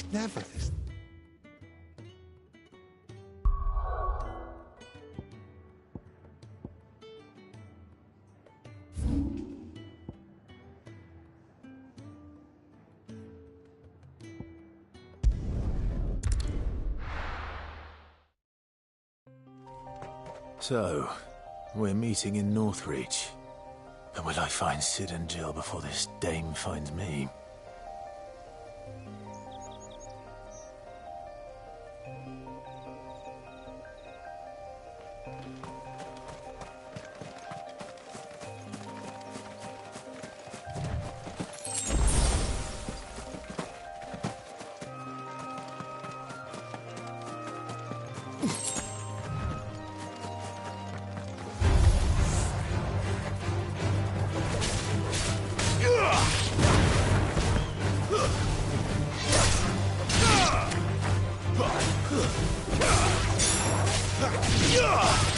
He's never this. So, we're meeting in Northreach. But will I find Sid and Jill before this dame finds me?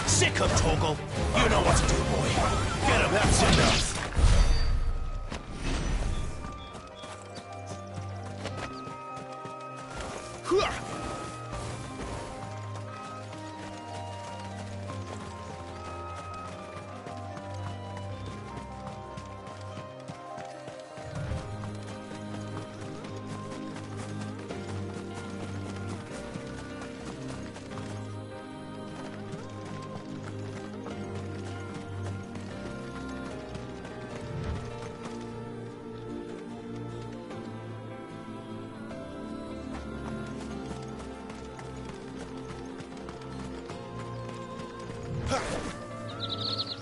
Sick of Torgal. You know what to do, boy. Get him, that's enough.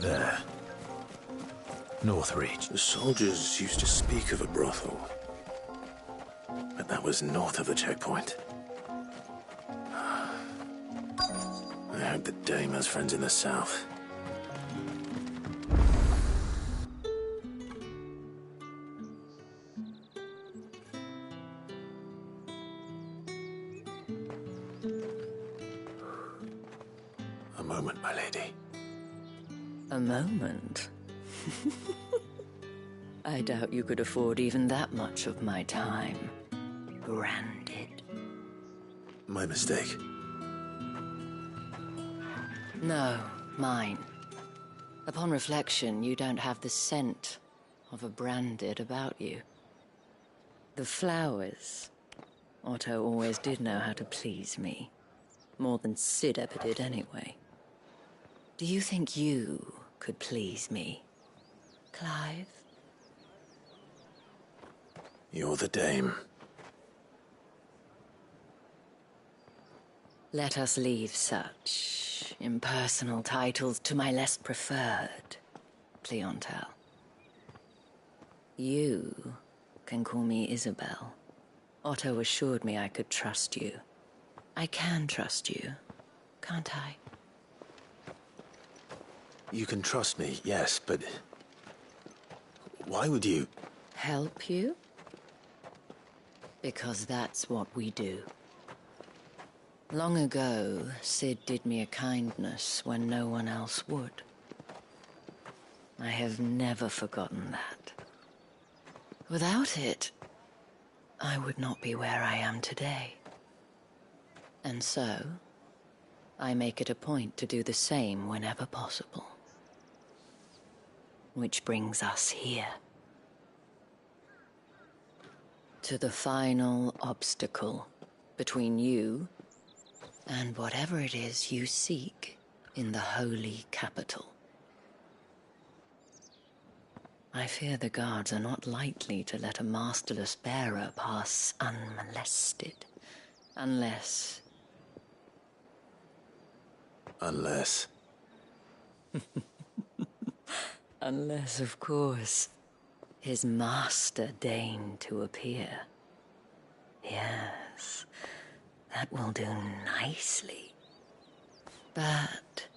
There. Northreach. The soldiers used to speak of a brothel, but that was north of the checkpoint. I hope the dame has friends in the south. A moment, my lady. A moment? I doubt you could afford even that much of my time. Branded. My mistake. No, mine. Upon reflection, you don't have the scent of a branded about you. The flowers. Otto always did know how to please me. More than Sid ever did anyway. Do you think you could please me, Clive? You're the dame. Let us leave such impersonal titles to my less preferred clientele. You can call me Isabel. Otto assured me I could trust you. I can trust you, can't I? You can trust me, yes, but why would you? Help you? Because that's what we do. Long ago, Sid did me a kindness when no one else would. I have never forgotten that. Without it, I would not be where I am today. And so, I make it a point to do the same whenever possible. Which brings us here. To the final obstacle between you and whatever it is you seek in the holy capital. I fear the guards are not likely to let a masterless bearer pass unmolested. Unless... Unless... Unless, of course, his master deigned to appear. Yes, that will do nicely. But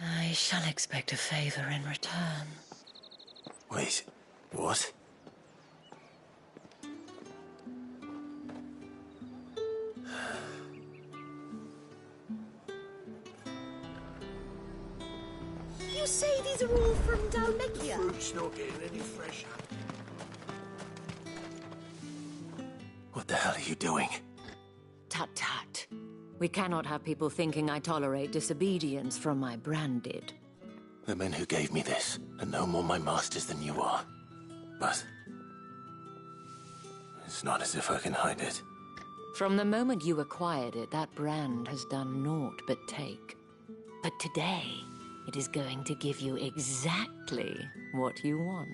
I shall expect a favor in return. Wait, what? You say these are all from Dalmekia? Fruit's not getting any fresher. What the hell are you doing? Tut tut. We cannot have people thinking I tolerate disobedience from my branded. The men who gave me this are no more my masters than you are. But it's not as if I can hide it. From the moment you acquired it, that brand has done naught but take. But today, it is going to give you exactly what you want.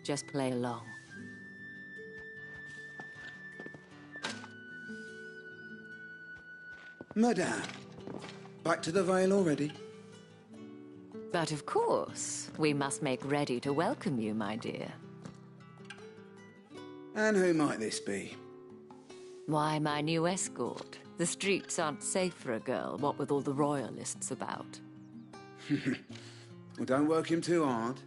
Just play along. Madame, back to the Vale already? But of course, we must make ready to welcome you, my dear. And who might this be? Why, my new escort. The streets aren't safe for a girl, what with all the royalists about. Well, don't work him too hard.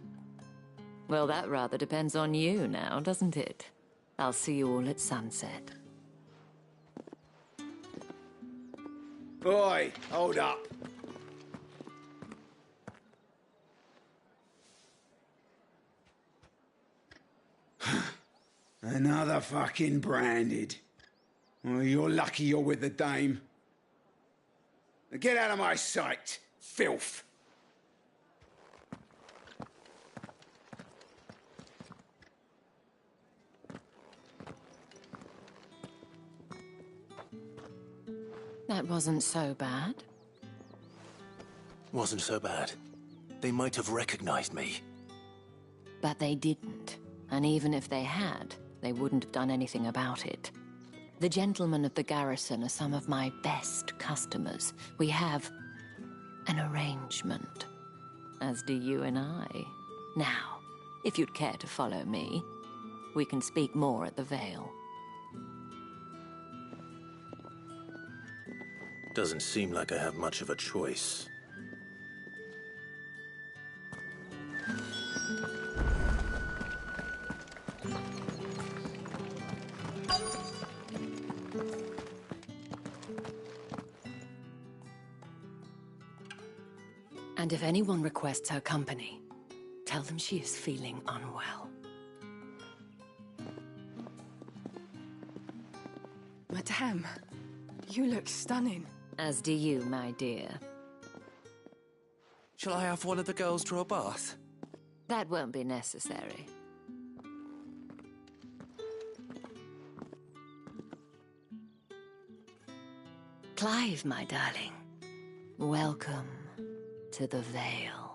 Well, that rather depends on you now, doesn't it? I'll see you all at sunset. Boy, hold up. Another fucking branded. Well, you're lucky you're with the dame. Now get out of my sight, filth. That wasn't so bad. Wasn't so bad. They might have recognized me. But they didn't. And even if they had, they wouldn't have done anything about it. The gentlemen of the garrison are some of my best customers. We have an arrangement, as do you and I. Now, if you'd care to follow me, we can speak more at the Vale. Doesn't seem like I have much of a choice. And if anyone requests her company, tell them she is feeling unwell. Madame, you look stunning. As do you, my dear. Shall I have one of the girls draw a bath? That won't be necessary. Clive, my darling. Welcome to the Vale.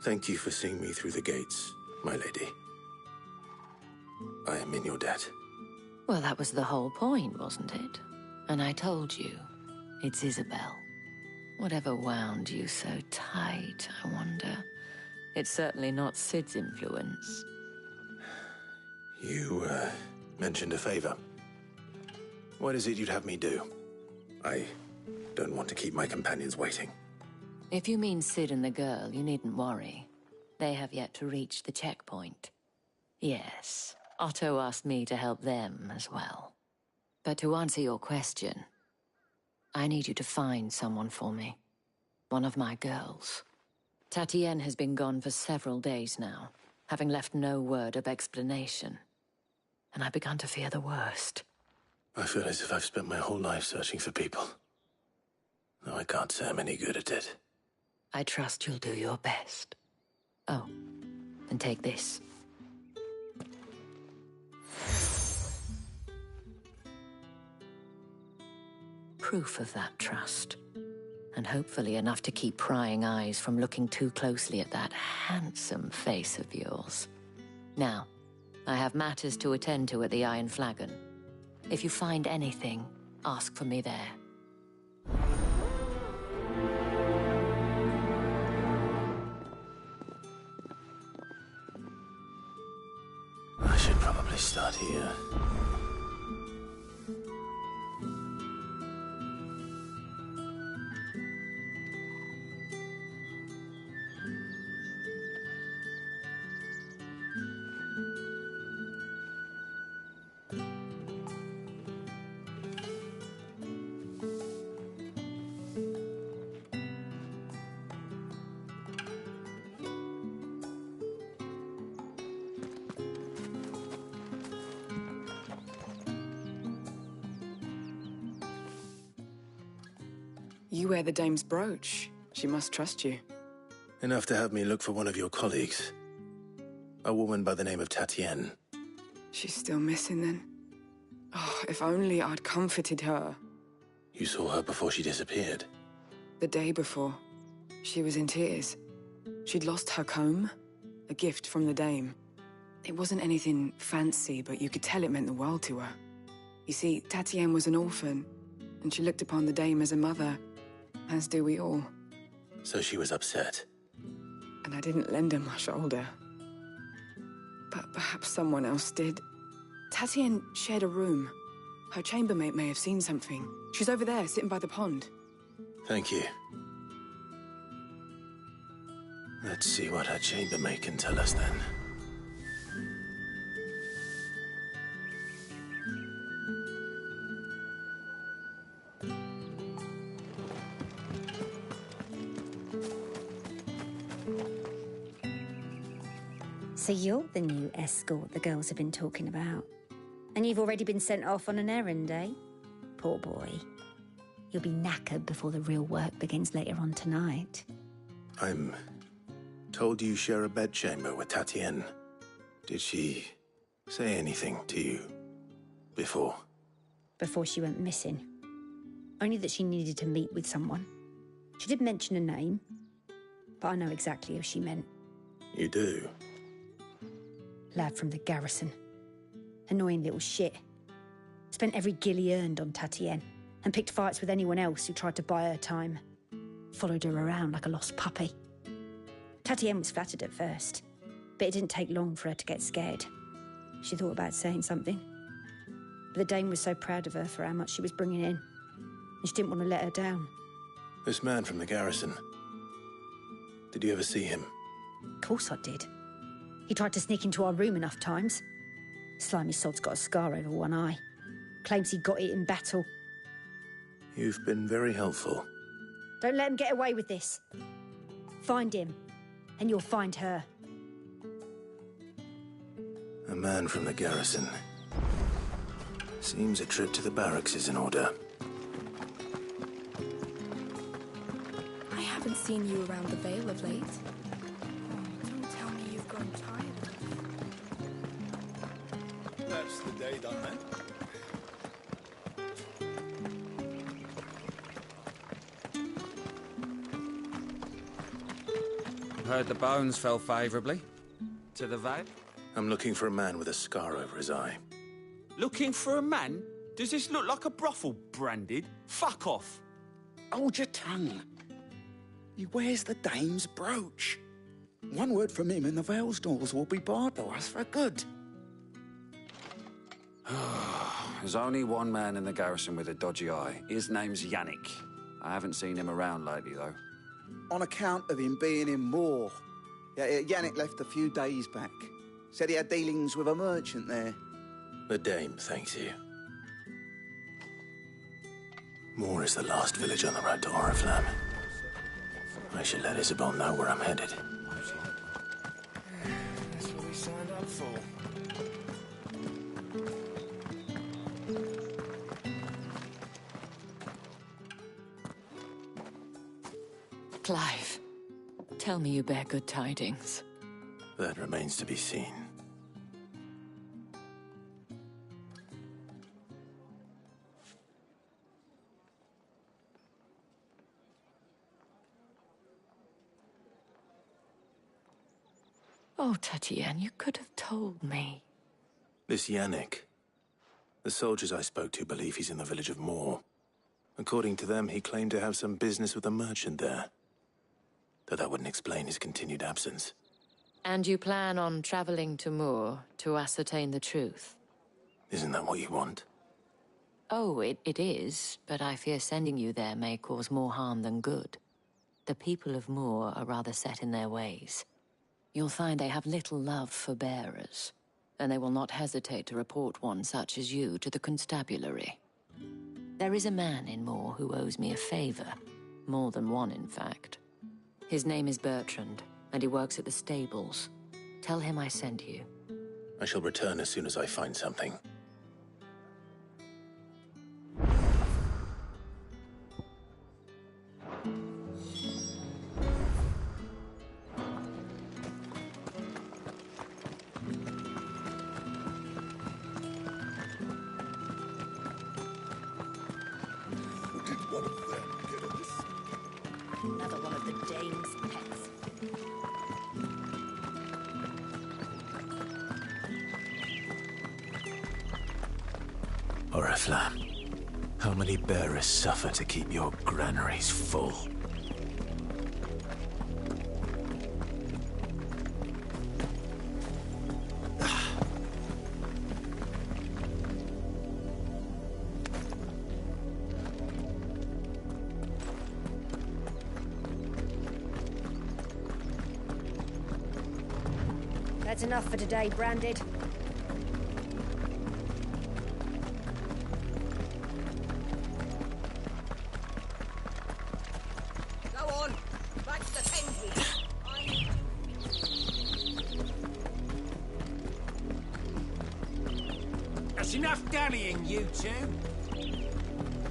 Thank you for seeing me through the gates, my lady. I am in your debt. Well, that was the whole point, wasn't it? And I told you, it's Isabel. Whatever wound you so tight, I wonder. It's certainly not Sid's influence. You, mentioned a favor. What is it you'd have me do? I don't want to keep my companions waiting. If you mean Sid and the girl, you needn't worry. They have yet to reach the checkpoint. Yes, Otto asked me to help them as well. But to answer your question, I need you to find someone for me. One of my girls. Tatienne has been gone for several days now, having left no word of explanation. And I've begun to fear the worst. I feel as if I've spent my whole life searching for people. Though I can't say I'm any good at it. I trust you'll do your best. Oh, and take this. Proof of that trust. And hopefully enough to keep prying eyes from looking too closely at that handsome face of yours. Now, I have matters to attend to at the Iron Flagon. If you find anything, ask for me there. I should probably start here. You wear the dame's brooch. She must trust you. Enough to have me look for one of your colleagues. A woman by the name of Tatienne. She's still missing then. Oh, if only I'd comforted her. You saw her before she disappeared. The day before, she was in tears. She'd lost her comb, a gift from the dame. It wasn't anything fancy, but you could tell it meant the world to her. You see, Tatienne was an orphan, and she looked upon the dame as a mother, as do we all. So she was upset. And I didn't lend her my shoulder. But perhaps someone else did. Tatienne shared a room. Her chambermaid may have seen something. She's over there, sitting by the pond. Thank you. Let's see what her chambermaid can tell us then. So you're the new escort the girls have been talking about. And you've already been sent off on an errand, eh? Poor boy. You'll be knackered before the real work begins later on tonight. I'm told you share a bedchamber with Tatienne. Did she say anything to you before? Before she went missing. Only that she needed to meet with someone. She did mention a name, but I know exactly who she meant. You do? Lad from the garrison. Annoying little shit. Spent every guil he earned on Tatienne, and picked fights with anyone else who tried to buy her time. Followed her around like a lost puppy. Tatienne was flattered at first, but it didn't take long for her to get scared. She thought about saying something. But the dame was so proud of her for how much she was bringing in, and she didn't want to let her down. This man from the garrison. Did you ever see him? Of course I did. He tried to sneak into our room enough times. Slimy sod's got a scar over one eye. Claims he got it in battle. You've been very helpful. Don't let him get away with this. Find him, and you'll find her. A man from the garrison. Seems a trip to the barracks is in order. I haven't seen you around the Vale of late. Oh, don't tell me you've grown tired. That's the day done, then. Heard the bones fell favourably. To the Vale? I'm looking for a man with a scar over his eye. Looking for a man? Does this look like a brothel, Branded? Fuck off! Hold your tongue. He wears the dame's brooch. One word from him and the Vale's doors will be barred to us for good. There's only one man in the garrison with a dodgy eye. His name's Yannick. I haven't seen him around lately, though. On account of him being in Moor. Yeah, Yannick left a few days back. Said he had dealings with a merchant there. The dame thanks you. Moor is the last village on the road to Oriflamme. I should let Isabel know where I'm headed. That's what we signed up for. Clive, tell me you bear good tidings. That remains to be seen. Oh, Tatienne, you could have told me. This Yannick. The soldiers I spoke to believe he's in the village of Moor. According to them, he claimed to have some business with a merchant there. Though that wouldn't explain his continued absence. And you plan on traveling to Moor to ascertain the truth? Isn't that what you want? Oh, it is, but I fear sending you there may cause more harm than good. The people of Moor are rather set in their ways. You'll find they have little love for bearers, and they will not hesitate to report one such as you to the constabulary. There is a man in Moor who owes me a favor. More than one, in fact. His name is Bertrand, and he works at the stables. Tell him I sent you. I shall return as soon as I find something. Oriflamme, how many bearers suffer to keep your granaries full? That's enough for today, Branded. Go on, back to the Thames. That's enough dallying, you two.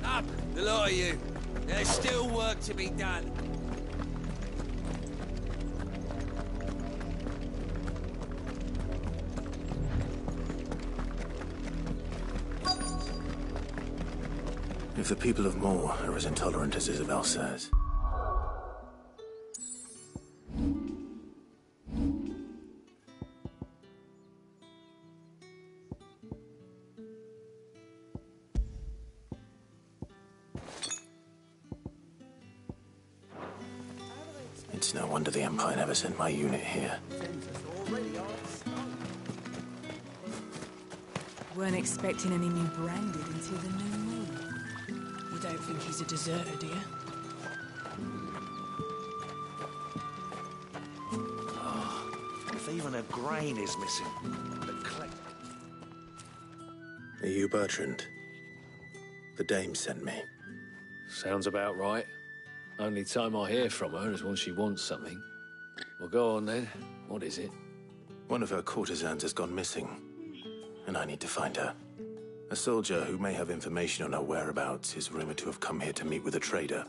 Up, the lot of you. There's still work to be done. If the people of Moor are as intolerant as Isabel says... It's no wonder the Empire never sent my unit here. Weren't expecting any new Branded until the new moon. You don't think he's a deserter, do you? If even a grain is missing, Are you Bertrand? The Dame sent me. Sounds about right. Only time I hear from her is when she wants something. Well, go on then. What is it? One of her courtesans has gone missing, and I need to find her. A soldier who may have information on her whereabouts is rumored to have come here to meet with a trader.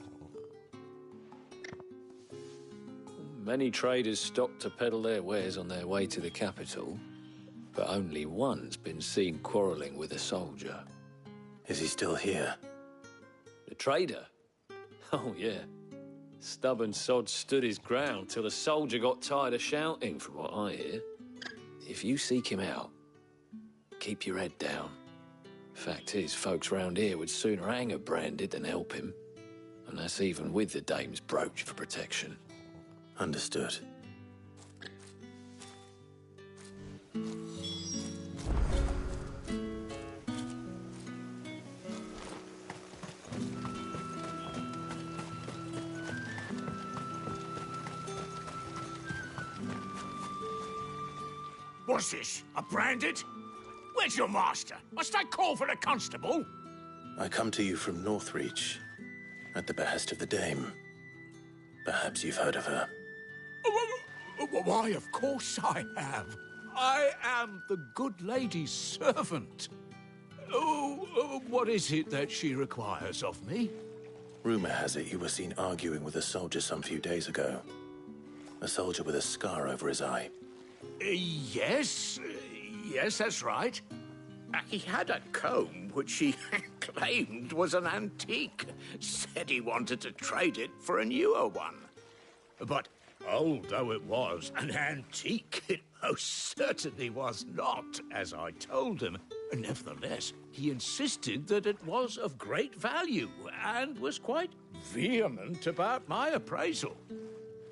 Many traders stop to peddle their wares on their way to the capital, but only one's been seen quarreling with a soldier. Is he still here? The trader? Oh, yeah. Stubborn sod stood his ground till the soldier got tired of shouting, from what I hear. If you seek him out, keep your head down. Fact is, folks round here would sooner hang a Branded than help him. And that's even with the Dame's brooch for protection. Understood. what's this? A Branded? Where's your master? Must I call for a constable? I come to you from Northreach, at the behest of the Dame. Perhaps you've heard of her. Why, of course I have. I am the good lady's servant. What is it that she requires of me? Rumor has it you were seen arguing with a soldier some few days ago. A soldier with a scar over his eye. Yes, that's right. He had a comb which he claimed was an antique. Said he wanted to trade it for a newer one. But old though it was, an antique it most certainly was not, as I told him. Nevertheless, he insisted that it was of great value and was quite vehement about my appraisal.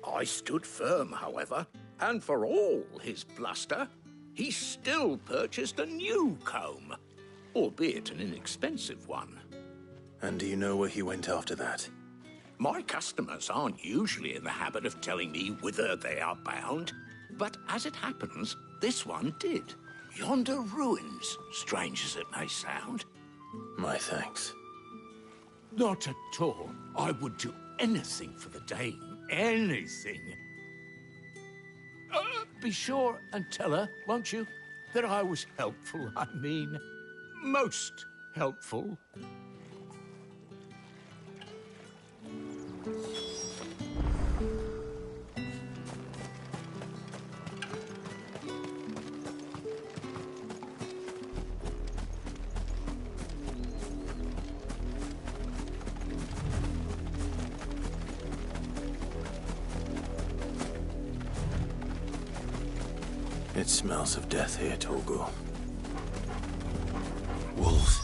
I stood firm, however, and for all his bluster, he still purchased a new comb, albeit an inexpensive one. And do you know where he went after that? My customers aren't usually in the habit of telling me whither they are bound, but as it happens, this one did. Yonder ruins, strange as it may sound. My thanks. Not at all. I would do anything for the Dame. Anything. Be sure and tell her, won't you, that I was helpful. I mean, most helpful. It smells of death here, Torgal. Wolves.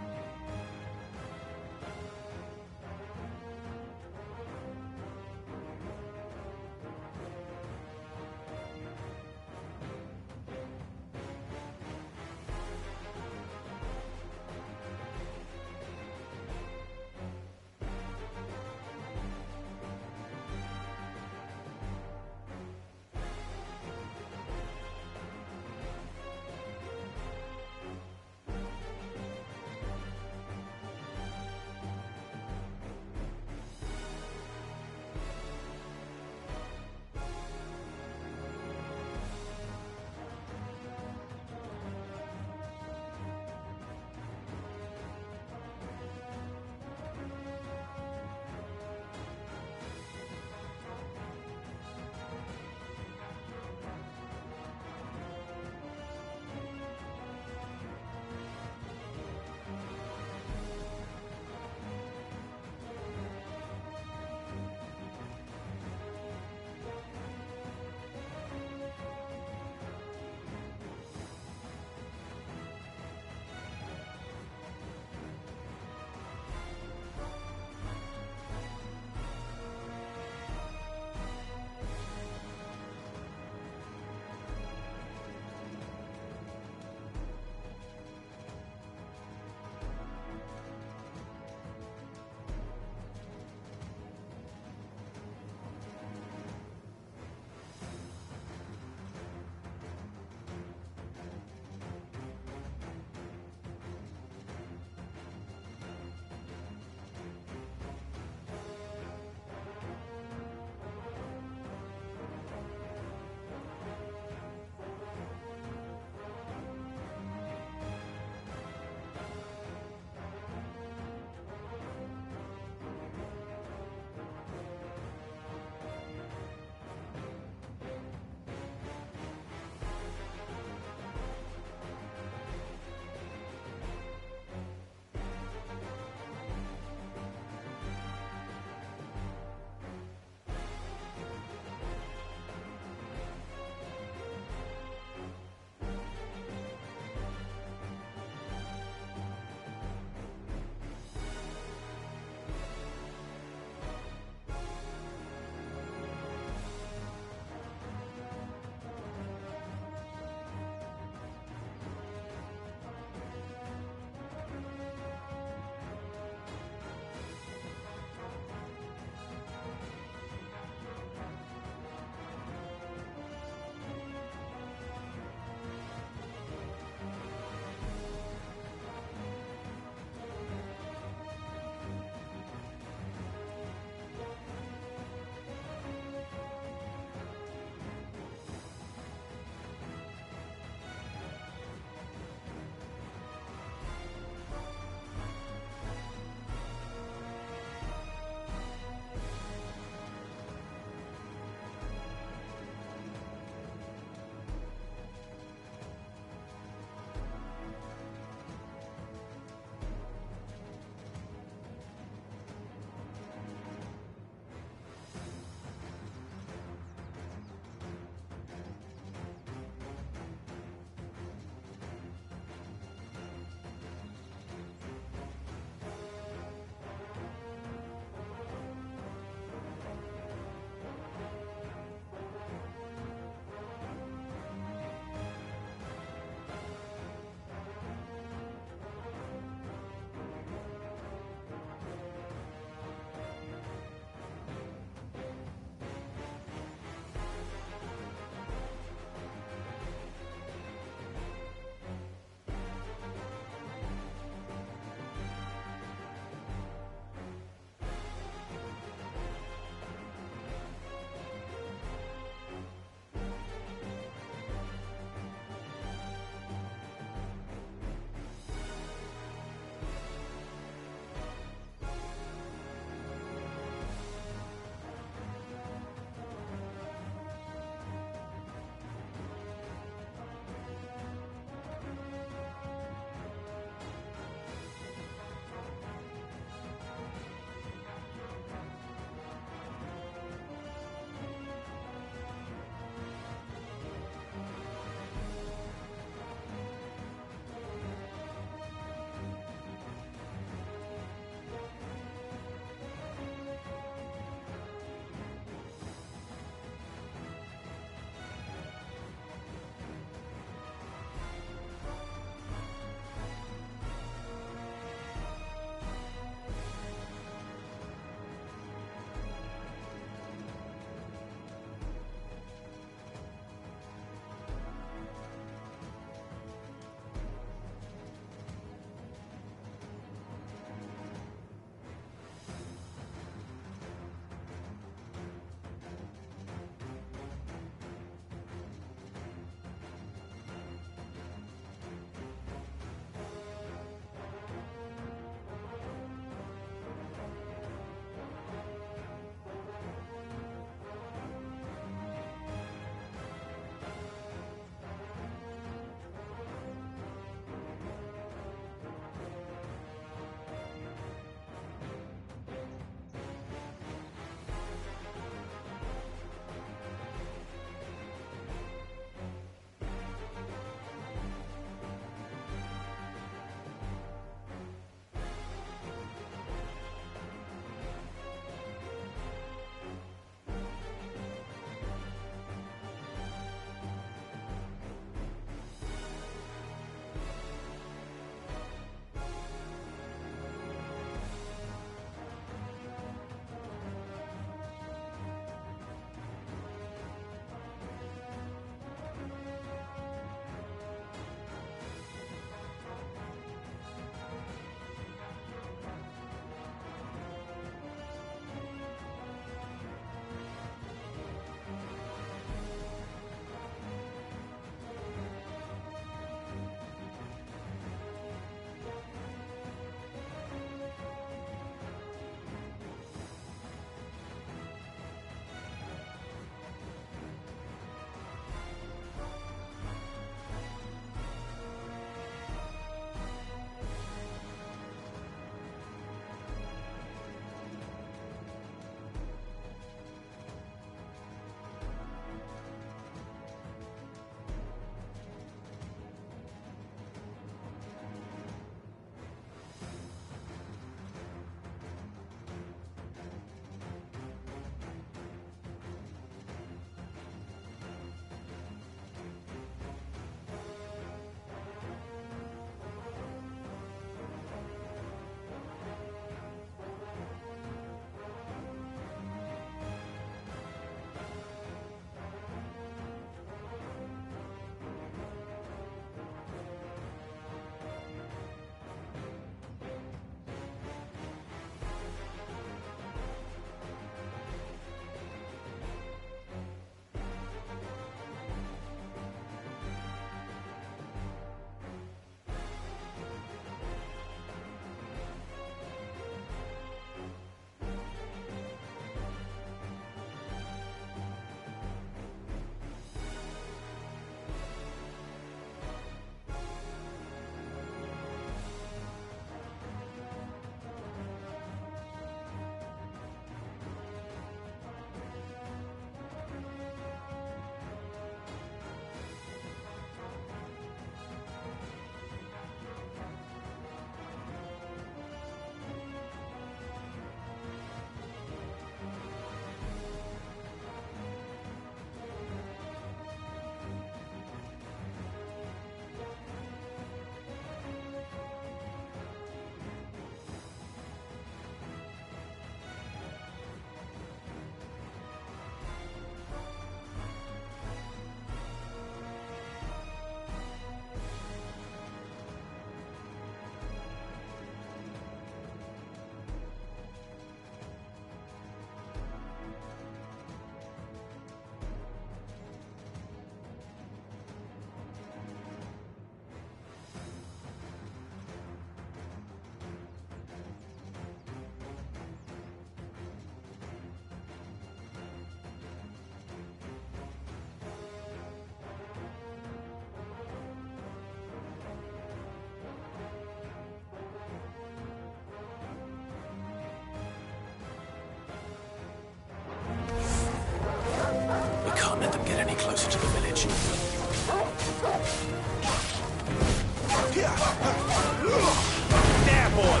boy!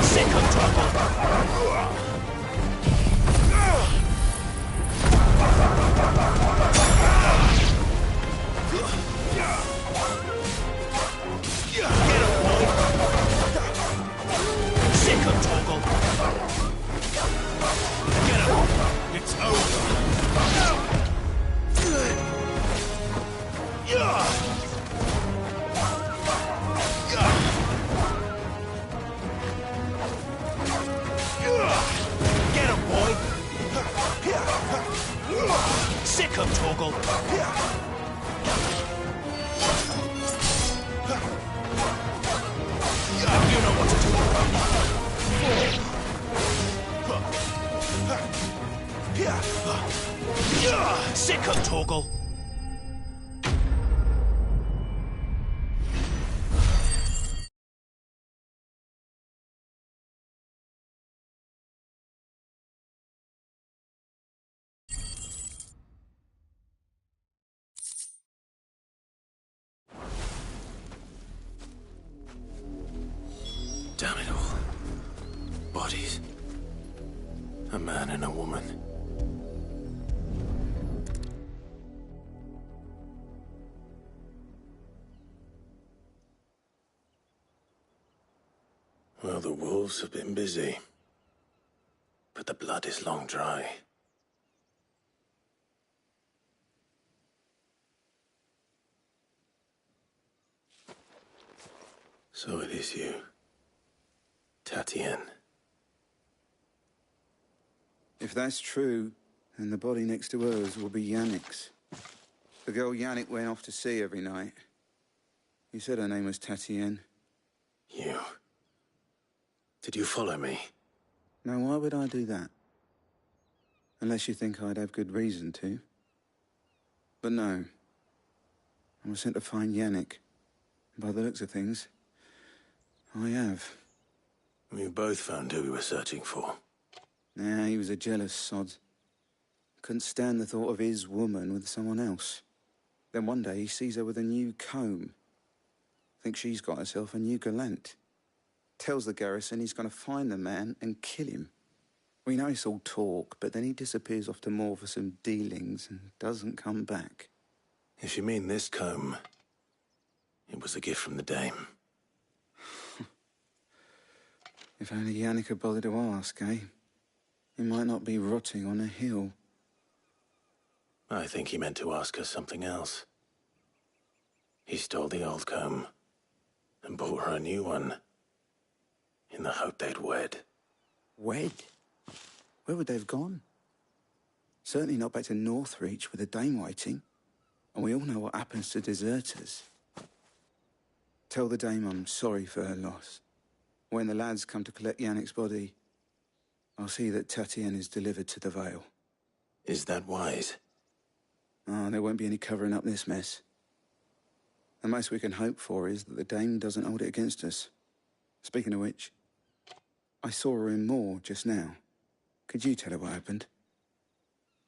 Sick of trouble! Get him, boy! Sick of trouble! Get him! It's over! Get him, boy! Sick of Torgal! You know what to do. Sick of Torgal! Damn it all. Bodies. A man and a woman. Well, the wolves have been busy. But the blood is long dry. So it is you. Tatienne. If that's true, then the body next to hers will be Yannick's. The girl Yannick went off to see every night. You said her name was Tatienne. You... Did you follow me? Now, why would I do that? Unless you think I'd have good reason to. But no. I was sent to find Yannick. By the looks of things, I have. We both found who we were searching for. Nah, he was a jealous sod. Couldn't stand the thought of his woman with someone else. Then one day he sees her with a new comb. Thinks she's got herself a new gallant. Tells the garrison he's going to find the man and kill him. We know it's all talk, but then he disappears off to Moor for some dealings and doesn't come back. If you mean this comb, it was a gift from the dame. If only Yannick had bothered to ask, eh? He might not be rotting on a hill. I think he meant to ask her something else. He stole the old comb and bought her a new one in the hope they'd wed. Wed? Where would they have gone? Certainly not back to Northreach with a dame waiting. And we all know what happens to deserters. Tell the dame I'm sorry for her loss. When the lads come to collect Yannick's body, I'll see that Tatienne is delivered to the Vale. Is that wise? Oh, there won't be any covering up this mess. The most we can hope for is that the dame doesn't hold it against us. Speaking of which, I saw her in Moor just now. Could you tell her what happened?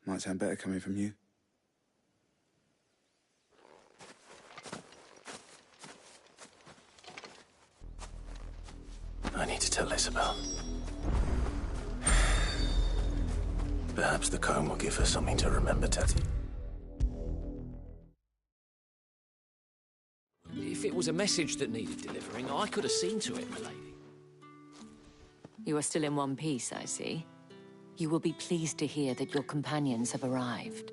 Might sound better coming from you. I need to tell Isabel. Perhaps the comb will give her something to remember, Tati. If it was a message that needed delivering, I could have seen to it, milady. You are still in one piece, I see. You will be pleased to hear that your companions have arrived.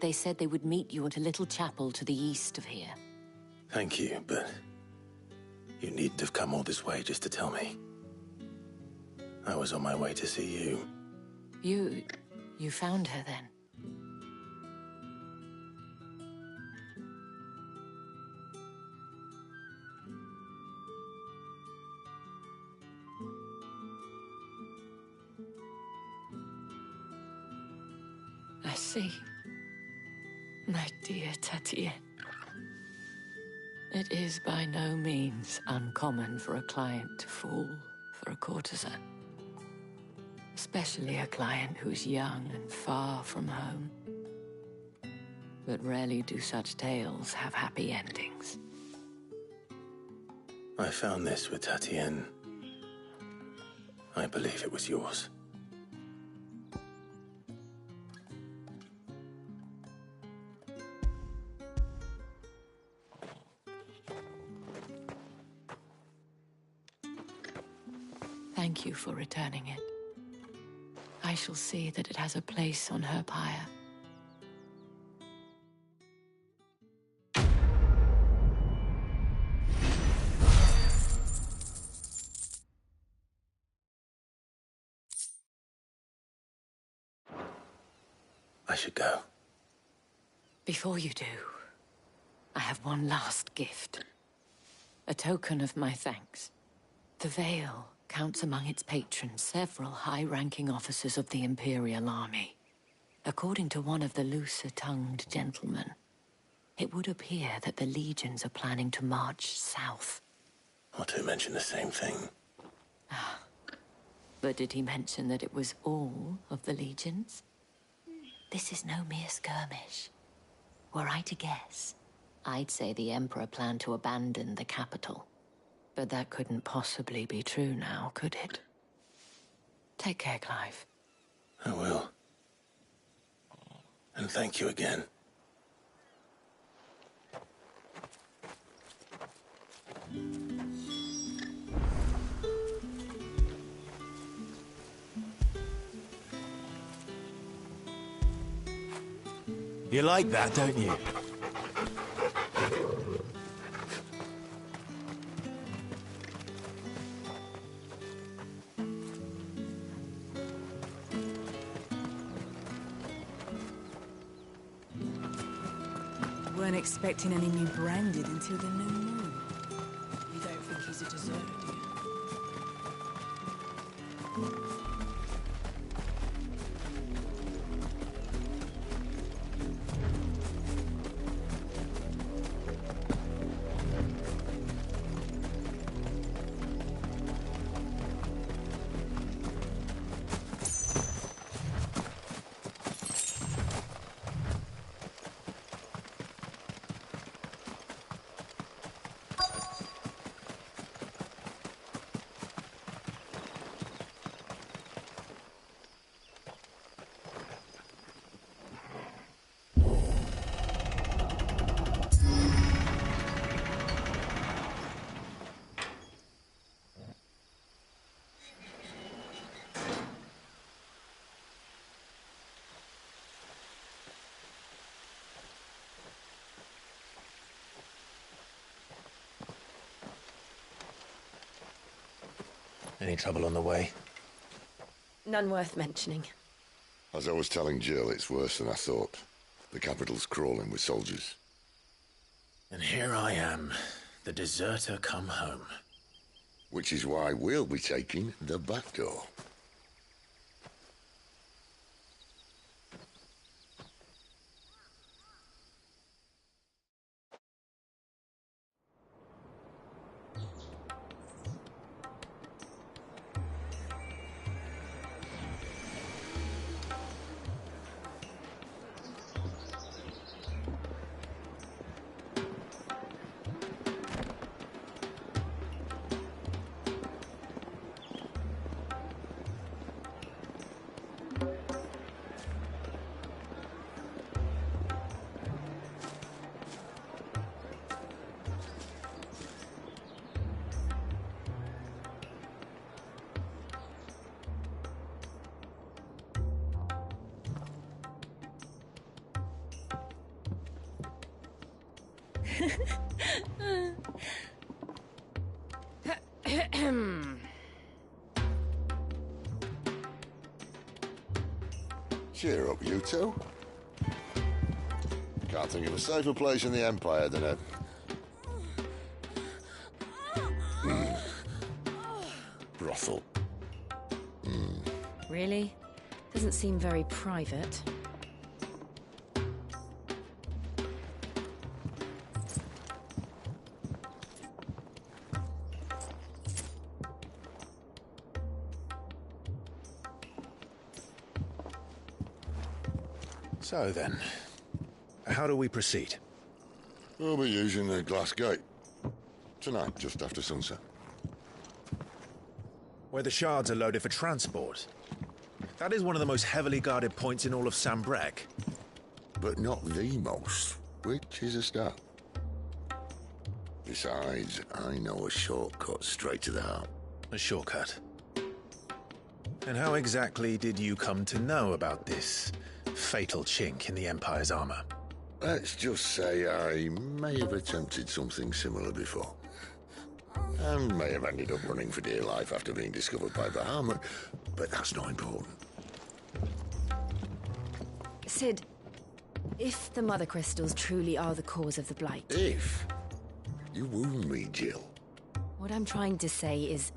They said they would meet you at a little chapel to the east of here. Thank you, but you needn't have come all this way just to tell me. I was on my way to see you. You found her then? I see. My dear Tatienne. It is by no means uncommon for a client to fall for a courtesan. Especially a client who's young and far from home. But rarely do such tales have happy endings. I found this with Tatienne. I believe it was yours. Thank you for returning it. I shall see that it has a place on her pyre. I should go. Before you do, I have one last gift. A token of my thanks. The Vale counts among its patrons several high-ranking officers of the Imperial Army. According to one of the looser-tongued gentlemen, it would appear that the legions are planning to march south. Or to mention the same thing. But did he mention that it was all of the legions? This is no mere skirmish. Were I to guess, I'd say the Emperor planned to abandon the capital. But that couldn't possibly be true now, could it? Take care, Clive. I will. And thank you again. You like that, don't you? Weren't expecting any new branded until the new moon. You don't think he's a deserter, do you? Any trouble on the way? None worth mentioning. As I was telling Jill, it's worse than I thought. The capital's crawling with soldiers. And here I am, the deserter come home. Which is why we'll be taking the back door. Cheer up, you two. Can't think of a safer place in the Empire than a... brothel. Really? Doesn't seem very private. So then, how do we proceed? We'll be using the glass gate. Tonight, just after sunset. Where the shards are loaded for transport. That is one of the most heavily guarded points in all of Sambrek. But not the most, which is a start. Besides, I know a shortcut straight to the heart. A shortcut? And how exactly did you come to know about this fatal chink in the Empire's armor? Let's just say I may have attempted something similar before. And may have ended up running for dear life after being discovered by Bahamut, but that's not important. Sid, if the Mother Crystals truly are the cause of the Blight... If? You wound me, Jill. What I'm trying to say is,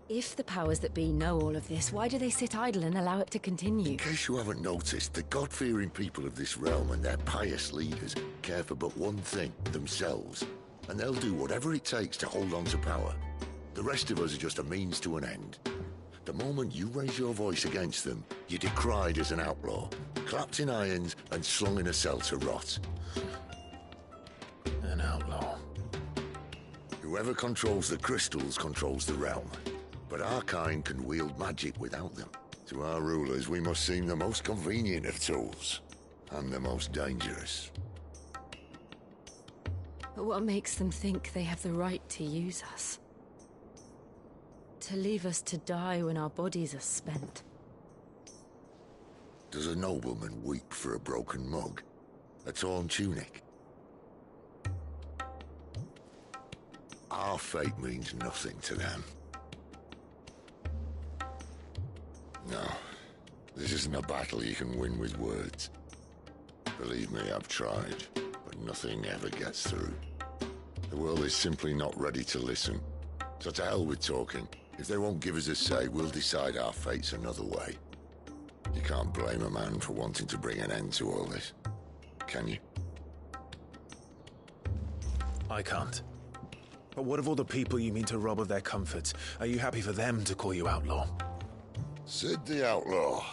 if the powers that be know all of this, why do they sit idle and allow it to continue? In case you haven't noticed, the God-fearing people of this realm and their pious leaders care for but one thing, themselves. And they'll do whatever it takes to hold on to power. The rest of us are just a means to an end. The moment you raise your voice against them, you're decried as an outlaw, clapped in irons and slung in a cell to rot. An outlaw. Whoever controls the crystals controls the realm. But our kind can wield magic without them. To our rulers, we must seem the most convenient of tools. And the most dangerous. But what makes them think they have the right to use us? To leave us to die when our bodies are spent? Does a nobleman weep for a broken mug? A torn tunic? Our fate means nothing to them. No, this isn't a battle you can win with words. Believe me, I've tried, but nothing ever gets through. The world is simply not ready to listen. So to hell with talking. If they won't give us a say, we'll decide our fates another way. You can't blame a man for wanting to bring an end to all this, can you? I can't. But what of all the people you mean to rob of their comforts? Are you happy for them to call you outlaw? Sid the Outlaw.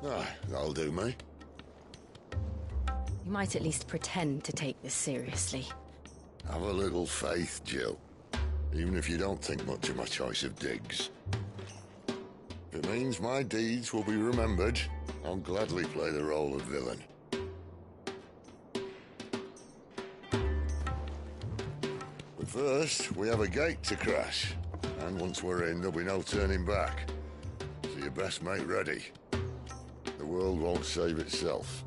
Ah, that'll do me. You might at least pretend to take this seriously. Have a little faith, Jill. Even if you don't think much of my choice of digs. If it means my deeds will be remembered, I'll gladly play the role of villain. But first, we have a gate to crash. And once we're in, there'll be no turning back. So you best make ready. The world won't save itself.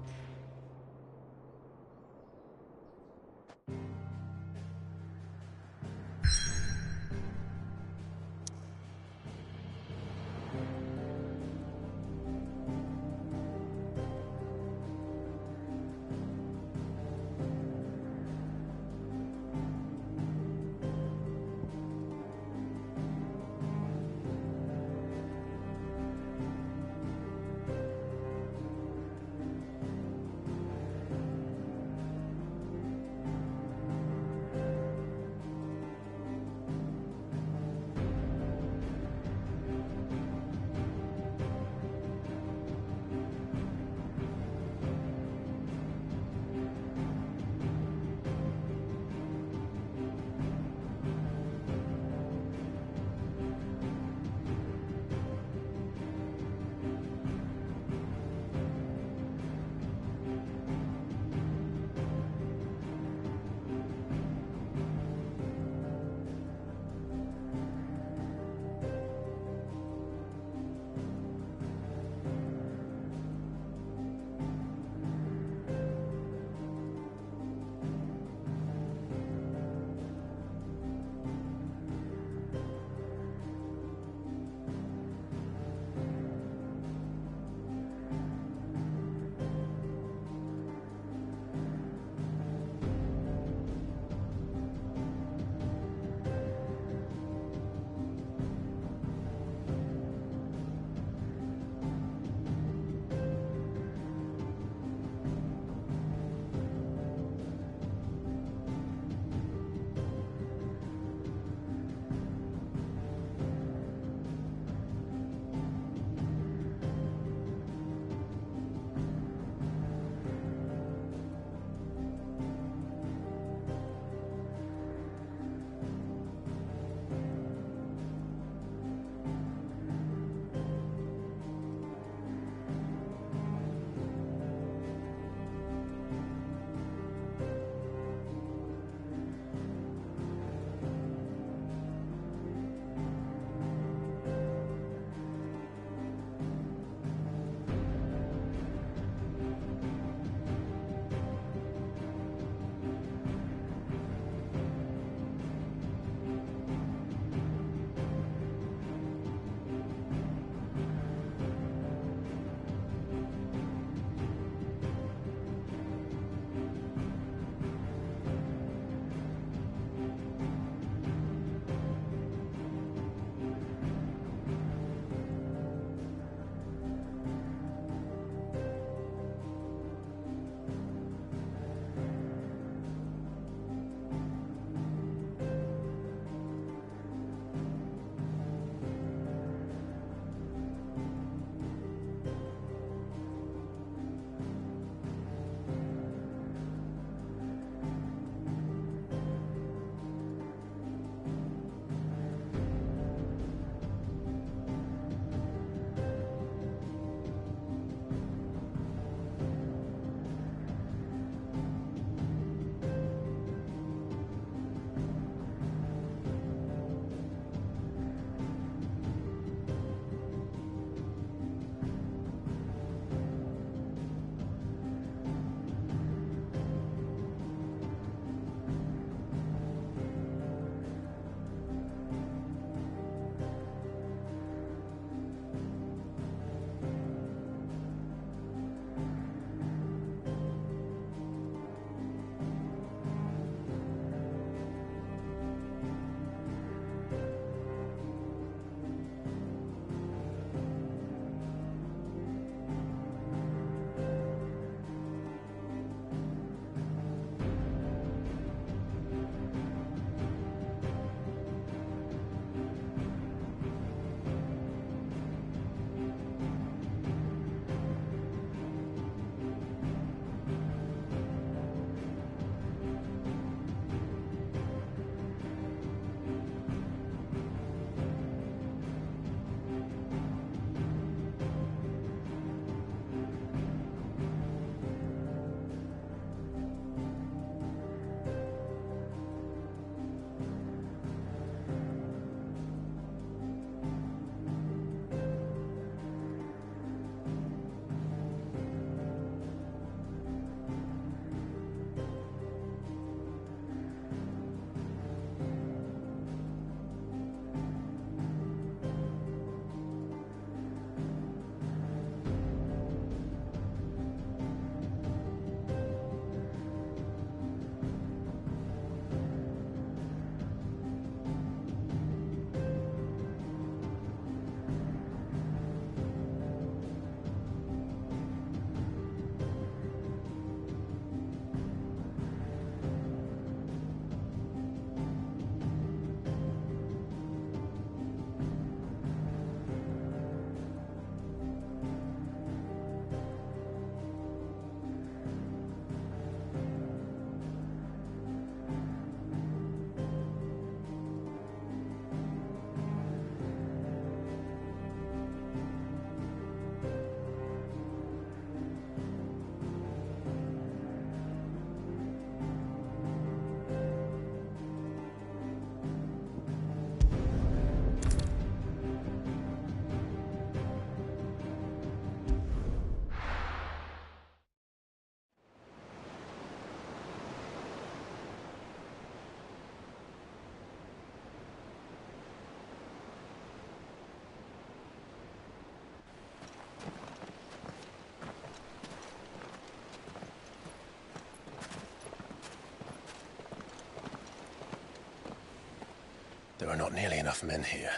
There are not nearly enough men here.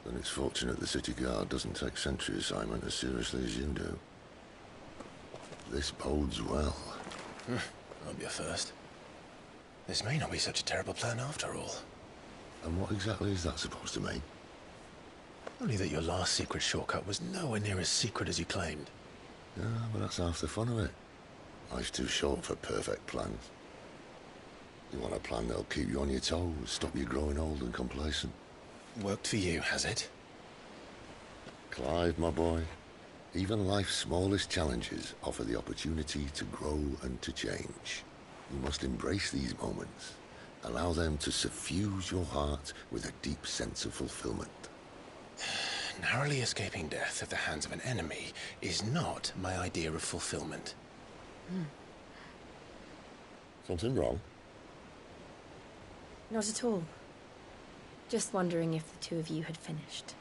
Then it's fortunate the city guard doesn't take sentry assignment as seriously as you do. This bodes well. Won't be a first. This may not be such a terrible plan after all. And what exactly is that supposed to mean? Only that your last secret shortcut was nowhere near as secret as you claimed. Yeah, but that's half the fun of it. Life's too short for perfect plans. You want a plan that'll keep you on your toes, stop you growing old and complacent. Worked for you, has it? Clive, my boy, even life's smallest challenges offer the opportunity to grow and to change. You must embrace these moments. Allow them to suffuse your heart with a deep sense of fulfillment. Narrowly escaping death at the hands of an enemy is not my idea of fulfillment. Something wrong? Not at all. Just wondering if the two of you had finished.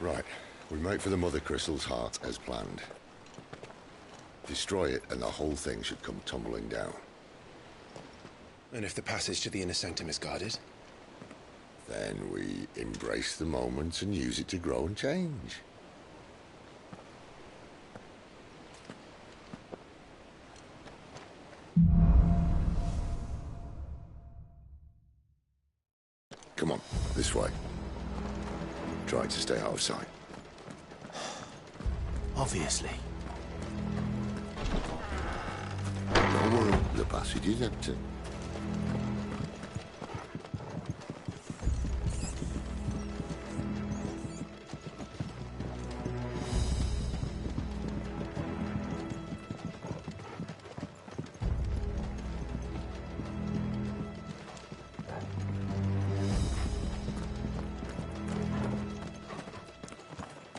Right. We make for the Mother Crystal's heart as planned. Destroy it and the whole thing should come tumbling down. And if the passage to the inner sanctum is guarded? Then we embrace the moment and use it to grow and change. Come on, this way. Try to stay out of sight. Obviously. Don't worry, the passage is empty.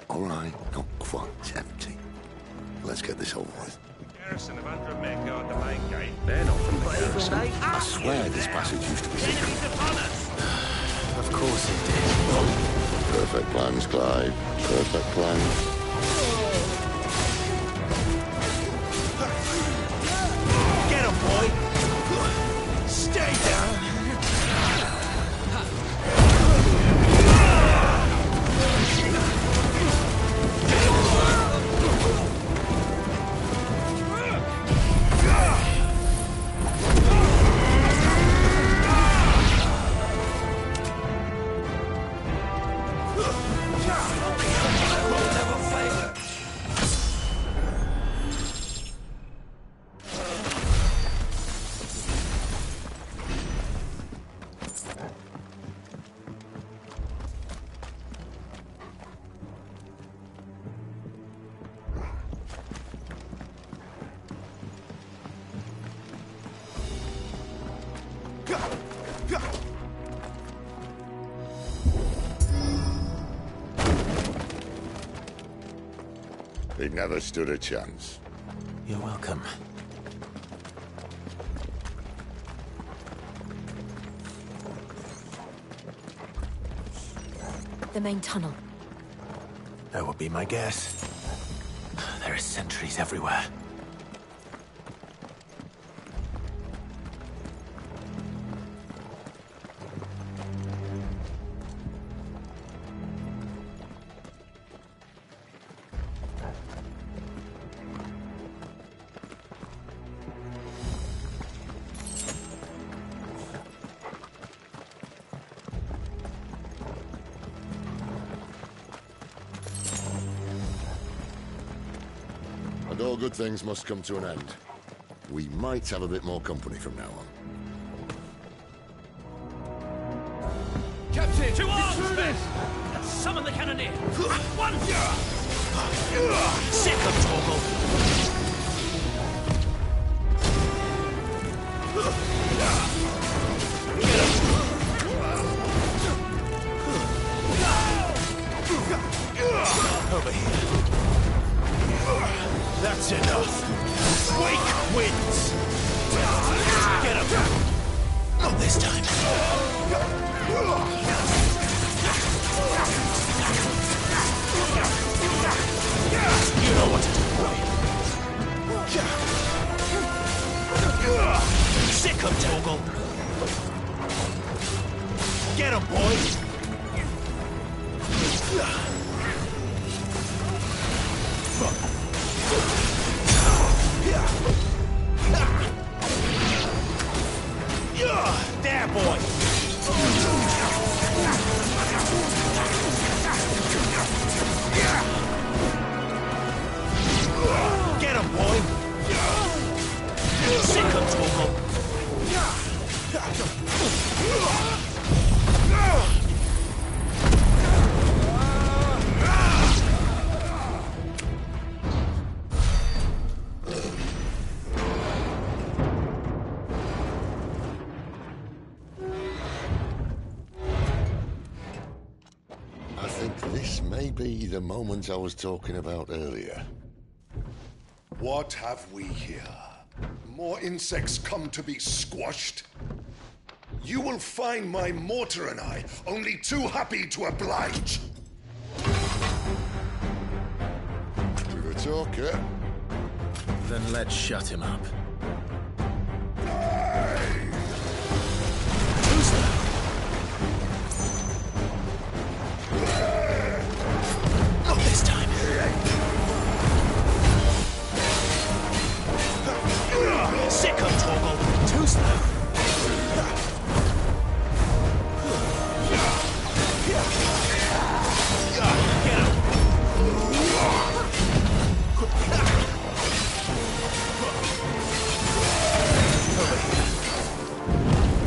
All right, not quite empty. Let's get this over with. Garrison of 100 men guard the main gate. They're not from the garrison. I swear this passage used to be secret. Enemies upon us! Of course it did. Perfect plans, Clive. Perfect plans. Get him, boy! Stay down! He never stood a chance. You're welcome. The main tunnel. That would be my guess. There are sentries everywhere. And all good things must come to an end. We might have a bit more company from now on. Captain! To arms, men! Summon the cannoneer! At once! Sick of Torgal! Over here. That's enough. Wake wins. Get him. Not this time. You know what to do, boy. Sick of Torgal. Get him, boys! There, boy! Get him, boy! Sick him, Torgal! I think this may be the moment I was talking about earlier. What have we here? More insects come to be squashed? You will find my mortar and I only too happy to oblige. With a talker. Then let's shut him up. Not this time. Sick him, Torgal. Too slow. Get him.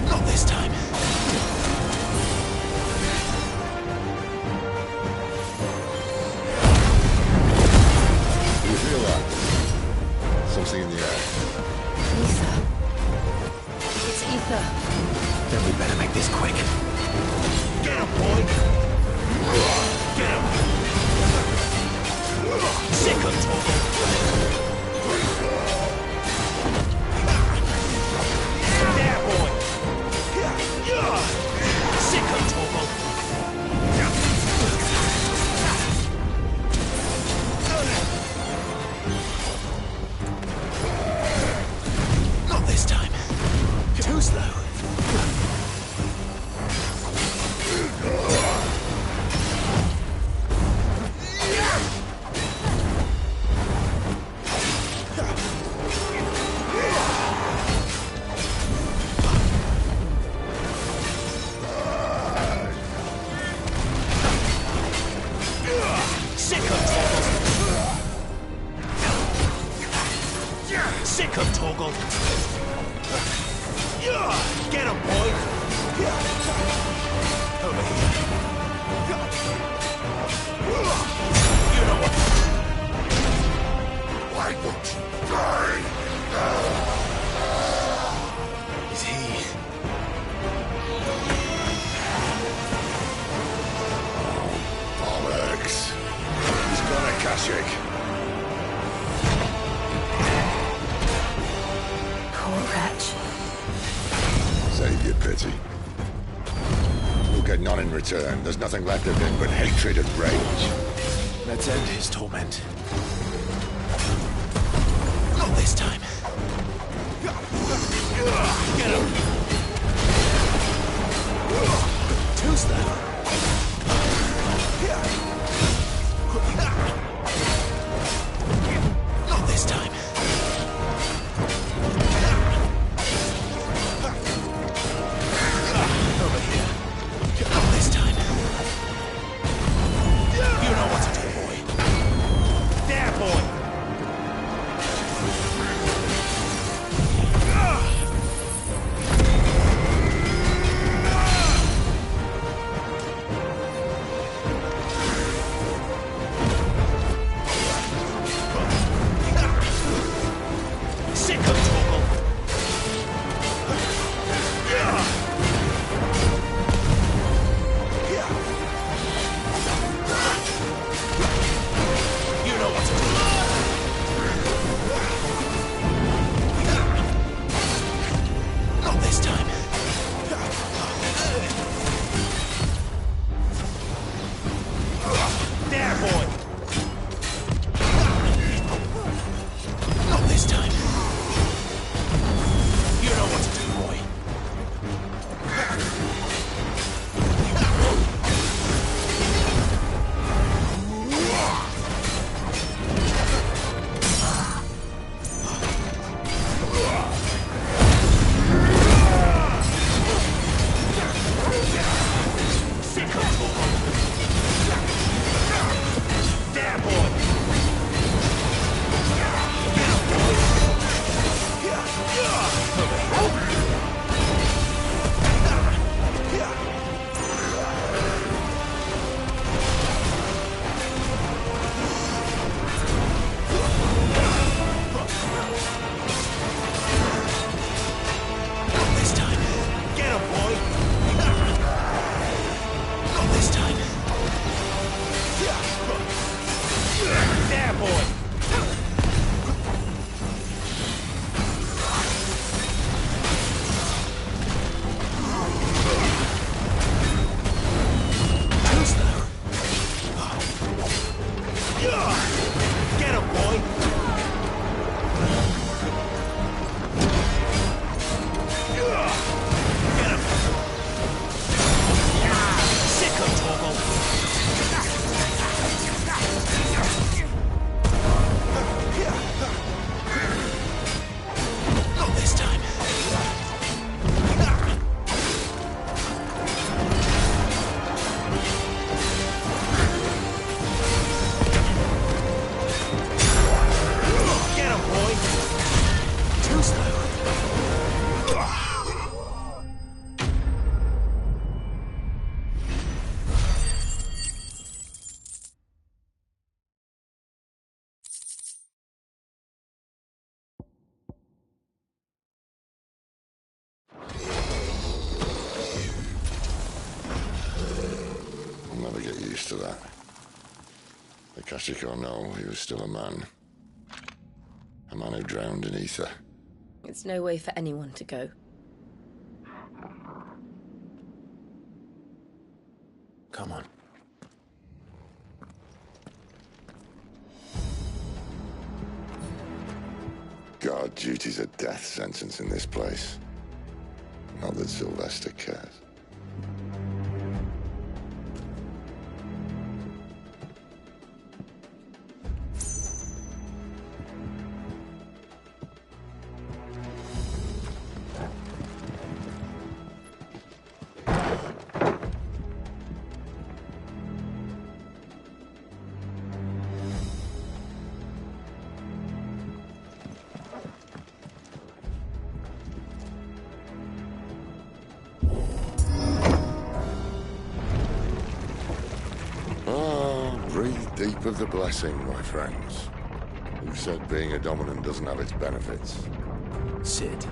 Not this time. Do you feel that? Something in the air. Ether. It's ether. Then we better make this quick. Get him, boy! Get him! Sick him, Torgal! There, boy! Sick him, Torgal! Not this time. Too slow. Sick of Torgal! Sick of Torgal! Get him, boy! Over here. You know what? Why won't you die? Is he? Bollocks. He's gone, Akashic. Poor wretch. Save your pity. We'll get none in return. There's nothing left of him but hatred and rage. Let's end his torment. Not this time. Get him! Too slow. Not this time. Over here. Not this time. You know what to do, boy. There, boy. used to that. The Akashic or no, he was still a man. A man who drowned in ether. It's no way for anyone to go. Come on. Guard duty's a death sentence in this place. Not that Sylvester cares. Deep of the blessing, my friends. Who said being a dominant doesn't have its benefits? Sid,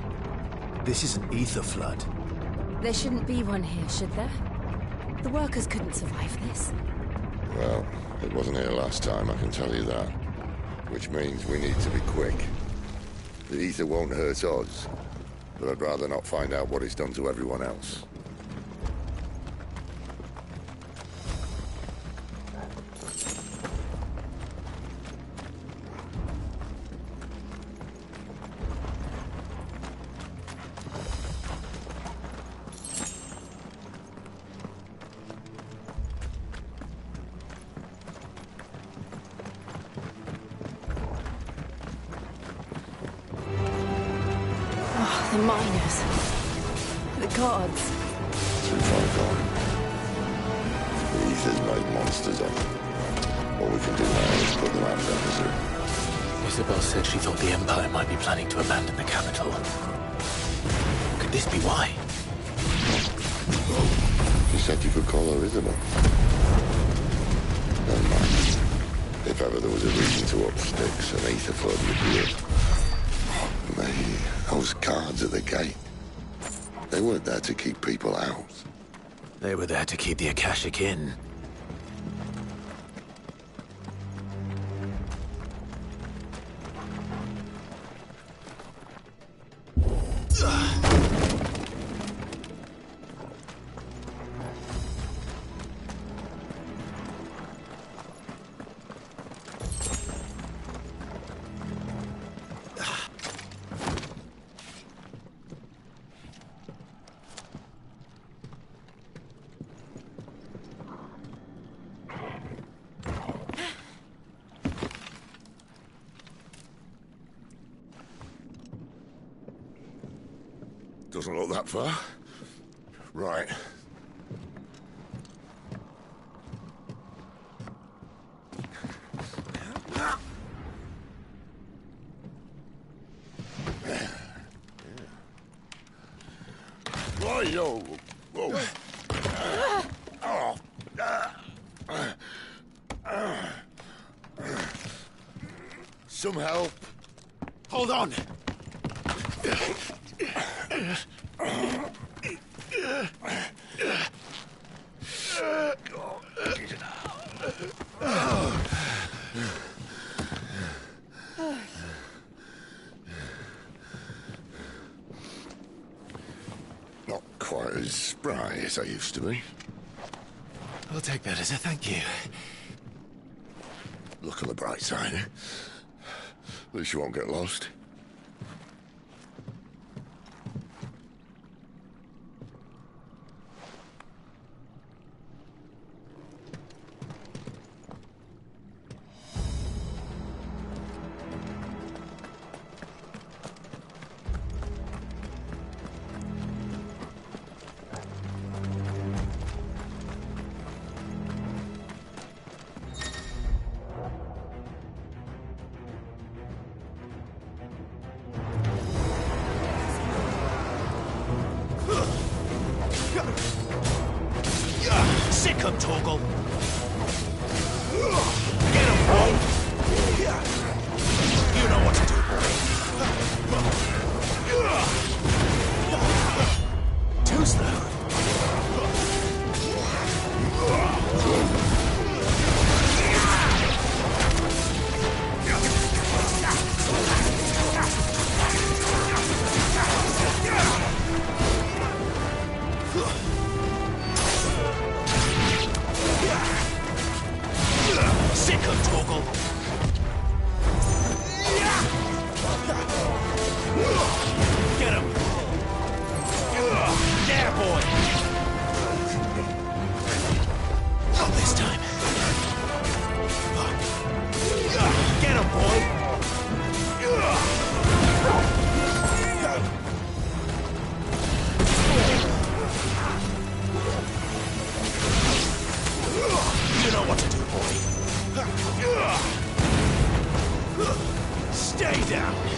this is an ether flood. There shouldn't be one here, should there? The workers couldn't survive this. Well, it wasn't here last time, I can tell you that. Which means we need to be quick. The ether won't hurt us, but I'd rather not find out what it's done to everyone else. The miners. The guards. Too far gone. The ether's made monsters of them. All we can do now is put them out of their misery. Isabel said she thought the Empire might be planning to abandon the capital. Could this be why? She said you could call her Isabel. Never mind. If ever there was a reason to up sticks, an ether flood would be it. Me, those guards at the gate. They weren't there to keep people out. They were there to keep the Akashic in. Doesn't look that far. Right. Right-o. Whoa. Some help. Hold on. Not quite as spry as I used to be. I'll take that as a thank you. Look on the bright side, eh? At least you won't get lost. Sick him, Torgal! Get him, bro! You know what to do, boy. Too slow. down.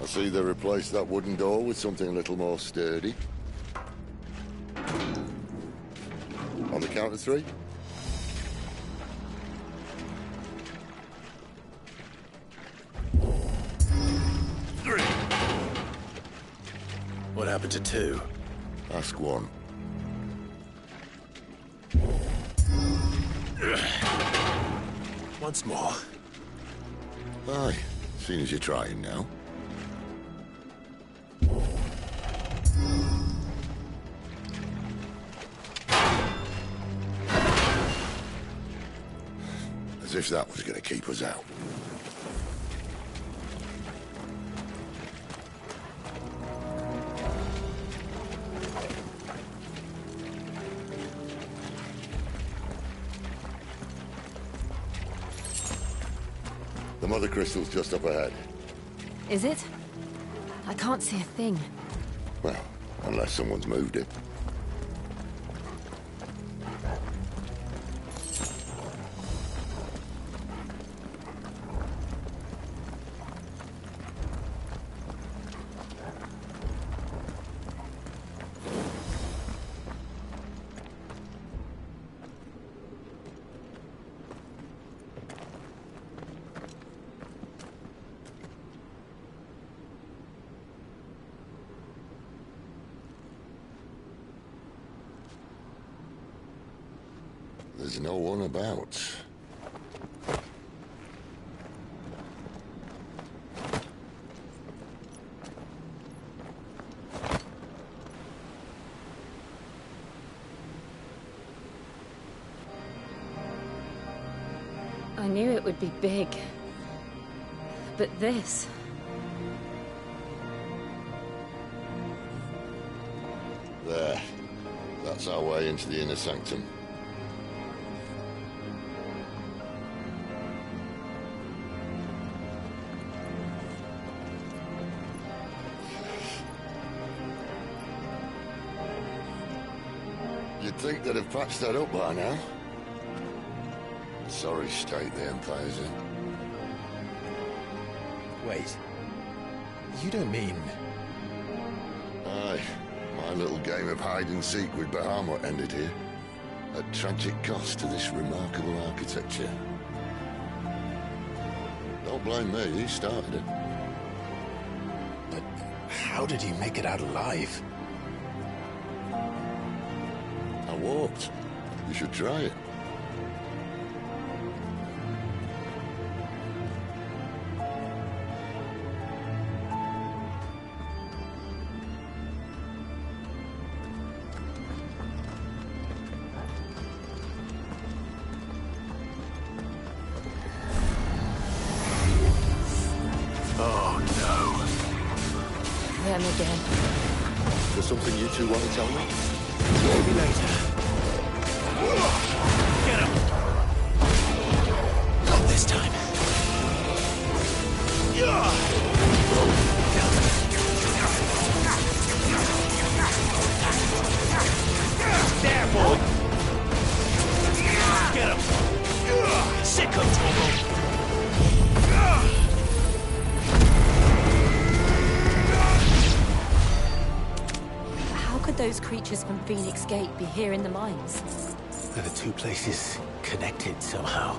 I see they replaced that wooden door with something a little more sturdy. On the count of 3? What happened to 2? Ask 1. Once more. Aye, seeing as you're trying now. As if that was going to keep us out. The mother crystal's just up ahead. Is it? I can't see a thing. Well, unless someone's moved it. There's no one about. I knew it would be big. But this... There. That's our way into the inner sanctum. You'd think they'd have patched that up by now. Sorry state the Empire's in. Wait. You don't mean... Aye. My little game of hide-and-seek with Bahamut ended here. At tragic cost to this remarkable architecture. Don't blame me, he started it. But how did he make it out alive? I walked. You should try it. Oh, no. Them again. There's something you two want to tell me? Maybe later. Get him! Not this time. There, boy! Get him! Sick him, Torgal! How could those creatures from Phoenix Gate be here in the mines? Are the two places connected somehow?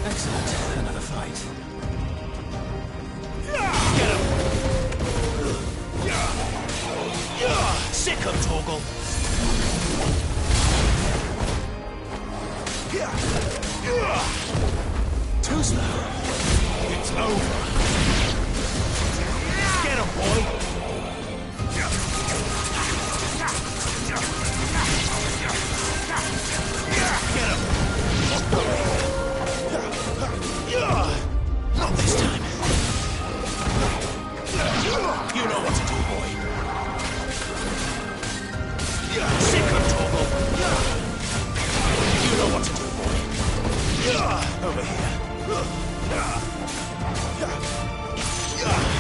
Excellent. Another fight. Get him! Sick him, Torgal! Too slow. It's over. Get him, boy! Get him! Not this time. You know what to do, boy. Sick him, Torgal. You know what to do, boy. Over here.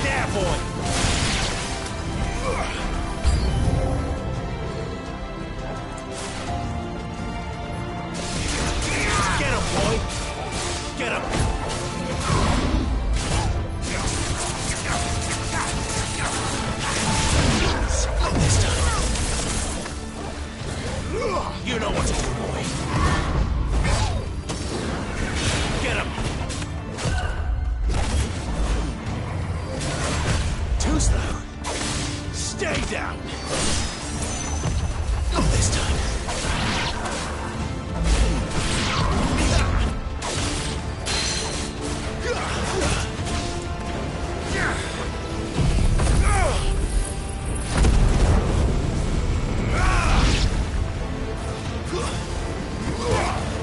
There, boy. Get him, boy. Get him. Not this time. You know what to do, boy. Get him. Too slow. Stay down. Not this time.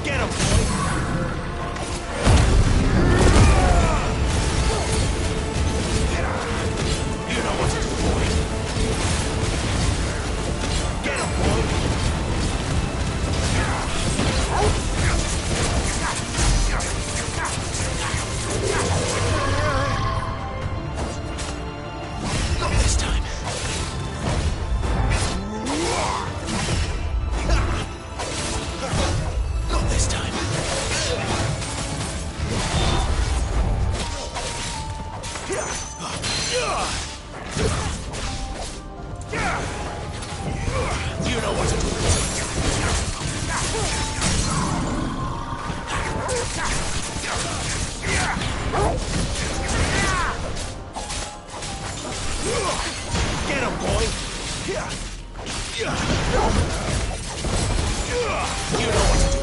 Get him, boy! You know what to do, boy. Get him, boy! Not this time. Not this time. You know what to do. Get him, boy. You know what to do.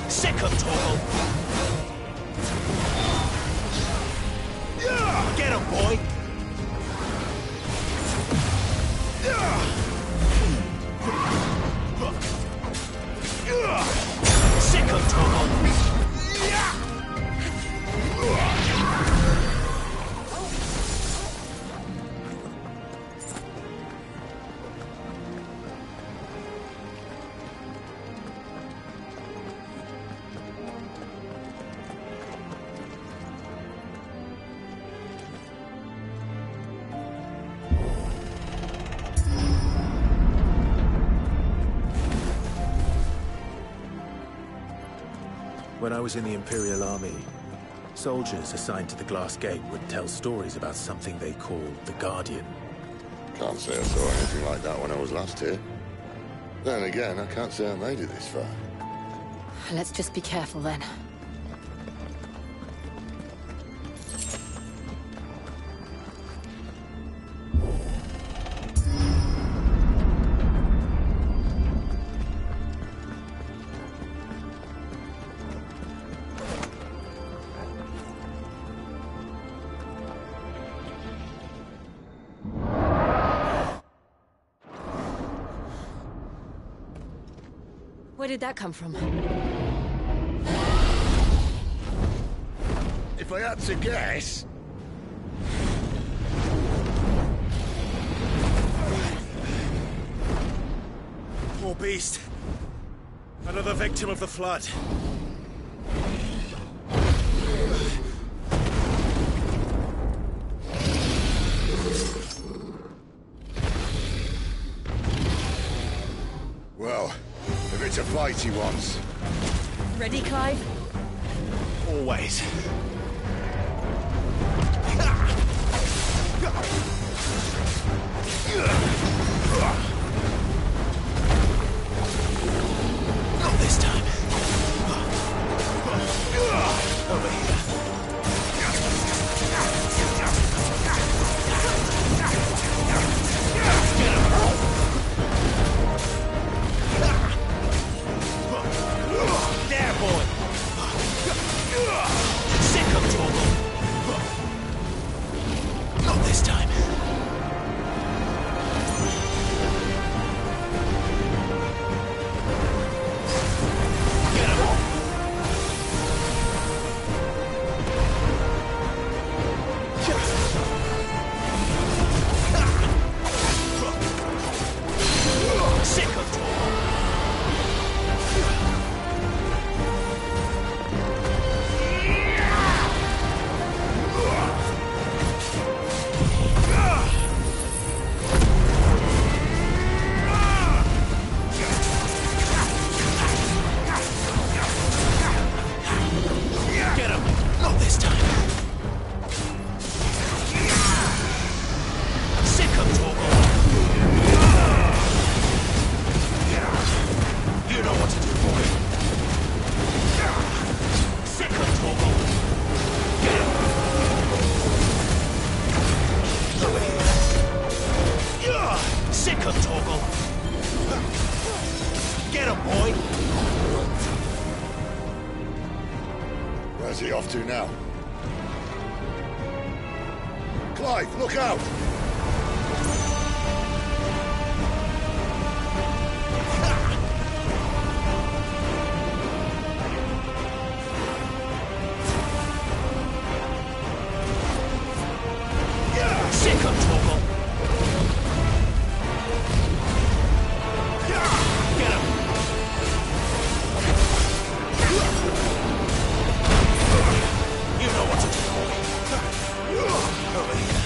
Sick him, Torgal. Get him, boy. Sick him, Torgal. When I was in the Imperial Army, soldiers assigned to the Glass Gate would tell stories about something they called the Guardian. Can't say I saw anything like that when I was last here. Then again, I can't say I made it this far. Let's just be careful then. Where did that come from? If I had to guess... Poor beast. Another victim of the flood. Well, if it's a fight he wants. Ready, Clive? Always. Not this time. Over here. There, boy! Sick of trouble. Not this time. Get him! Sick of trouble. Get him! Not this time. Sick of trouble. You know what to do, boy. Sick of trouble. Get him! Over here. Sick of trouble. Get him, boy. Where's he off to now? Clive, look out! Sick of trouble. Get him! You know what to do, boy. Over here.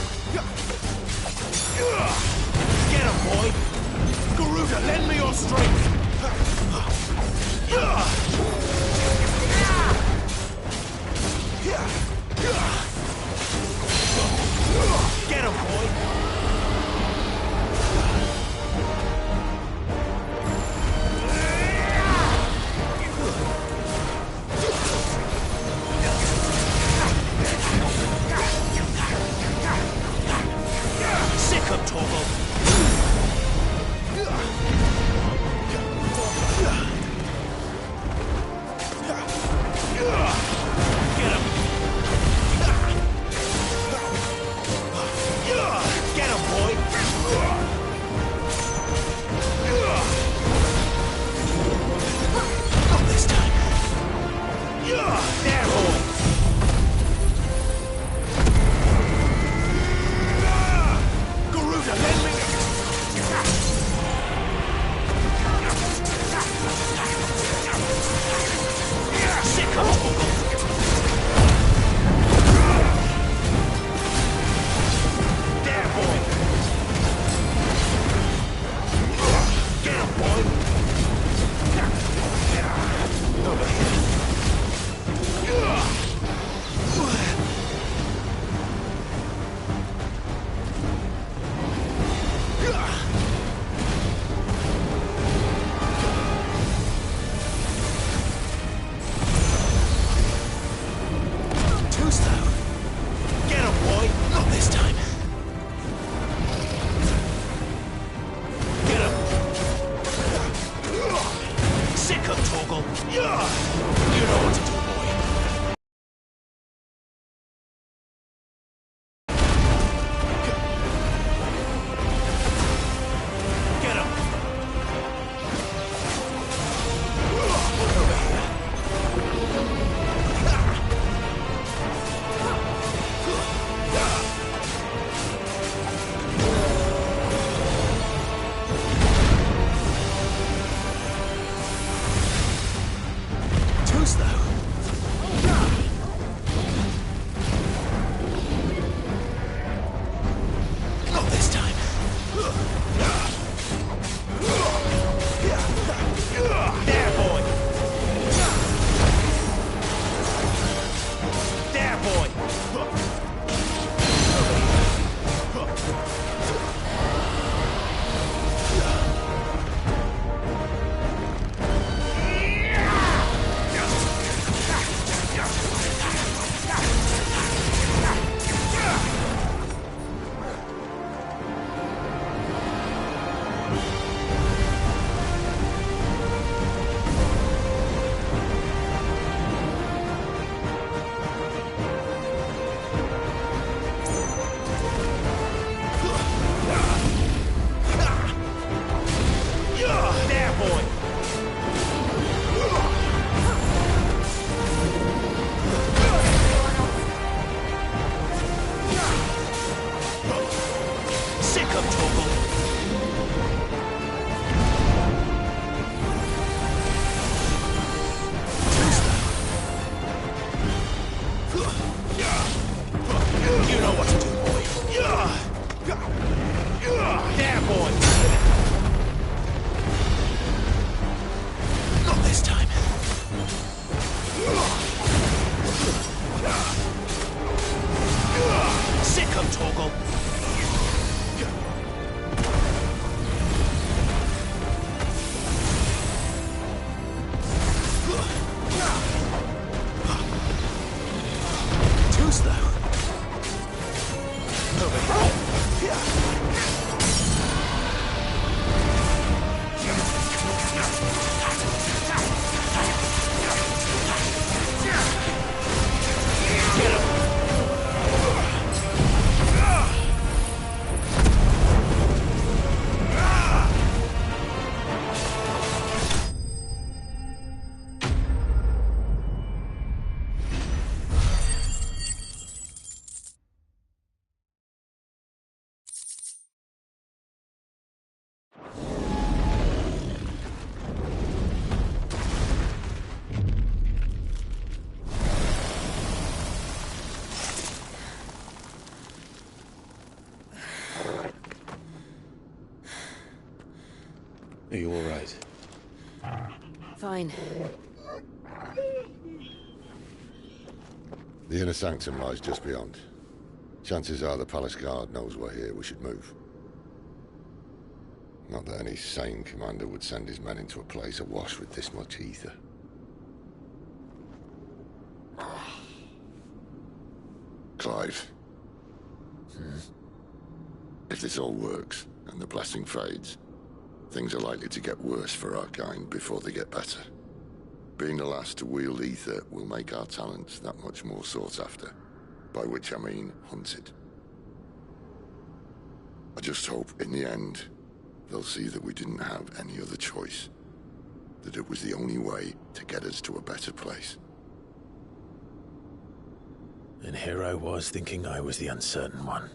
Are you all right? Fine. The inner sanctum lies just beyond. Chances are the palace guard knows we're here. We should move. Not that any sane commander would send his men into a place awash with this much ether. Clive. If this all works, and the blessing fades, things are likely to get worse for our kind before they get better. Being the last to wield ether will make our talents that much more sought after. By which I mean hunted. I just hope, in the end, they'll see that we didn't have any other choice. That it was the only way to get us to a better place. And here I was thinking I was the uncertain one.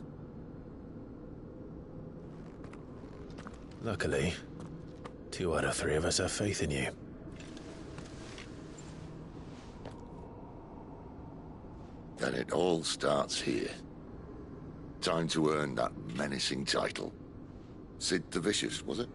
Luckily, 2 out of 3 of us have faith in you. Then it all starts here. Time to earn that menacing title. Sid the Vicious, was it?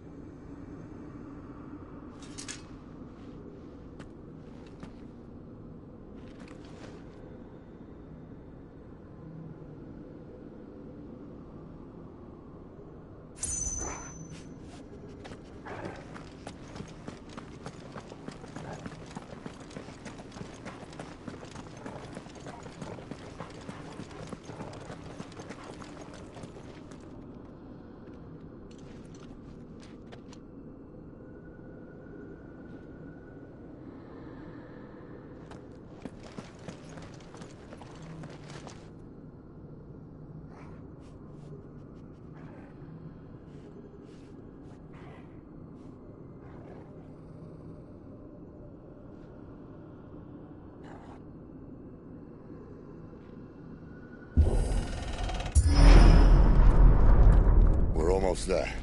Almost there.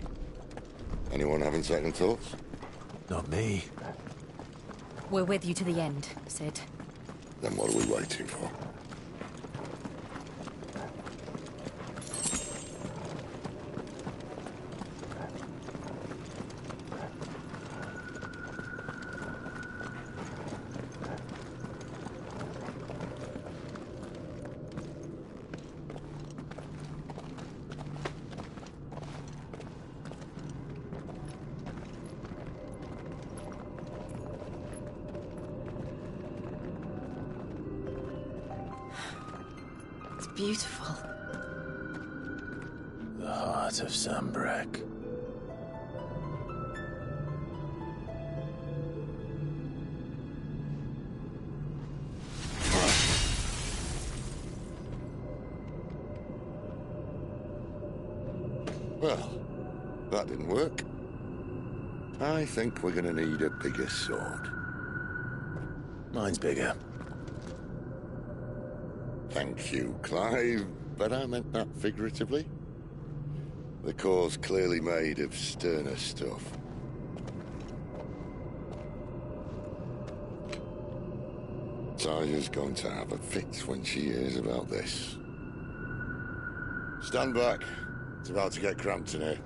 Anyone having second thoughts? Not me. We're with you to the end, Sid. Then what are we waiting for? Beautiful. The heart of Sambrek. Well, that didn't work. I think we're gonna need a bigger sword. Mine's bigger. Thank you, Clive, but I meant that figuratively. The core's clearly made of sterner stuff. Tyler's going to have a fit when she hears about this. Stand back. It's about to get cramped in here.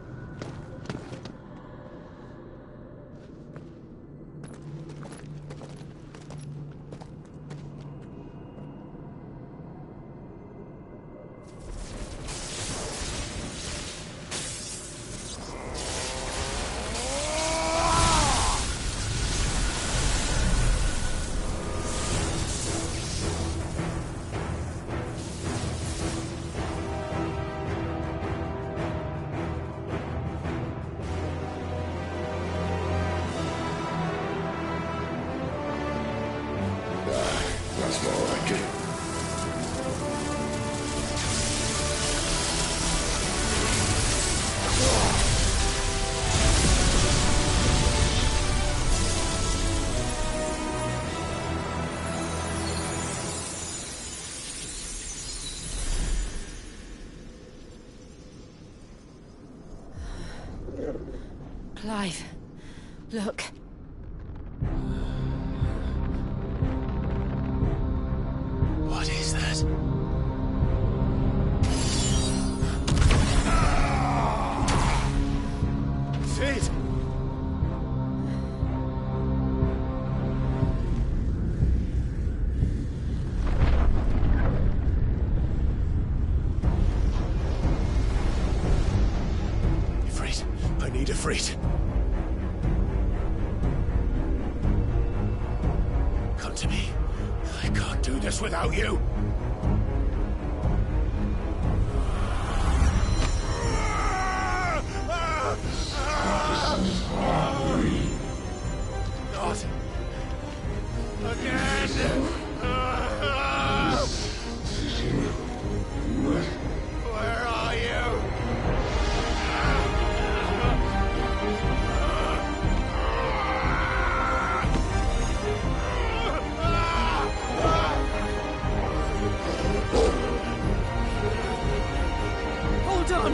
That's more like it. Clive, look. What is that? Sid! Siegfried. Come to me. I can't do this without you. Not again. Where are you? Hold on!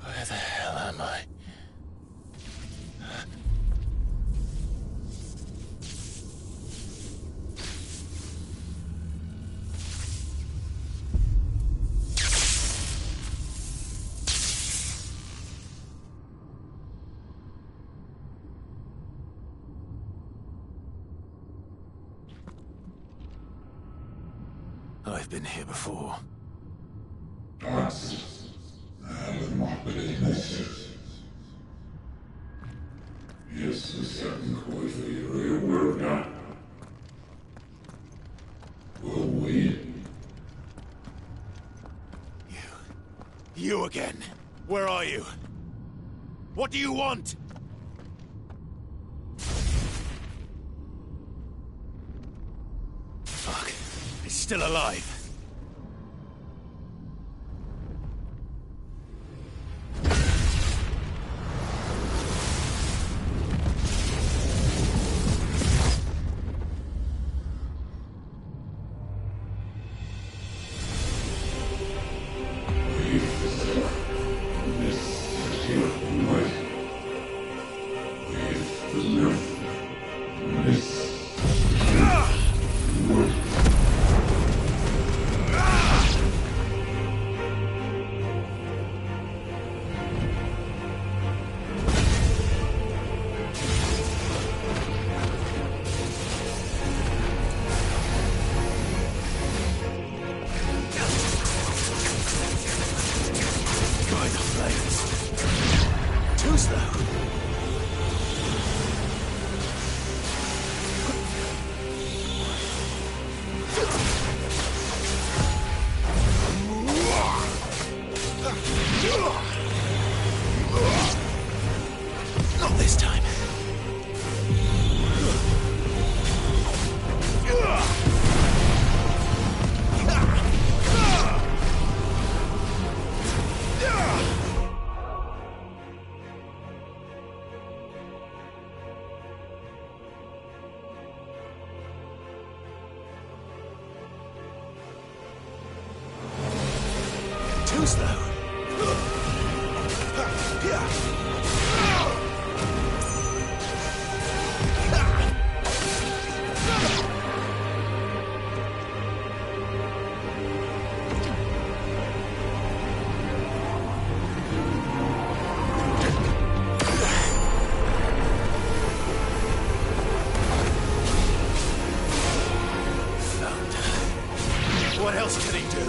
Where the hell am I? I've been here before. You again. Where are you? What do you want? Fuck. He's still alive. Not this time. Too slow. What else can he do?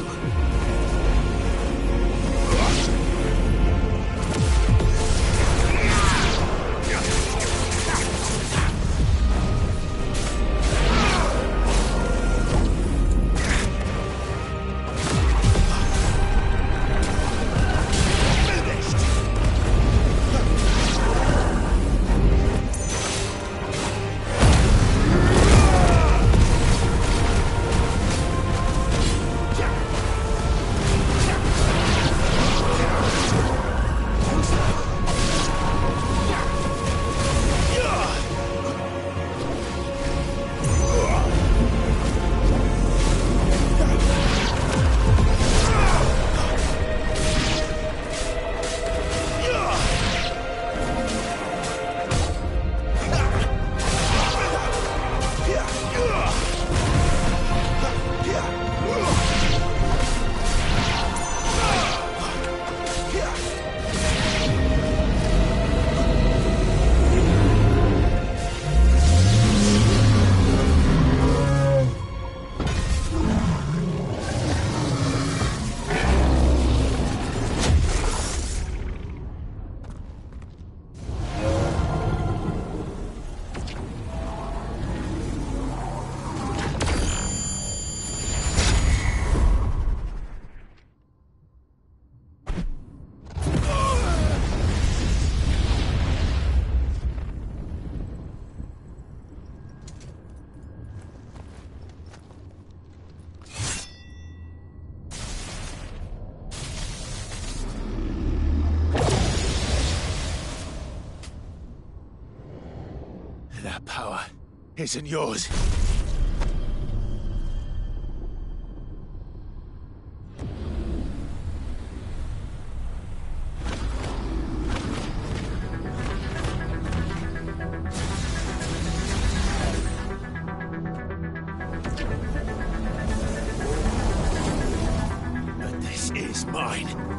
That power isn't yours. But this is mine.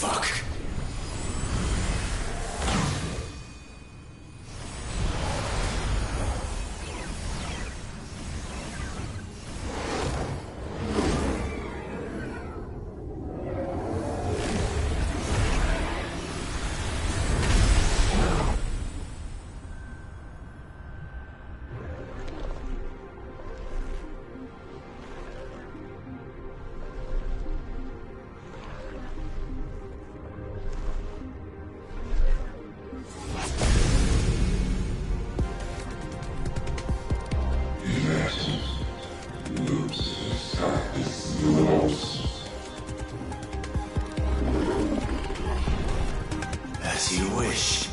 Fuck. As you wish.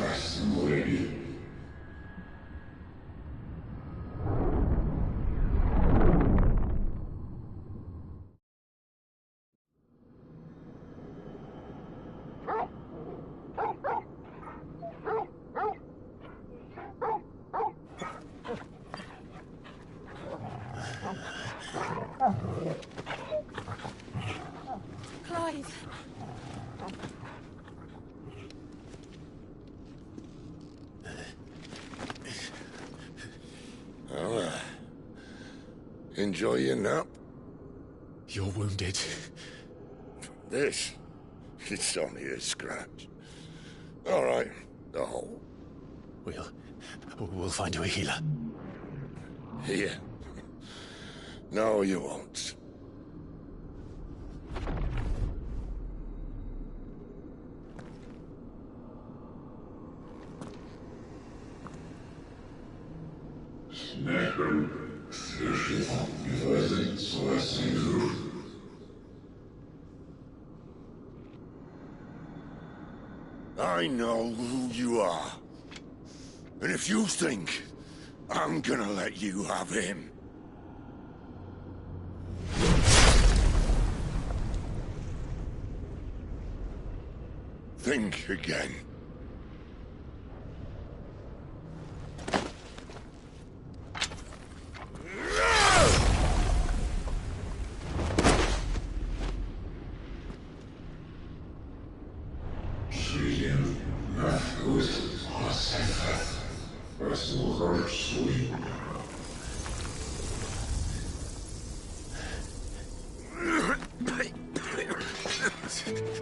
fast and ready. Clive! Oh, enjoy your nap? You're wounded. This? It's only a scratch. All right, the hole. We'll find you a healer. Here? No, you won't. I know who you are. And if you think I'm gonna let you have him... think again.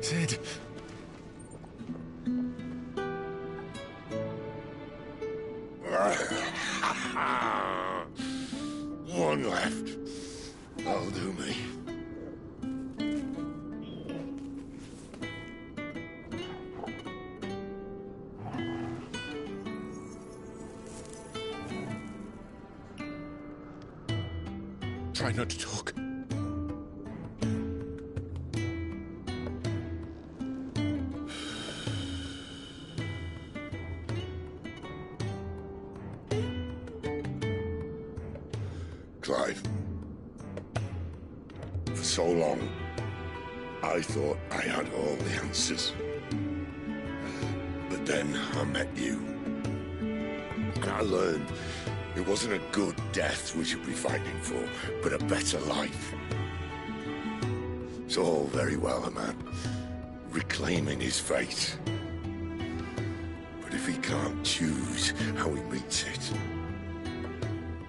Sid. One left. That'll do me. Try not to talk. Clive. For so long, I thought I had all the answers. But then I met you. And I learned it wasn't a good death we should be fighting for, but a better life. It's all very well, a man reclaiming his fate. But if he can't choose how he meets it,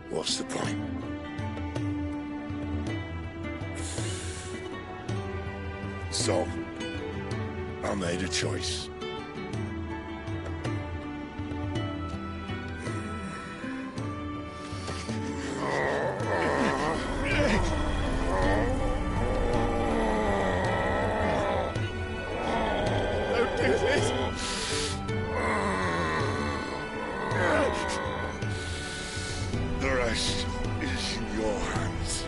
what's the point? So, I made a choice. Don't do this! The rest is in your hands.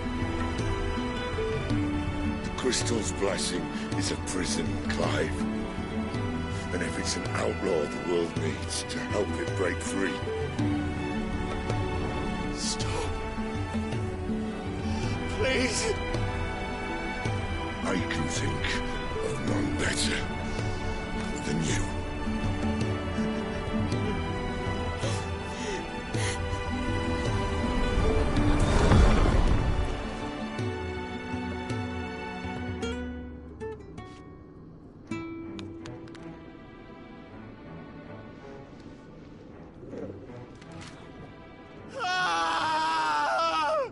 The crystal's blessing is a prison, Clive. And if it's an outlaw the world needs to help it break free... Stop. Please. I can think of none better than you. Ah!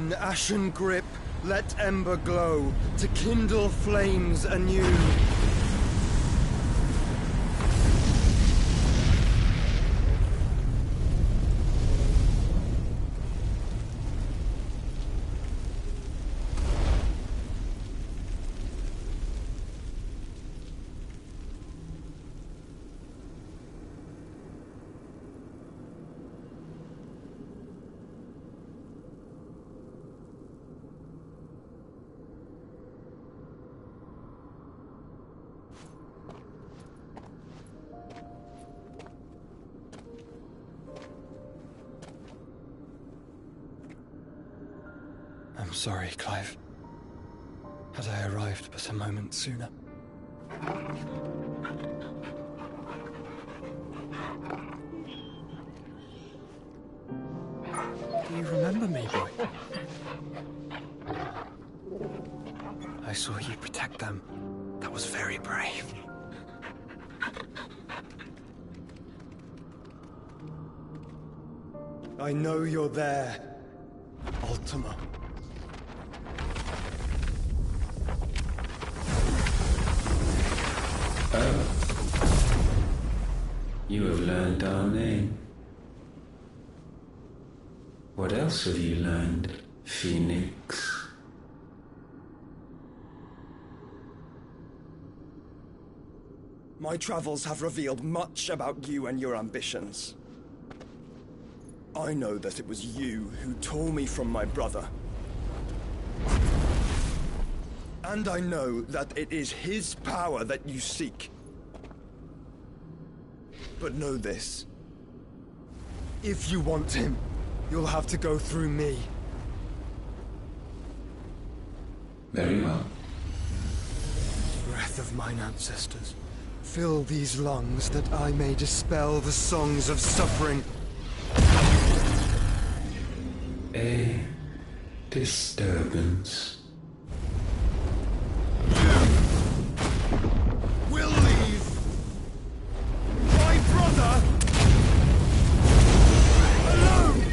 In ashen grip, let ember glow, to kindle flames anew. I'm sorry, Clive. Had I arrived but a moment sooner. Do you remember me, boy? I saw you protect them. That was very brave. I know you're there, Ultima. You have learned our name. What else have you learned, Phoenix? My travels have revealed much about you and your ambitions. I know that it was you who tore me from my brother. And I know that it is his power that you seek. But know this. If you want him, you'll have to go through me. Very well. Breath of mine ancestors, fill these lungs that I may dispel the songs of suffering. A disturbance. We'll leave my brother alone!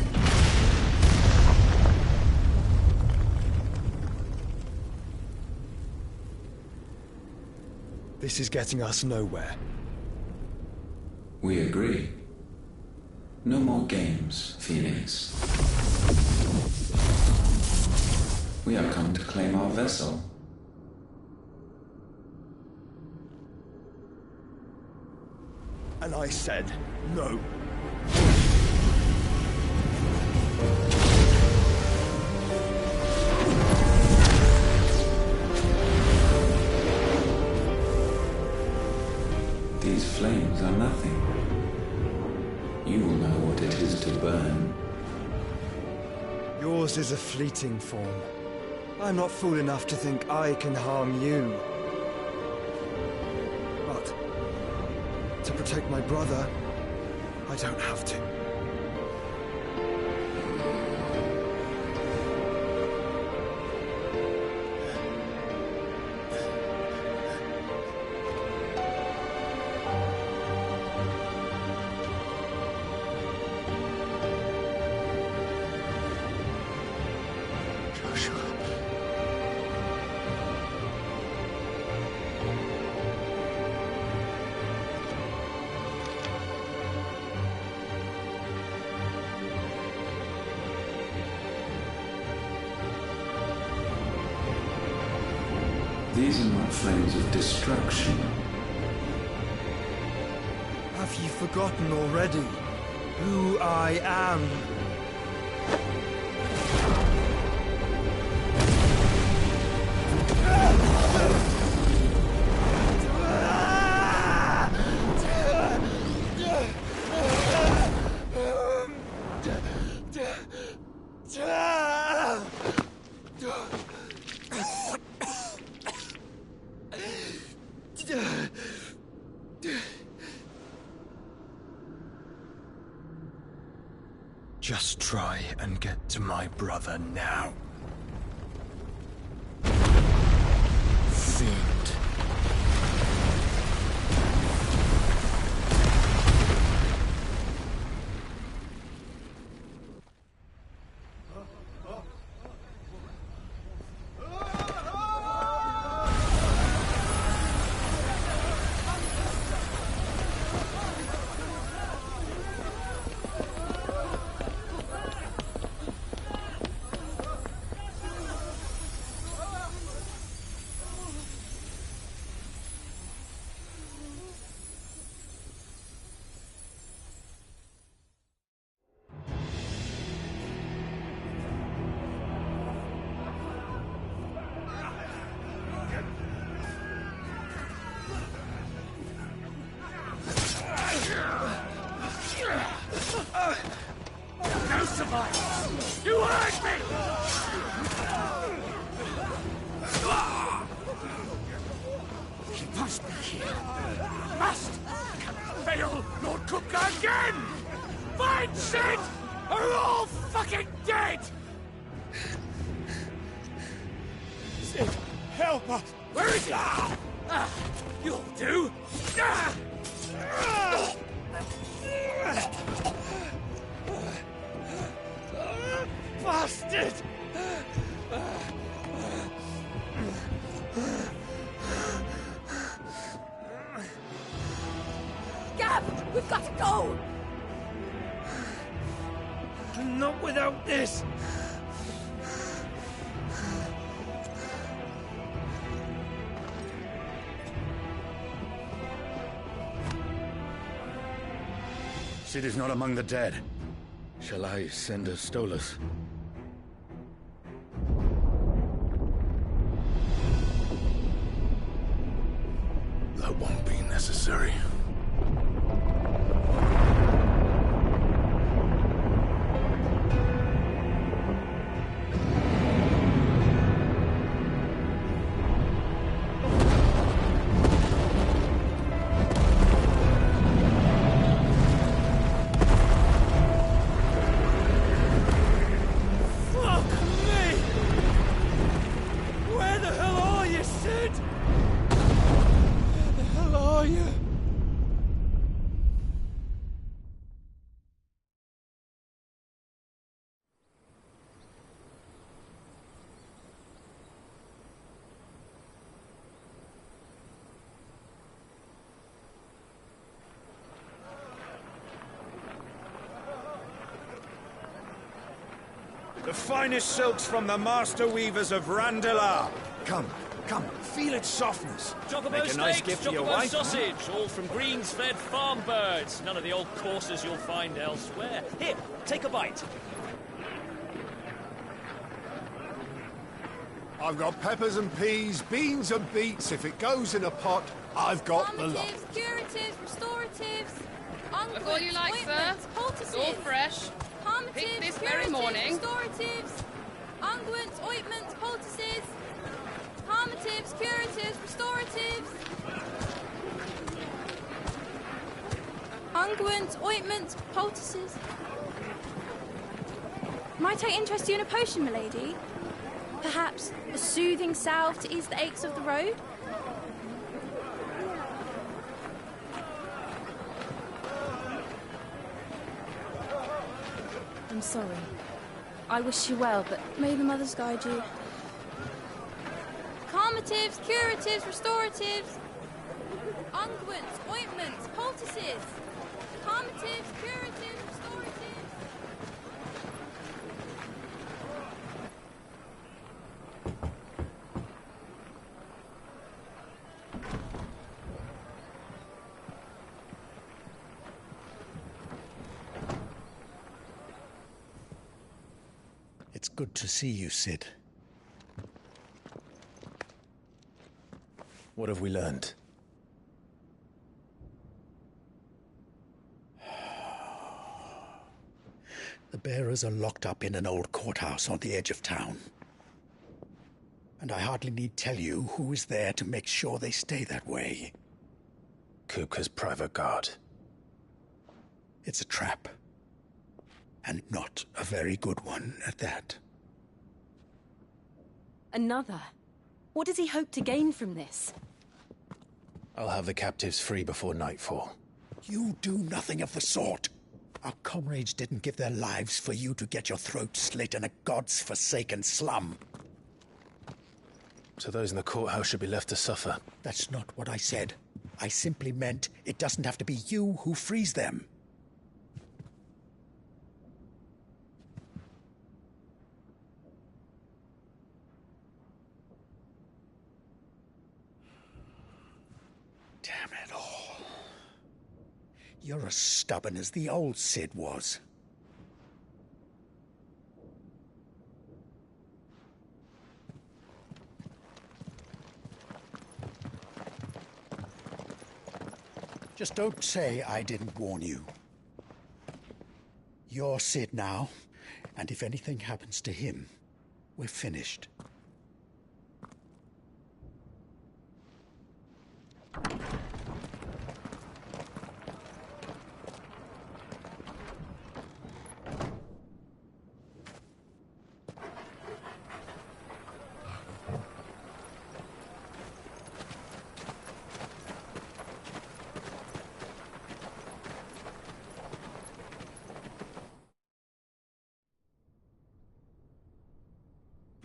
This is getting us nowhere. We agree. No more games, Phoenix. We have come to claim our vessel. And I said no. These flames are nothing. You will know what it is to burn. Yours is a fleeting form. I'm not fool enough to think I can harm you. But to protect my brother, I don't have to. These are not flames of destruction. Have you forgotten already who I am? Just try and get to my brother now. Fiend. help us! Where is he? You'll do! Bastard! Gab, we've got to go! Not without this! Sid is not among the dead. Shall I send a Stolas? That won't be necessary. The finest silks from the master weavers of Randalar. Come, feel its softness. Chocobo Make a nice steaks, gift for your chocobo wife. sausage, all from greens-fed farm birds. None of the old courses you'll find elsewhere. Here, take a bite. I've got peppers and peas, beans and beets. If it goes in a pot, I've got the lot. Calmatives, curatives, restoratives, unguents, all you like, sir. ointments, poultices. It's all fresh. Calmatives, Picked this curatives, very morning. restoratives, unguents, ointments, poultices. Calmatives, curatives, restoratives. Unguents, ointments, poultices. Might I interest you in a potion, milady? Perhaps a soothing salve to ease the aches of the road? I'm sorry. I wish you well, but may the mothers guide you. Calmatives, curatives, restoratives. Unguents, ointments, poultices. Calmatives, curatives, restoratives. It's good to see you, Sid. What have we learned? The bearers are locked up in an old courthouse on the edge of town. And I hardly need tell you who is there to make sure they stay that way. Kupka's private guard. It's a trap. And not a very good one at that. Another? What does he hope to gain from this? I'll have the captives free before nightfall. You do nothing of the sort. Our comrades didn't give their lives for you to get your throat slit in a god's forsaken slum. So those in the courthouse should be left to suffer. That's not what I said. I simply meant it doesn't have to be you who frees them. Damn it all. You're as stubborn as the old Sid was. Just don't say I didn't warn you. You're Sid now, and if anything happens to him, we're finished.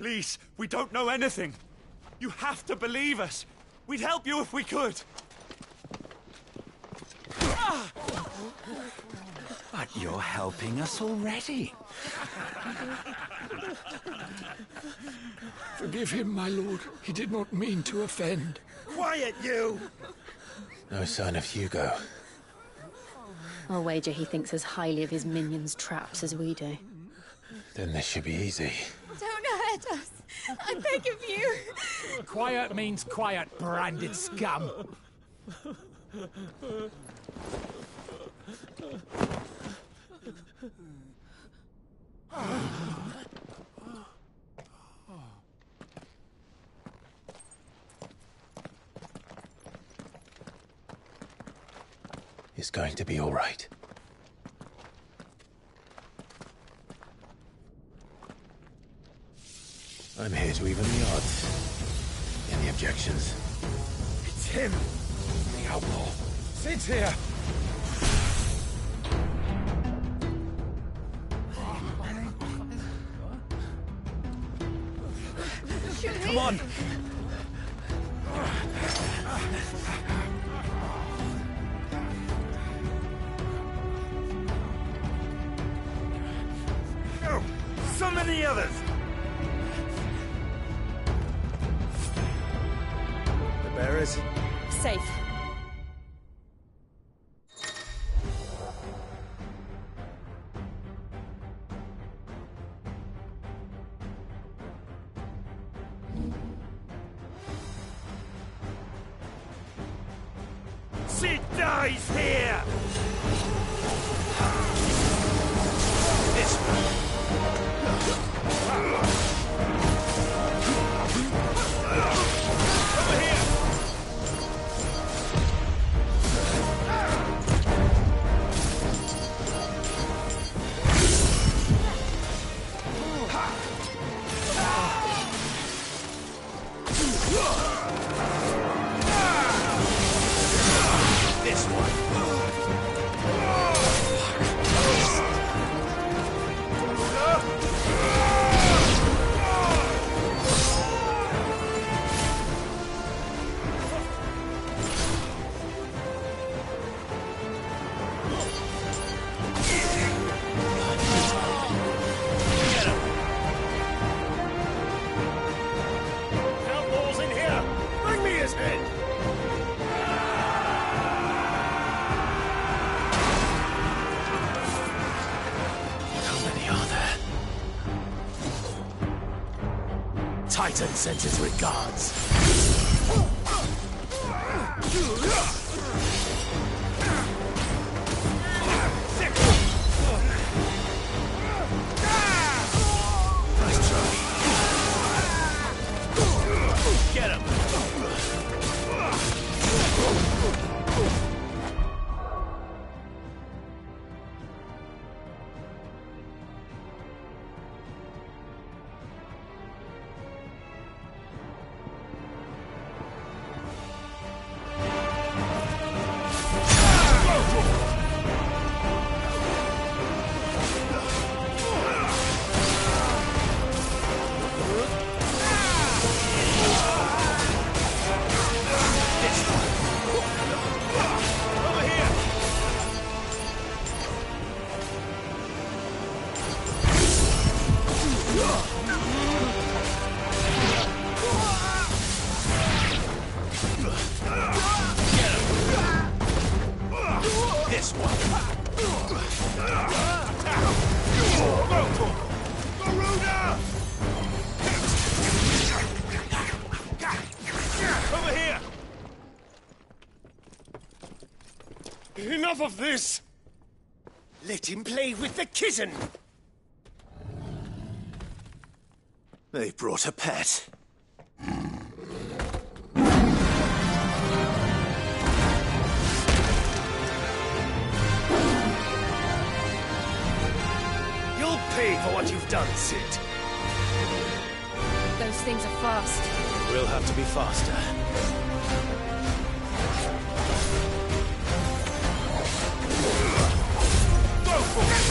Please, we don't know anything. You have to believe us. We'd help you if we could. But you're helping us already. Forgive him, my lord. He did not mean to offend. Quiet, you! No sign of Hugo. I'll wager he thinks as highly of his minions' traps as we do. Then this should be easy. Don't hurt us. I beg of you. Quiet means quiet, branded scum. It's going to be all right. I'm here to even the odds. Any objections? It's him! The outlaw. Sid's here! Come on! No! Summon the others! The bearers? Safe. Sid dies here! This over here! This one. Outlaws in here! Bring me his head! How many are there? Titan sends his regards. Nice try. Get him! Over here! This one. Garuda! Over here! Enough of this! Let him play with the kitten! They've brought a pet. You'll pay for what you've done, Sid. Those things are fast. We'll have to be faster. Go for it!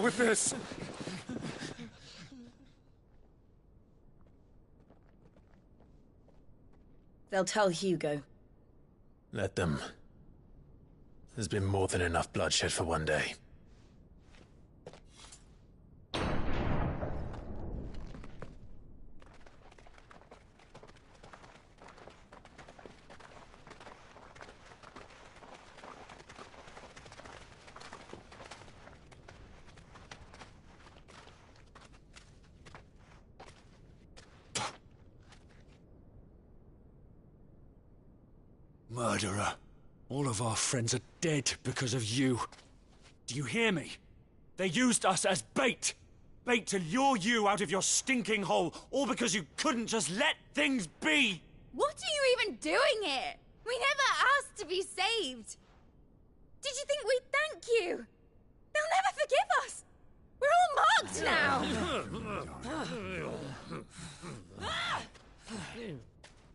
more with this. They'll tell Hugo. Let them. There's been more than enough bloodshed for one day. Murderer. All of our friends are dead because of you. Do you hear me? They used us as bait. Bait to lure you out of your stinking hole, all because you couldn't just let things be. What are you even doing here? We never asked to be saved. Did you think we'd thank you? They'll never forgive us. We're all marked now.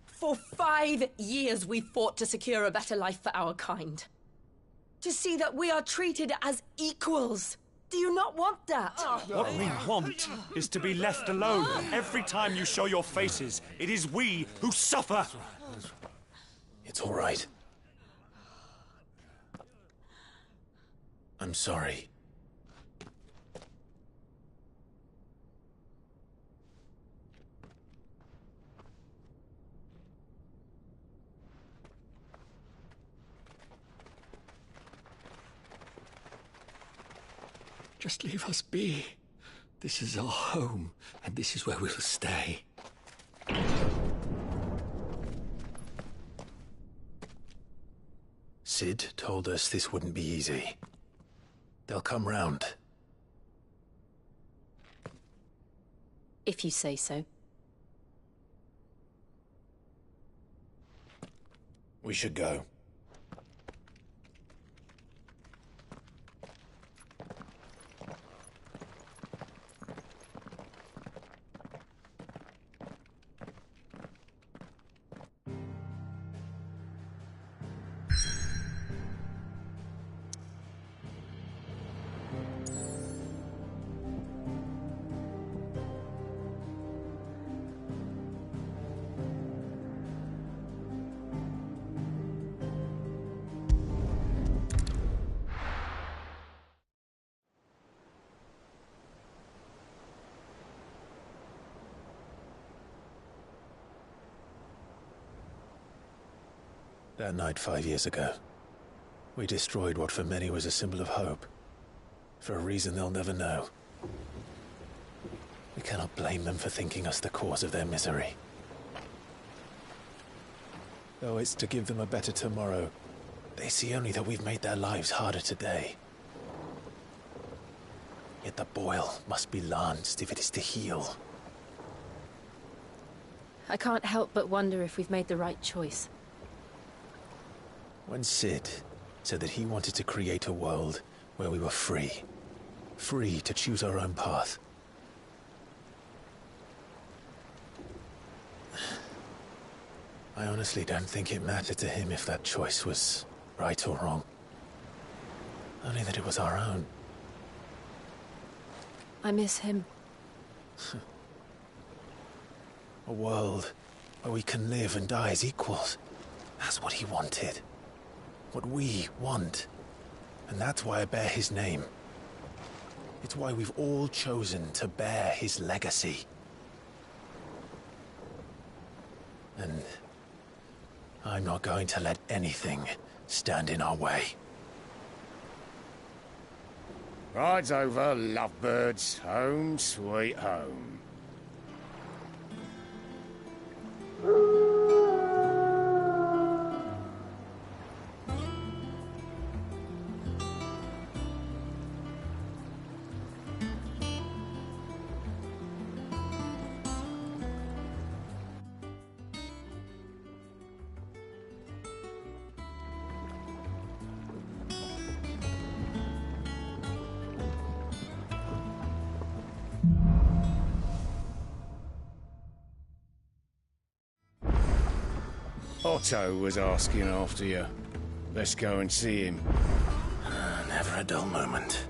For 5 years we fought to secure a better life for our kind. To see that we are treated as equals. Do you not want that? What we want is to be left alone. Every time you show your faces, it is we who suffer. It's all right. I'm sorry. Just leave us be. This is our home, and this is where we'll stay. Sid told us this wouldn't be easy. They'll come round. If you say so. We should go. That night 5 years ago, we destroyed what for many was a symbol of hope. For a reason they'll never know. We cannot blame them for thinking us the cause of their misery. Though it's to give them a better tomorrow, they see only that we've made their lives harder today. Yet the boil must be lanced if it is to heal. I can't help but wonder if we've made the right choice. When Sid said that he wanted to create a world where we were free. Free to choose our own path. I honestly don't think it mattered to him if that choice was right or wrong. Only that it was our own. I miss him. A world where we can live and die as equals. That's what he wanted. What we want. And that's why I bear his name. It's why we've all chosen to bear his legacy. And I'm not going to let anything stand in our way. Rides over, lovebirds. Home, sweet home. Otto was asking after you. Let's go and see him. Never a dull moment.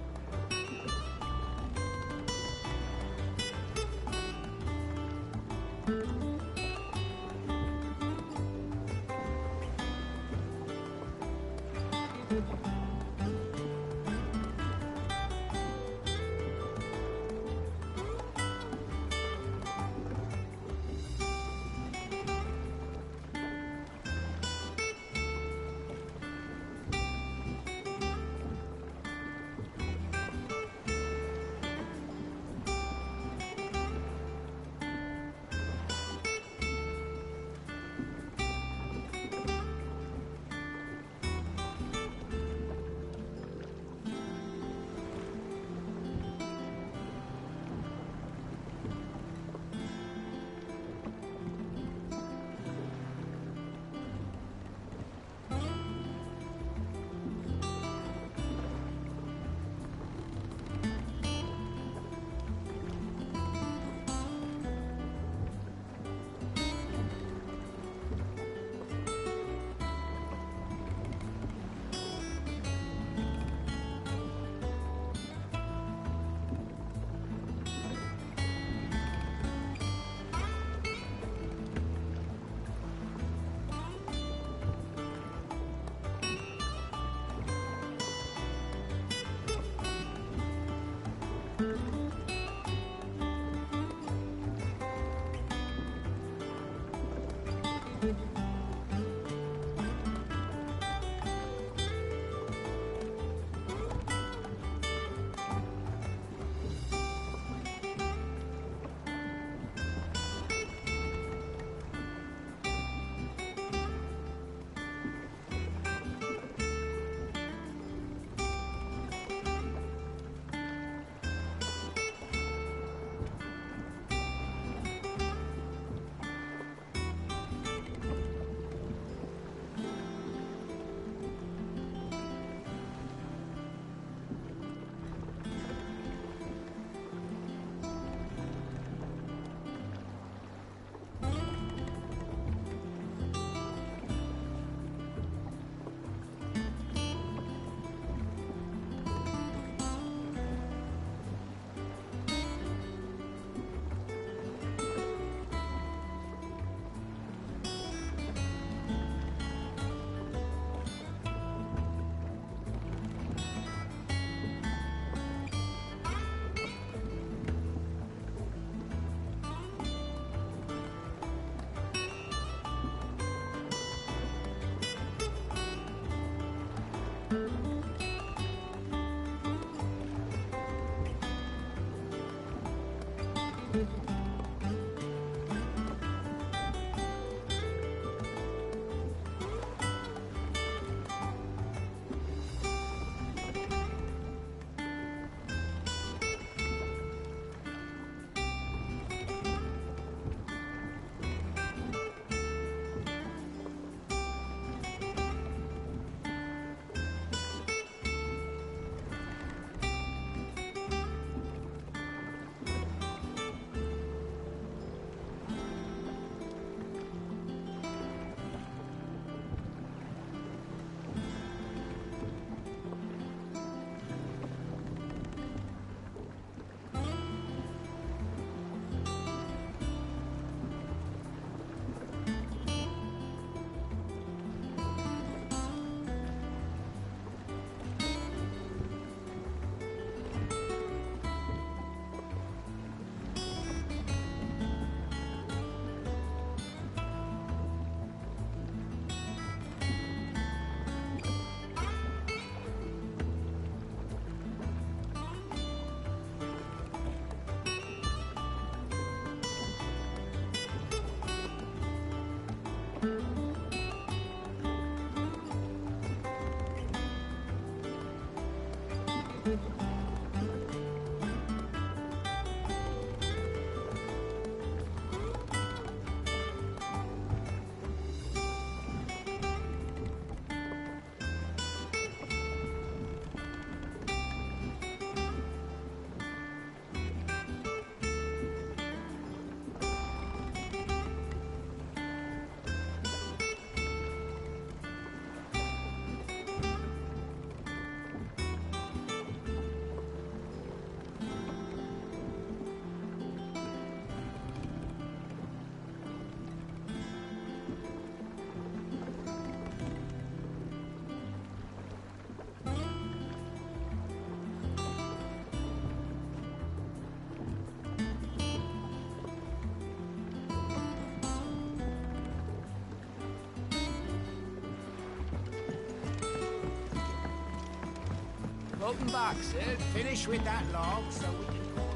Up and back, Sid. Finish with that log so we can call it.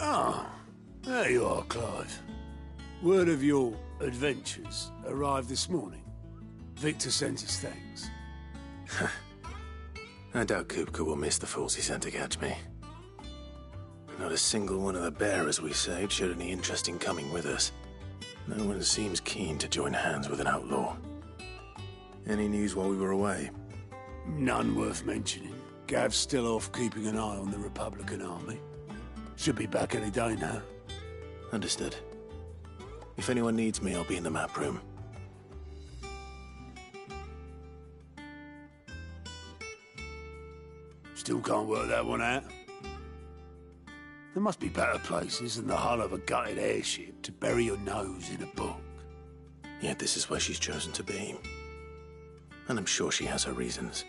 Ah, there you are, Clive. Word of your adventures arrived this morning. Victor sent his thanks. I doubt Kupka will miss the fools he sent to catch me. Not a single one of the bearers we saved showed any interest in coming with us. No one seems keen to join hands with an outlaw. Any news while we were away? None worth mentioning. Gav's still off keeping an eye on the Republican army. Should be back any day now. Understood. If anyone needs me, I'll be in the map room. Still can't work that one out. There must be better places than the hull of a gutted airship to bury your nose in a book. Yet this is where she's chosen to be. And I'm sure she has her reasons.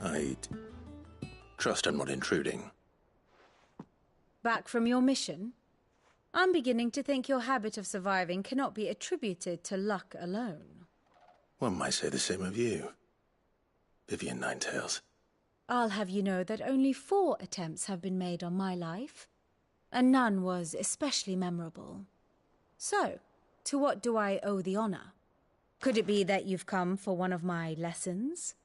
I trust I'm not intruding. Back from your mission? I'm beginning to think your habit of surviving cannot be attributed to luck alone. One might say the same of you, Vivian Ninetails. I'll have you know that only 4 attempts have been made on my life, and none was especially memorable. So, to what do I owe the honor? Could it be that you've come for one of my lessons?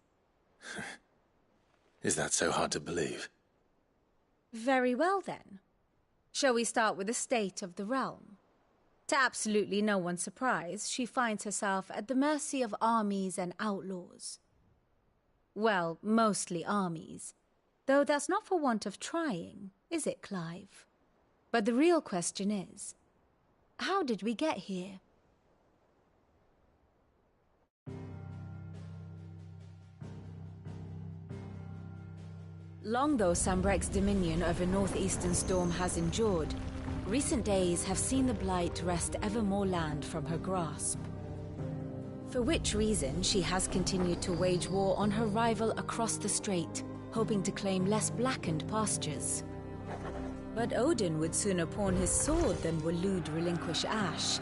Is that so hard to believe? Very well, then. Shall we start with the state of the realm? To absolutely no one's surprise, she finds herself at the mercy of armies and outlaws. Well, mostly armies. Though that's not for want of trying, is it, Clive? But the real question is, how did we get here? Long though Sambrek's dominion over northeastern Storm has endured, recent days have seen the Blight wrest ever more land from her grasp. For which reason she has continued to wage war on her rival across the strait, hoping to claim less blackened pastures. But Odin would sooner pawn his sword than Waloed relinquish Ash.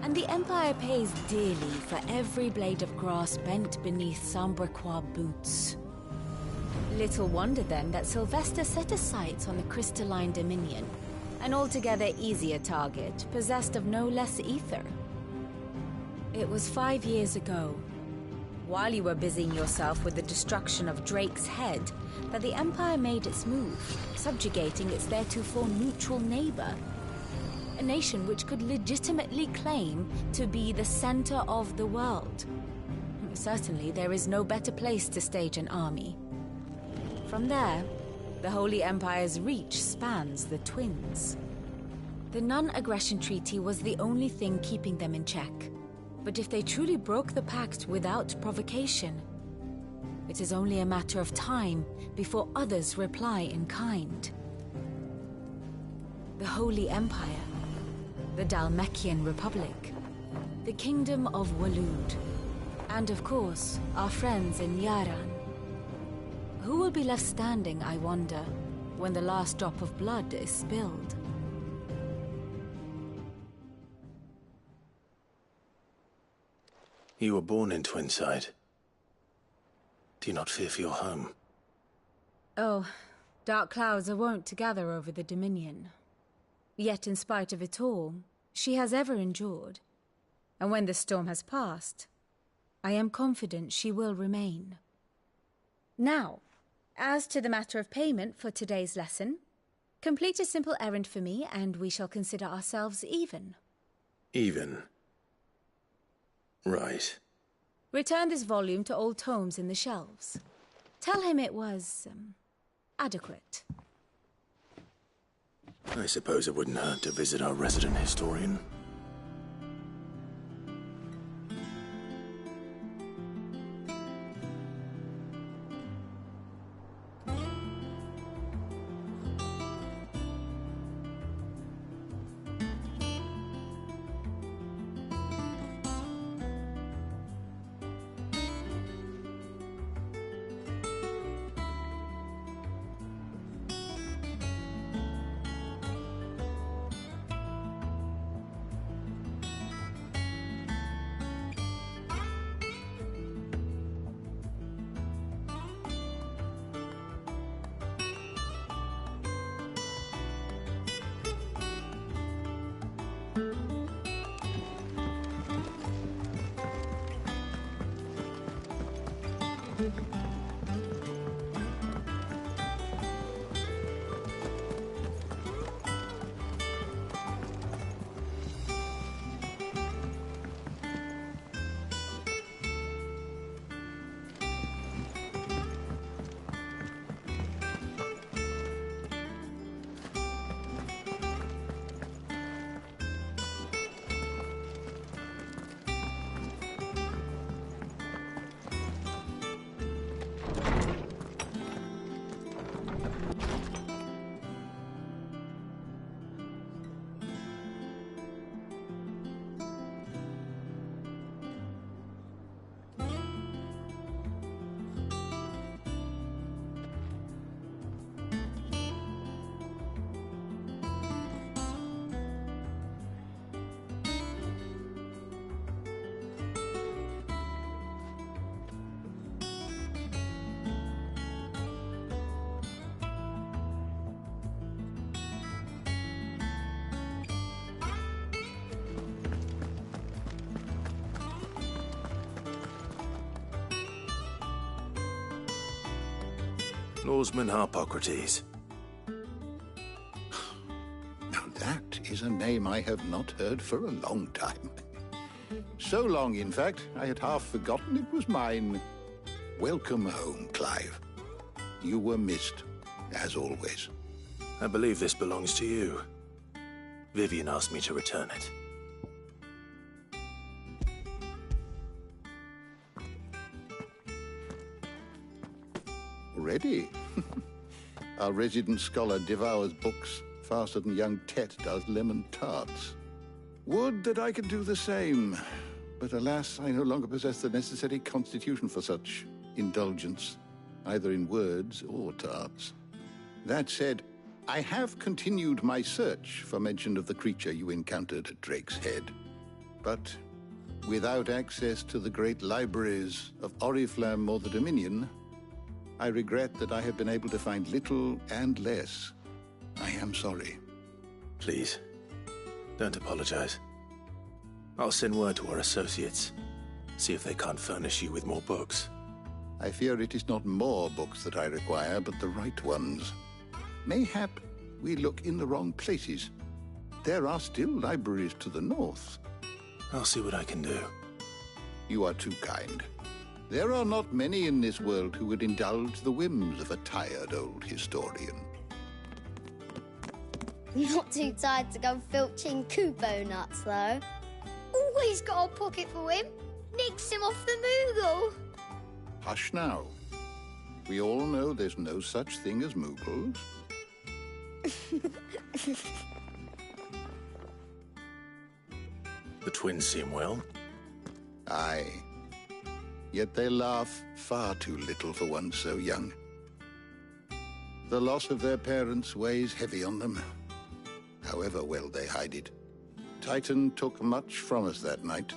And the Empire pays dearly for every blade of grass bent beneath Sambrequois boots. Little wonder then that Sylvester set his sights on the crystalline dominion, an altogether easier target, possessed of no less ether. It was 5 years ago, while you were busying yourself with the destruction of Drake's head, that the Empire made its move, subjugating its theretofore neutral neighbor. A nation which could legitimately claim to be the center of the world. Certainly, there is no better place to stage an army. From there, the Holy Empire's reach spans the Twins. The non-aggression treaty was the only thing keeping them in check. But if they truly broke the pact without provocation, it is only a matter of time before others reply in kind. The Holy Empire, the Dhalmekian Republic, the Kingdom of Waloed, and of course, our friends in Yaran. Who will be left standing, I wonder, when the last drop of blood is spilled? You were born in Twinside. Do you not fear for your home? Oh, dark clouds are wont to gather over the Dominion. Yet in spite of it all, she has ever endured. And when the storm has passed, I am confident she will remain. Now, as to the matter of payment for today's lesson, complete a simple errand for me and we shall consider ourselves even. Even? Right. Return this volume to old tomes in the shelves. Tell him it was, adequate. I suppose it wouldn't hurt to visit our resident historian. Norseman Harpocrates. Now that is a name I have not heard for a long time. So long, in fact, I had half forgotten it was mine. Welcome home, Clive. You were missed, as always. I believe this belongs to you. Vivian asked me to return it. Already? Our resident scholar devours books faster than young Tet does lemon tarts. Would that I could do the same. But alas, I no longer possess the necessary constitution for such indulgence, either in words or tarts. That said, I have continued my search for mention of the creature you encountered at Drake's Head. But without access to the great libraries of Oriflamme or the Dominion, I regret that I have been able to find little and less. I am sorry. Please, don't apologize. I'll send word to our associates. See if they can't furnish you with more books. I fear it is not more books that I require, but the right ones. Mayhap we look in the wrong places. There are still libraries to the north. I'll see what I can do. You are too kind. There are not many in this world who would indulge the whims of a tired old historian. Not too tired to go filching Kubo nuts, though. Always got a pocket for him. Nicks him off the Moogle. Hush now. We all know there's no such thing as Moogles. The twins seem well. Aye. Yet they laugh far too little for one so young. The loss of their parents weighs heavy on them, however well they hide it. Titan took much from us that night,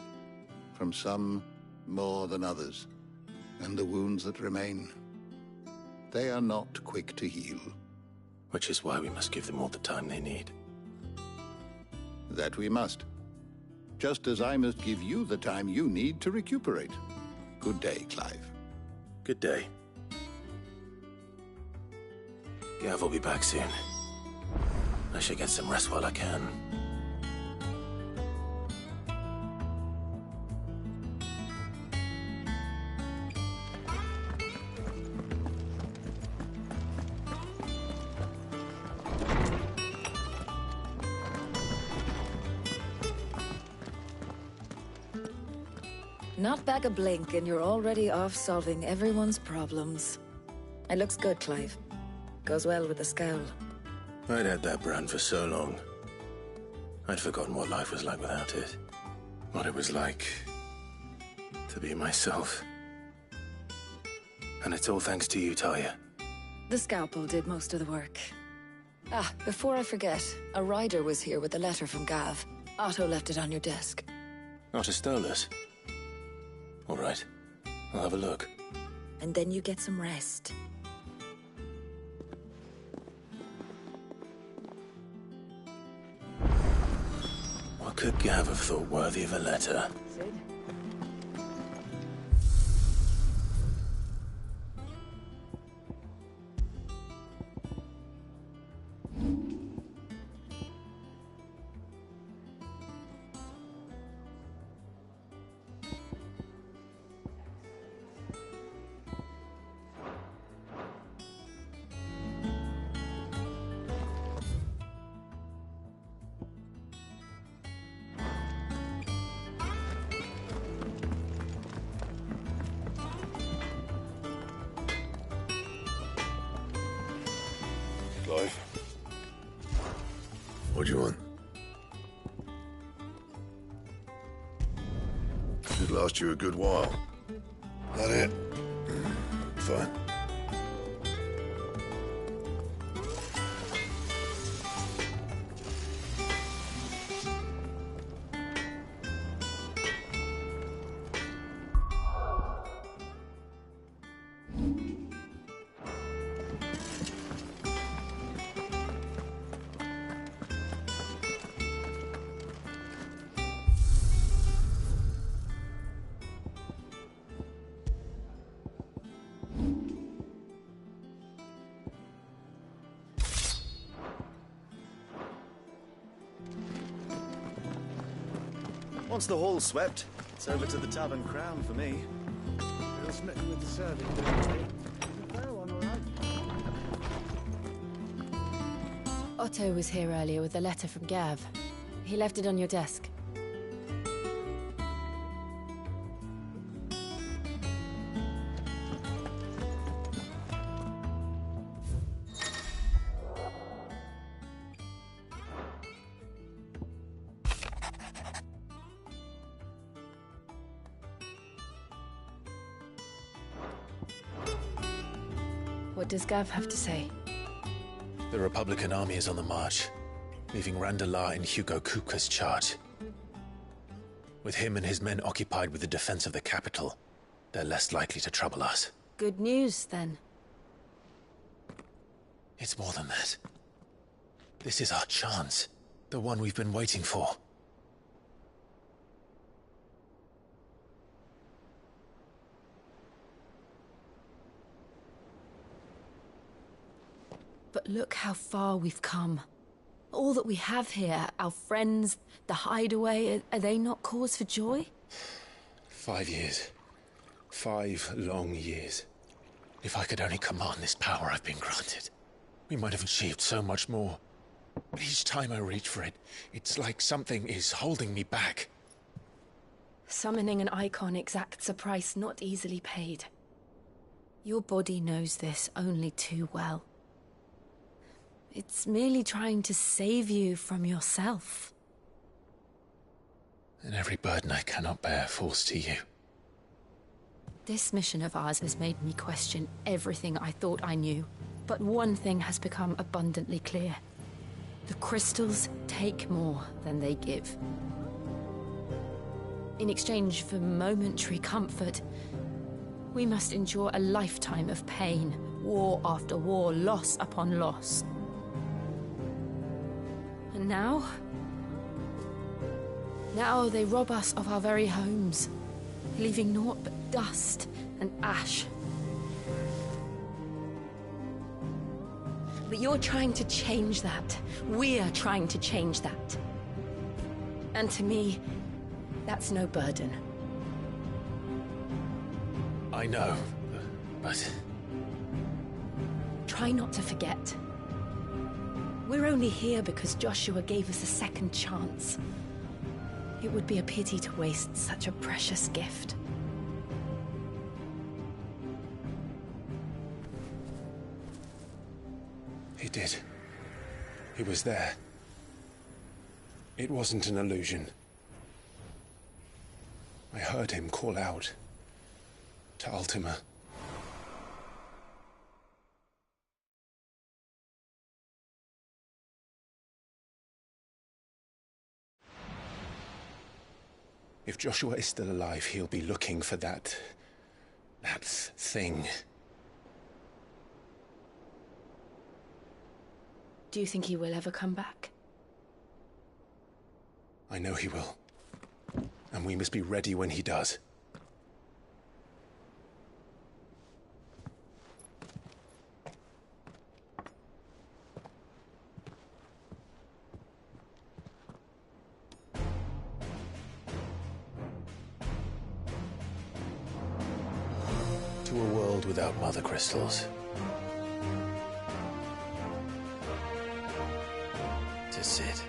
from some more than others, and the wounds that remain, they are not quick to heal. Which is why we must give them all the time they need. That we must. Just as I must give you the time you need to recuperate. Good day, Clive. Good day. Gav will be back soon. I should get some rest while I can. Not back a blink and you're already off solving everyone's problems. It looks good, Clive. Goes well with the scowl. I'd had that brand for so long. I'd forgotten what life was like without it. What it was like to be myself. And it's all thanks to you, Talia. The scalpel did most of the work. Ah, before I forget, a rider was here with a letter from Gav. Otto left it on your desk. Otto stole it. All right. I'll have a look. And then you get some rest. What could Gav have thought worthy of a letter? Sid? Clive. What do you want? Should last you a good while. That it? Fine. Once the hall's swept, it's over to the Tavern Crown for me. Still smitten with the serving, don't you? Fair one, all right. Otto was here earlier with a letter from Gav. He left it on your desk. What does Gav have to say? The Republican army is on the march, leaving Randalar in Hugo Kuka's charge. With him and his men occupied with the defense of the capital, they're less likely to trouble us. Good news, then. It's more than that. This is our chance. The one we've been waiting for. Look how far we've come. All that we have here, our friends, the hideaway, are they not cause for joy? 5 years. 5 long years. If I could only command this power I've been granted, we might have achieved so much more. But each time I reach for it, it's like something is holding me back. Summoning an icon exacts a price not easily paid. Your body knows this only too well. It's merely trying to save you from yourself. And every burden I cannot bear falls to you. This mission of ours has made me question everything I thought I knew. But one thing has become abundantly clear. The crystals take more than they give. In exchange for momentary comfort, we must endure a lifetime of pain, war after war, loss upon loss. And now they rob us of our very homes, leaving naught but dust and ash. But you're trying to change that. We're trying to change that. And to me, that's no burden. I know, but... Try not to forget. We're only here because Joshua gave us a second chance. It would be a pity to waste such a precious gift. He did. He was there. It wasn't an illusion. I heard him call out to Ultima. If Joshua is still alive, he'll be looking for that thing. Do you think he will ever come back? I know he will. And we must be ready when he does. To a world without mother crystals. To Sid.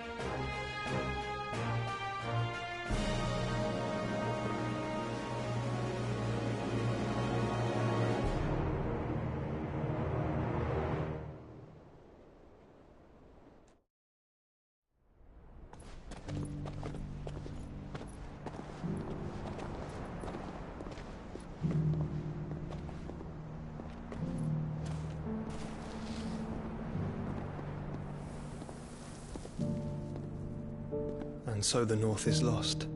And so the North is lost.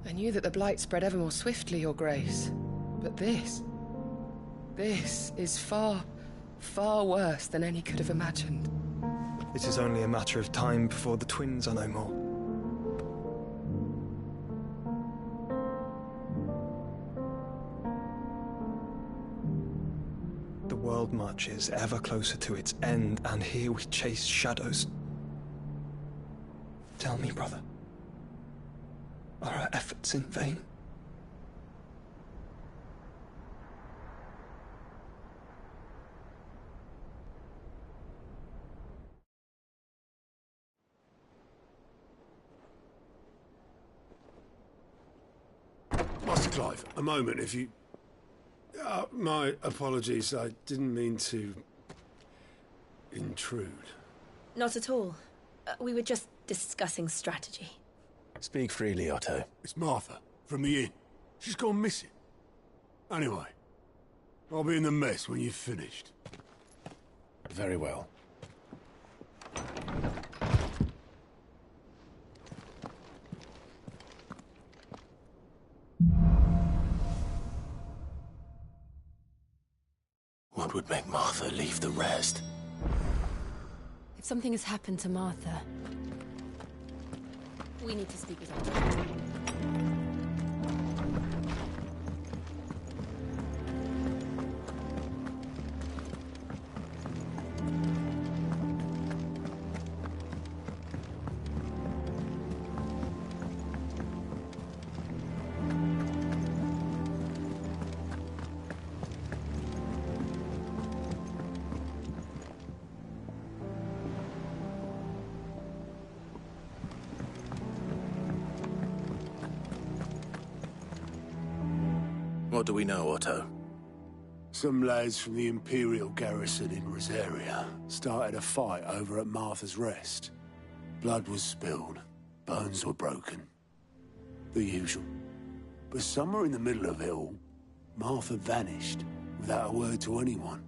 I knew that the Blight spread ever more swiftly, Your Grace. But this is far, far worse than any could have imagined. It is only a matter of time before the twins are no more. The world marches ever closer to its end, and here we chase shadows. Tell me, brother, are our efforts in vain? Master Clive, a moment, if you... my apologies, I didn't mean to... intrude. Not at all. We were just discussing strategy. Speak freely, Otto. It's Martha, from the inn. She's gone missing. Anyway, I'll be in the mess when you've finished. Very well. What would make Martha leave the rest? If something has happened to Martha, we need to speak with her. What do we know, Otto? Some lads from the Imperial garrison in Rosaria started a fight over at Martha's Rest. Blood was spilled, bones were broken. The usual. But somewhere in the middle of it all, Martha vanished without a word to anyone.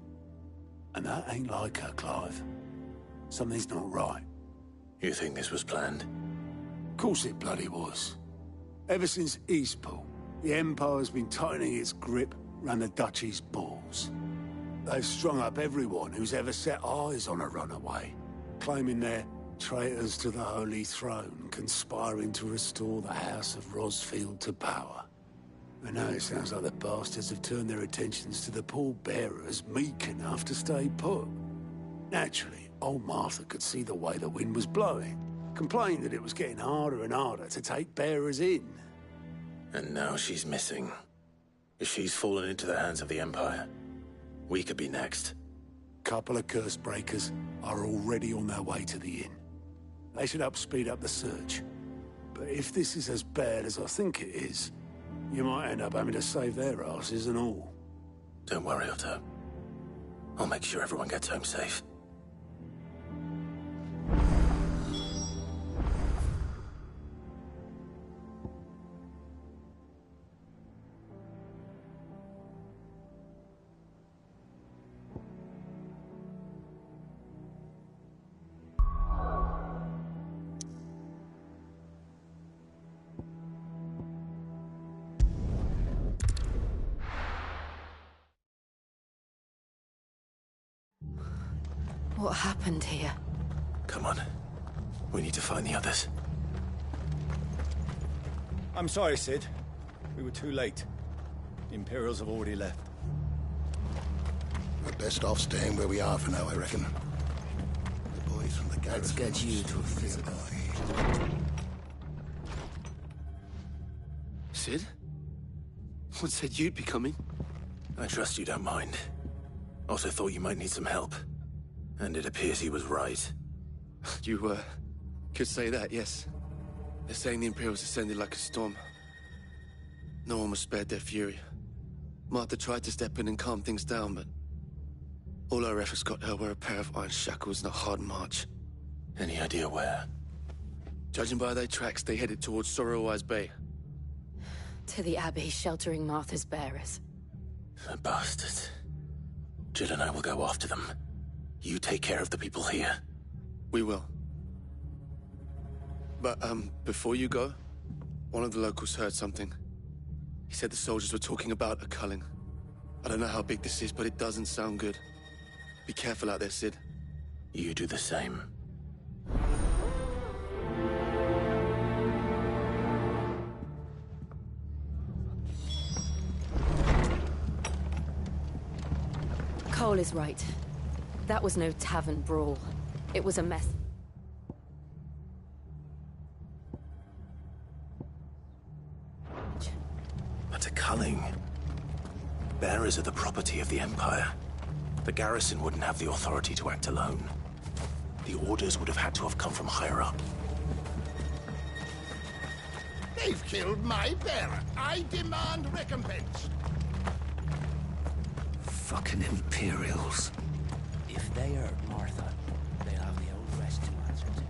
And that ain't like her, Clive. Something's not right. You think this was planned? Of course it bloody was. Ever since Eastpool, the Empire's been tightening its grip round the Duchy's balls. They've strung up everyone who's ever set eyes on a runaway, claiming they're traitors to the Holy Throne, conspiring to restore the House of Rosfield to power. And now it sounds like the bastards have turned their attentions to the pallbearers meek enough to stay put. Naturally, old Martha could see the way the wind was blowing, complained that it was getting harder and harder to take bearers in. And now she's missing. If she's fallen into the hands of the Empire, we could be next. Couple of curse breakers are already on their way to the inn. They should help speed up the search. But if this is as bad as I think it is, you might end up having to save their asses and all. Don't worry, Otto. I'll make sure everyone gets home safe. What happened here? Come on. We need to find the others. I'm sorry, Sid. We were too late. The Imperials have already left. We're best off staying where we are for now, I reckon. The boys from the garrison... Let's get you to a physical. Sid? What said you'd be coming? I trust you don't mind. Also thought you might need some help. And it appears he was right. You, could say that, yes. They're saying the Imperials descended like a storm. No one was spared their fury. Martha tried to step in and calm things down, but all our efforts got her were a pair of iron shackles and a hard march. Any idea where? Judging by their tracks, they headed towards Sorrowwise Bay. To the Abbey, sheltering Martha's bearers. The bastards. Jill and I will go after them. You take care of the people here. We will. But, before you go, one of the locals heard something. He said the soldiers were talking about a culling. I don't know how big this is, but it doesn't sound good. Be careful out there, Sid. You do the same. Cole is right. That was no tavern brawl. It was a mess. But a culling. Bearers are the property of the Empire. The garrison wouldn't have the authority to act alone. The orders would have had to have come from higher up. They've killed my bearer. I demand recompense. Fucking Imperials. If they hurt Martha, they'll have the old rest to answer to.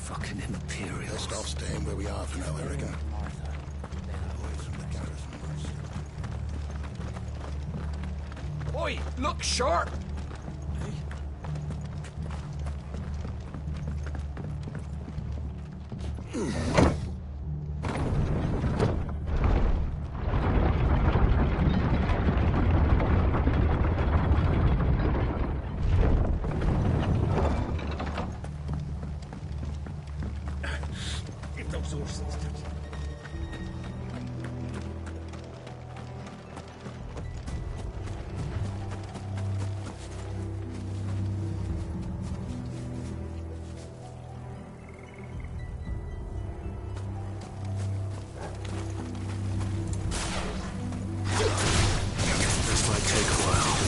Fucking Imperials. Best off staying where we are for now, I reckon. Oi, look sharp! Get those horses. This might take a while.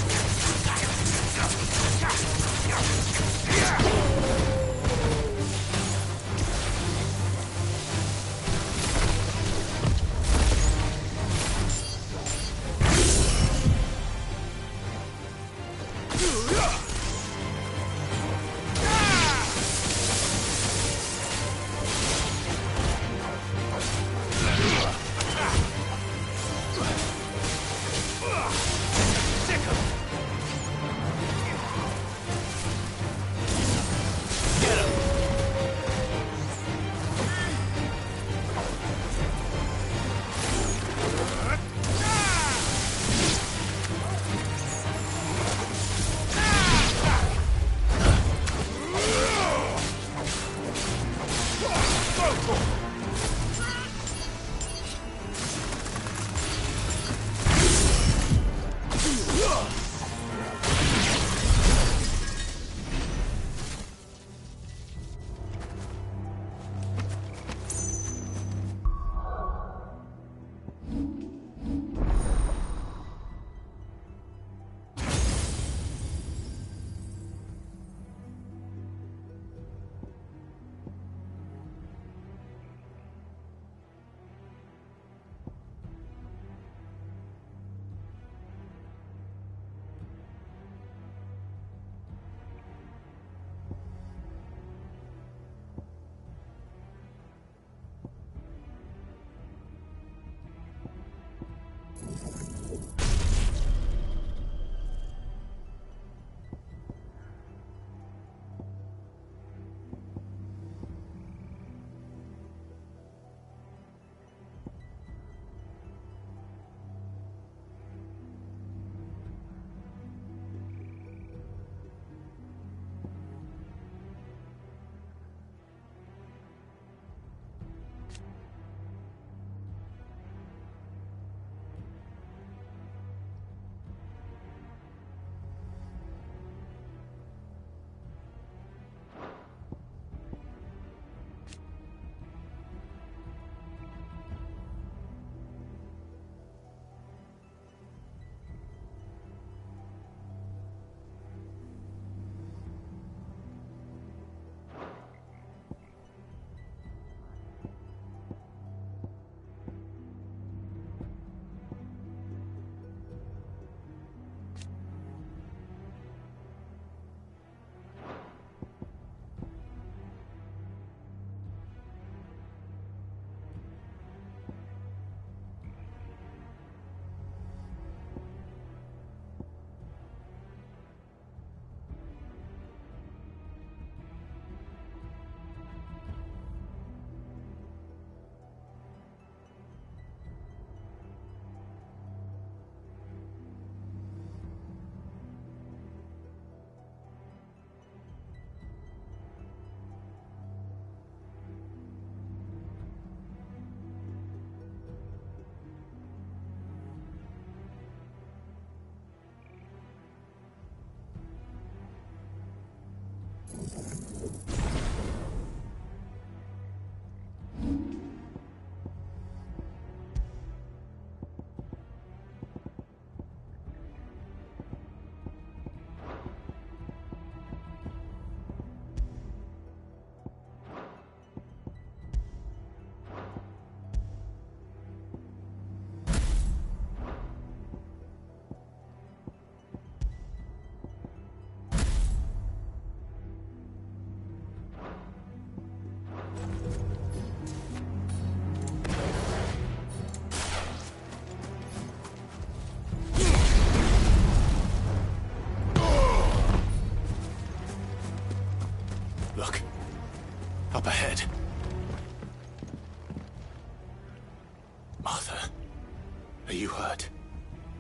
word.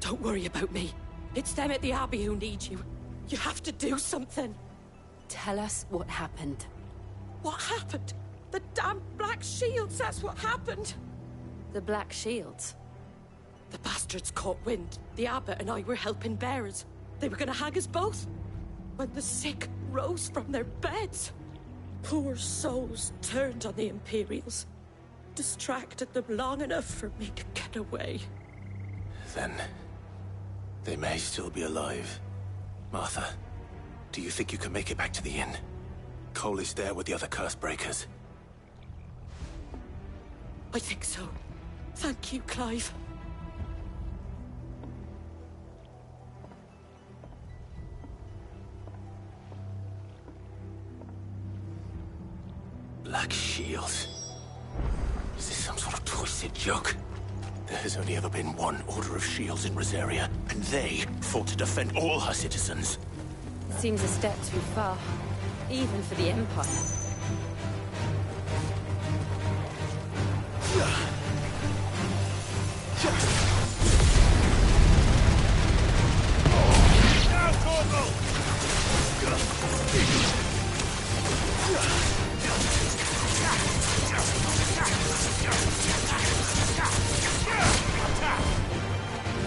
Don't worry about me. It's them at the Abbey who need you. You have to do something. Tell us what happened. What happened? The damn Black Shields, that's what happened. The Black Shields? The bastards caught wind. The abbot and I were helping bearers. They were gonna hang us both. When the sick rose from their beds, poor souls turned on the Imperials. Distracted them long enough for me to get away. Then they may still be alive. Martha, do you think you can make it back to the inn? Cole is there with the other curse breakers. I think so. Thank you, Clive. Black Shields. Is this some sort of twisted joke? There has only ever been one Order of Shields in Rosaria, and they fought to defend all her citizens. Seems a step too far, even for the Empire.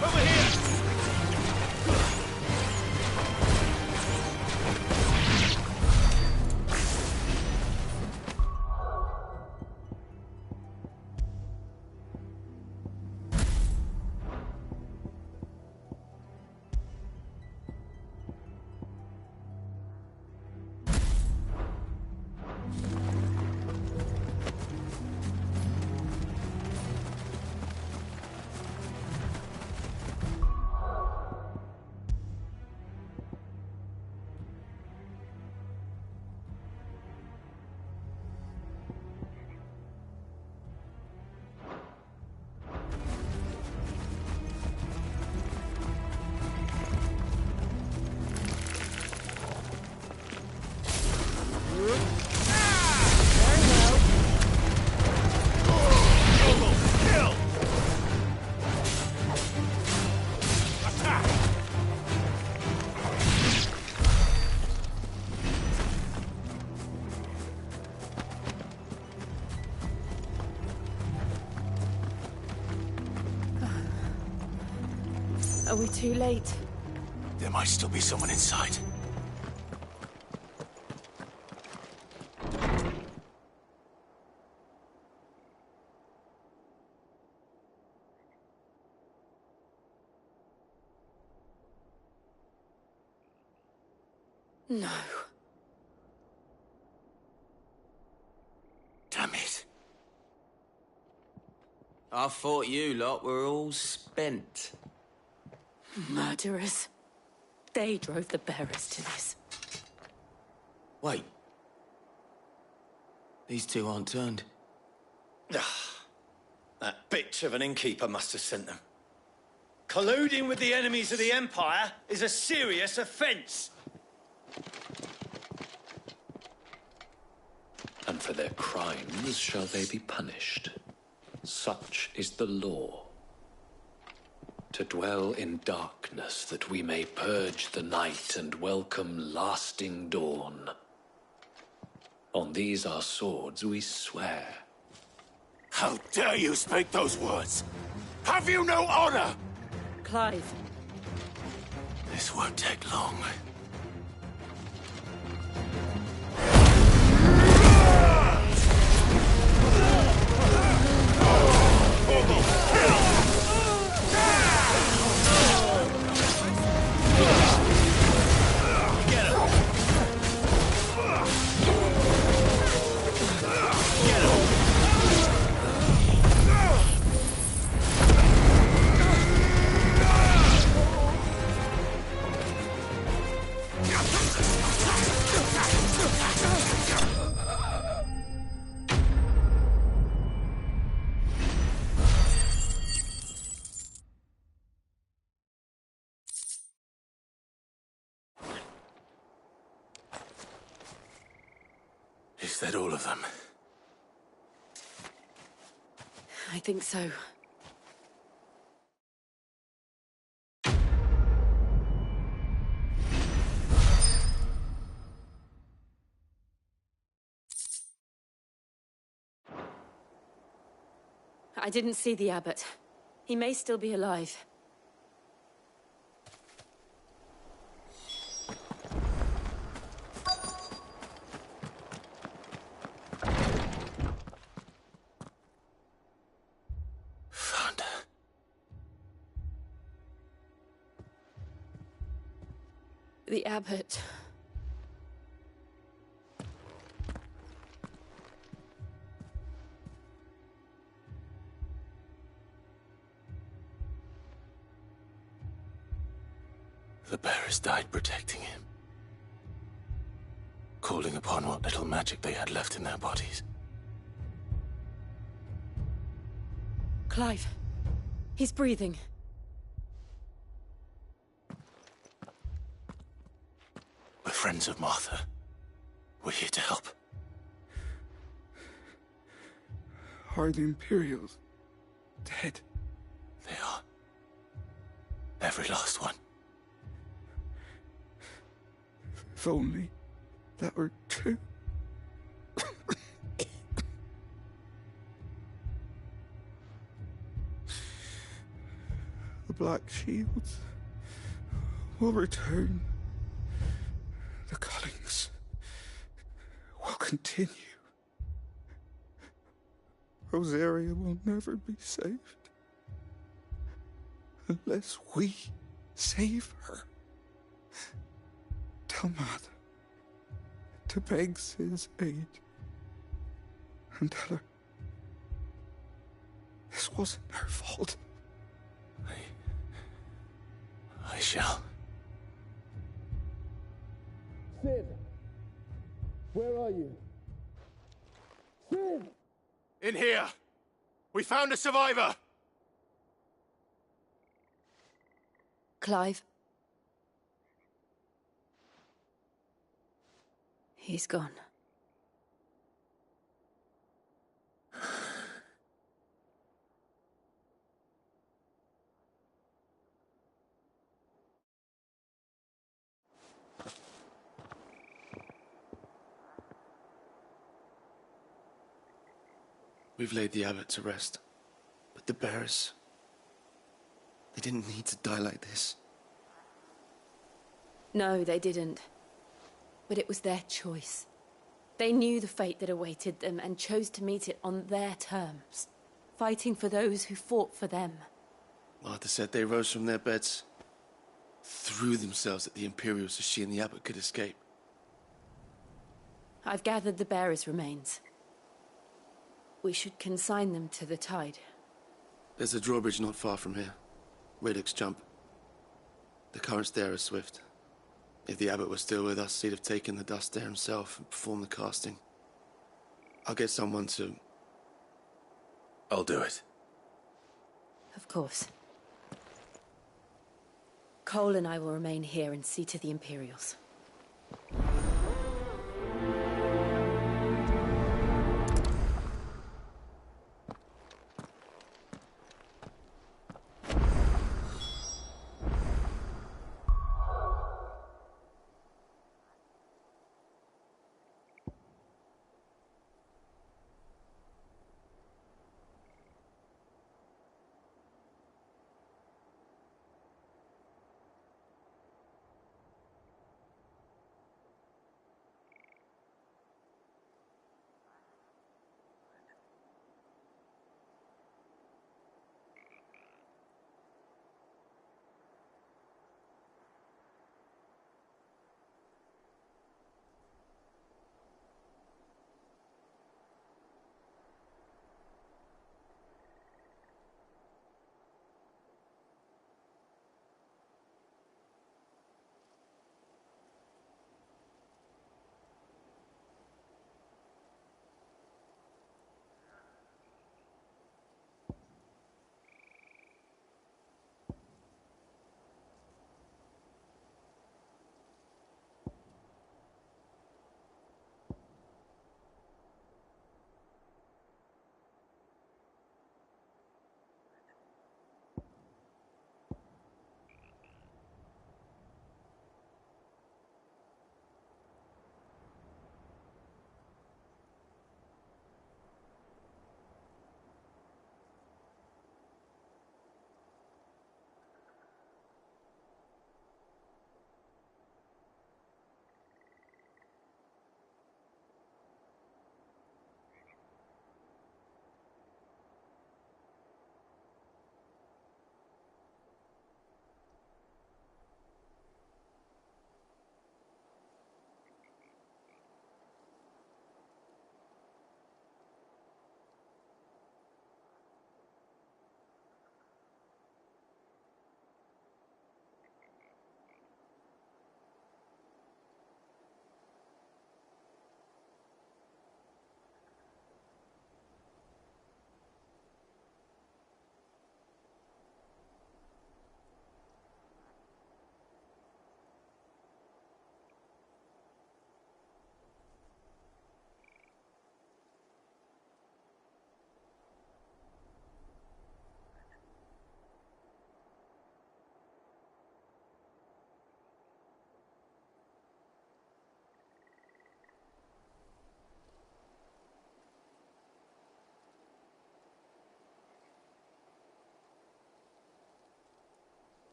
Over here! Are we too late? There might still be someone inside. No. Damn it. I thought you lot were all spent. Murderers. They drove the bearers to this. Wait. These two aren't turned. That bitch of an innkeeper must have sent them. Colluding with the enemies of the Empire is a serious offence. And for their crimes shall they be punished. Such is the law. To dwell in darkness that we may purge the night and welcome lasting dawn. On these our swords we swear. How dare you speak those words? Have you no honor? Clive. This won't take long. Is that all of them? I think so. I didn't see the abbot. He may still be alive. Found her. The abbot. The bearers died protecting him, calling upon what little magic they had left in their bodies. Clive. He's breathing. We're friends of Martha. We're here to help. Are the Imperials dead? They are. Every last one. If only that were true. The Black Shields will return. The cullings will continue. Rosaria will never be saved unless we save her. Tell Mother to beg Cid's aid and tell her this wasn't her fault. I shall. Cid! Where are you? Cid! In here! We found a survivor! Clive. He's gone. We've laid the abbot to rest. But the bearers... they didn't need to die like this. No, they didn't. But it was their choice. They knew the fate that awaited them and chose to meet it on their terms, fighting for those who fought for them. Martha said they rose from their beds, threw themselves at the Imperials so she and the abbot could escape. I've gathered the bearers' remains. We should consign them to the tide. There's a drawbridge not far from here. Radix jump. The currents there are swift. If the abbot was still with us, he'd have taken the dust there himself and performed the casting. I'll get someone to... I'll do it. Of course. Cole and I will remain here and see to the Imperials.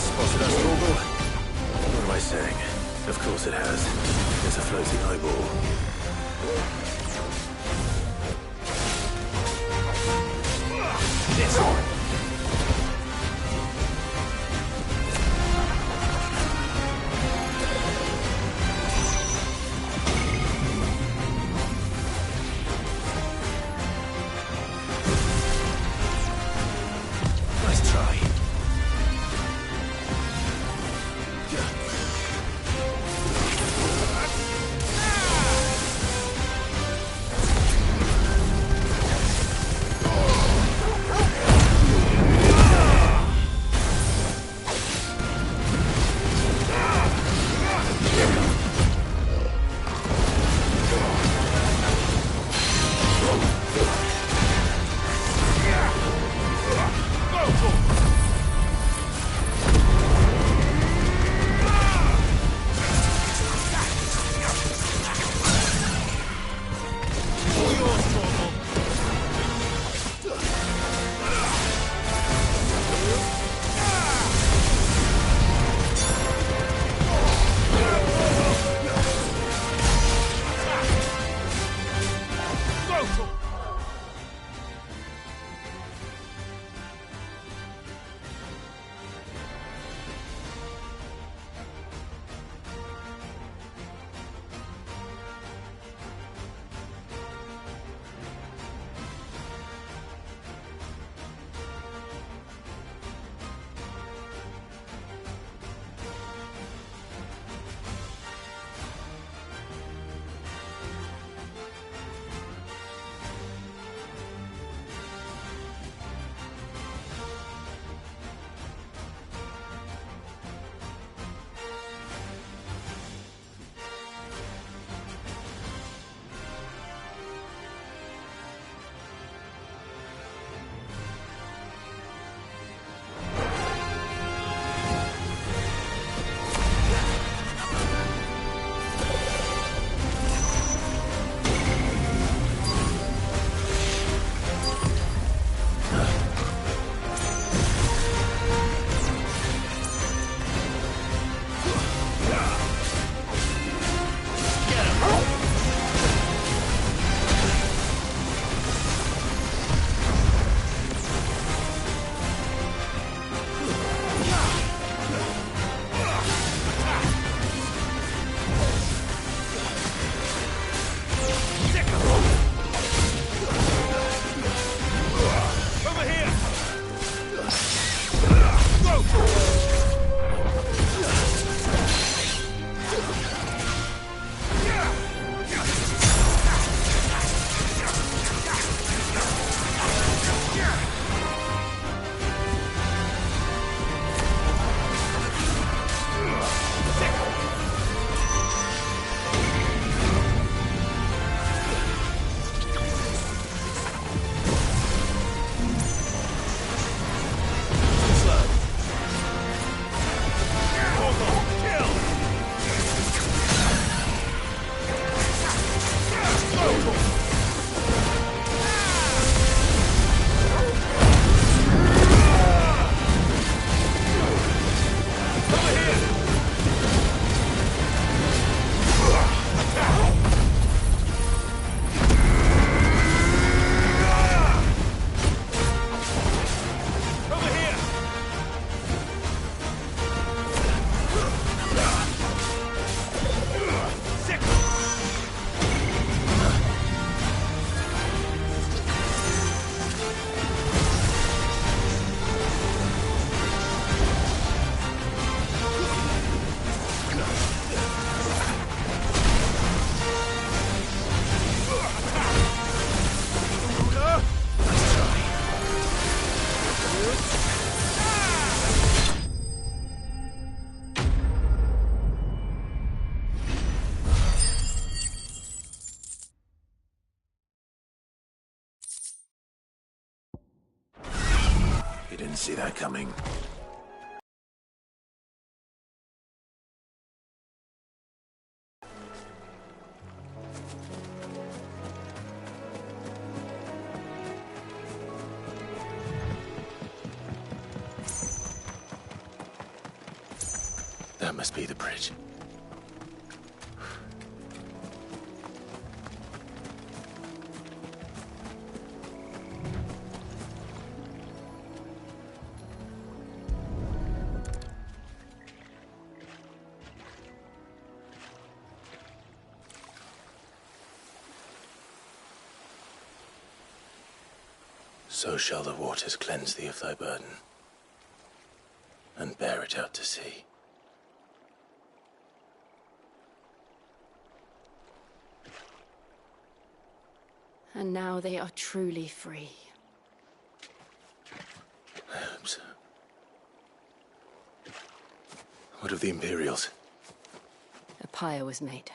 Spotted us, Morgul? What am I saying? Of course it has. It's a floating eyeball. It's on! Nice try. You didn't see that coming. That must be the bridge. So shall the waters cleanse thee of thy burden, and bear it out to sea. And now they are truly free. I hope so. What of the Imperials? A pyre was made.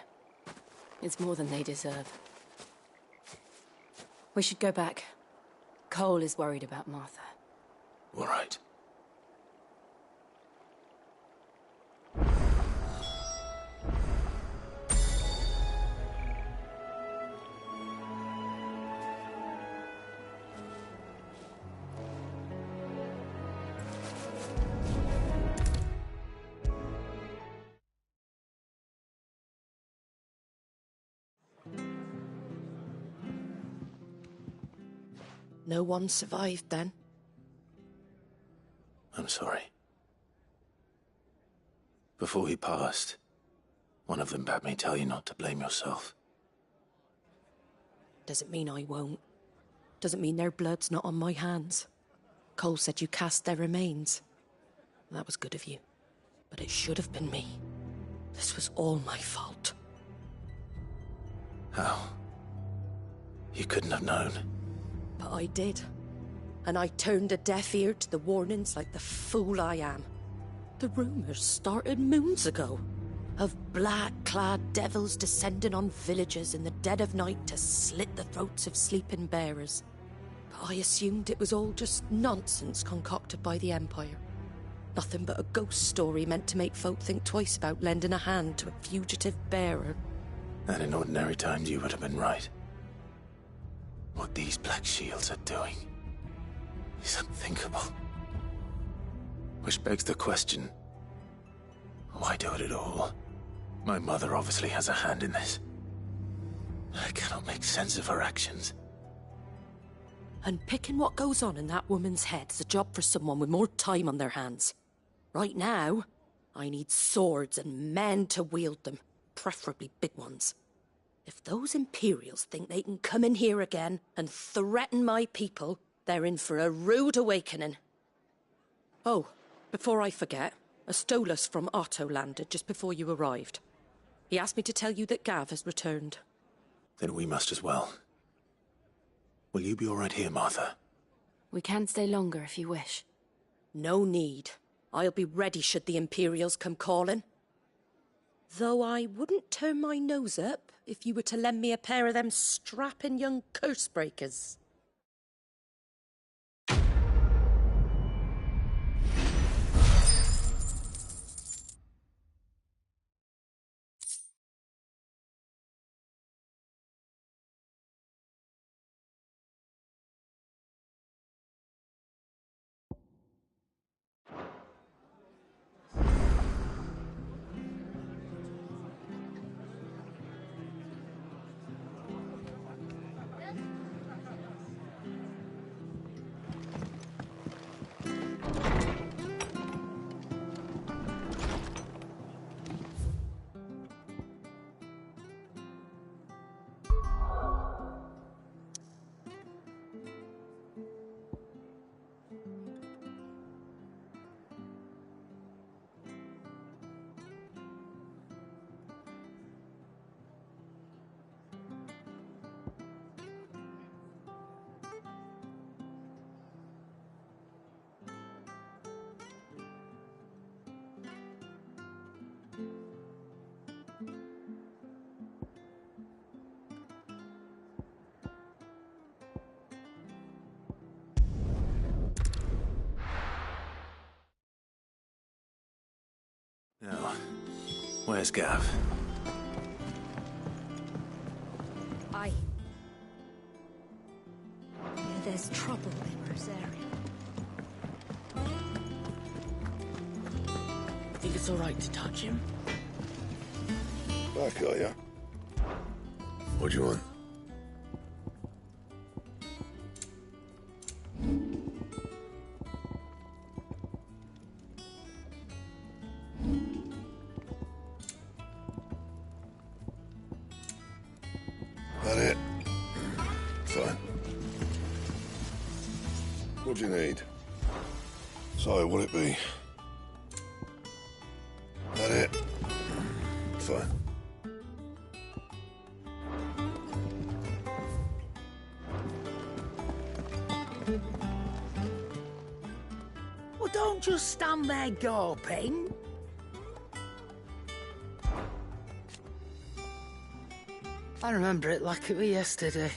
It's more than they deserve. We should go back. Cole is worried about Martha. All right. No one survived then? I'm sorry. Before he passed, one of them bade me tell you not to blame yourself. Doesn't mean I won't. Doesn't mean their blood's not on my hands. Cole said you cast their remains. That was good of you. But it should have been me. This was all my fault. How? You couldn't have known. But I did. And I turned a deaf ear to the warnings like the fool I am. The rumours started moons ago. Of black-clad devils descending on villages in the dead of night to slit the throats of sleeping bearers. But I assumed it was all just nonsense concocted by the Empire. Nothing but a ghost story meant to make folk think twice about lending a hand to a fugitive bearer. And in ordinary times you would have been right. What these Black Shields are doing is unthinkable. Which begs the question, why do it at all? My mother obviously has a hand in this. I cannot make sense of her actions. Unpicking what goes on in that woman's head is a job for someone with more time on their hands. Right now, I need swords and men to wield them, preferably big ones. If those Imperials think they can come in here again and threaten my people, they're in for a rude awakening. Oh, before I forget, a Stolas from Otto landed just before you arrived. He asked me to tell you that Gav has returned. Then we must as well. Will you be all right here, Martha? We can stay longer if you wish. No need. I'll be ready should the Imperials come calling. Though I wouldn't turn my nose up if you were to lend me a pair of them strapping young curse breakers. Where's Gav? Aye. There's trouble in Rosaria. Think it's all right to touch him? Back, are ya? What do you want? That it? Fine. What do you need? Sorry, what'll it be? That it? Fine. Well, don't just stand there gawping. I remember it like it was yesterday.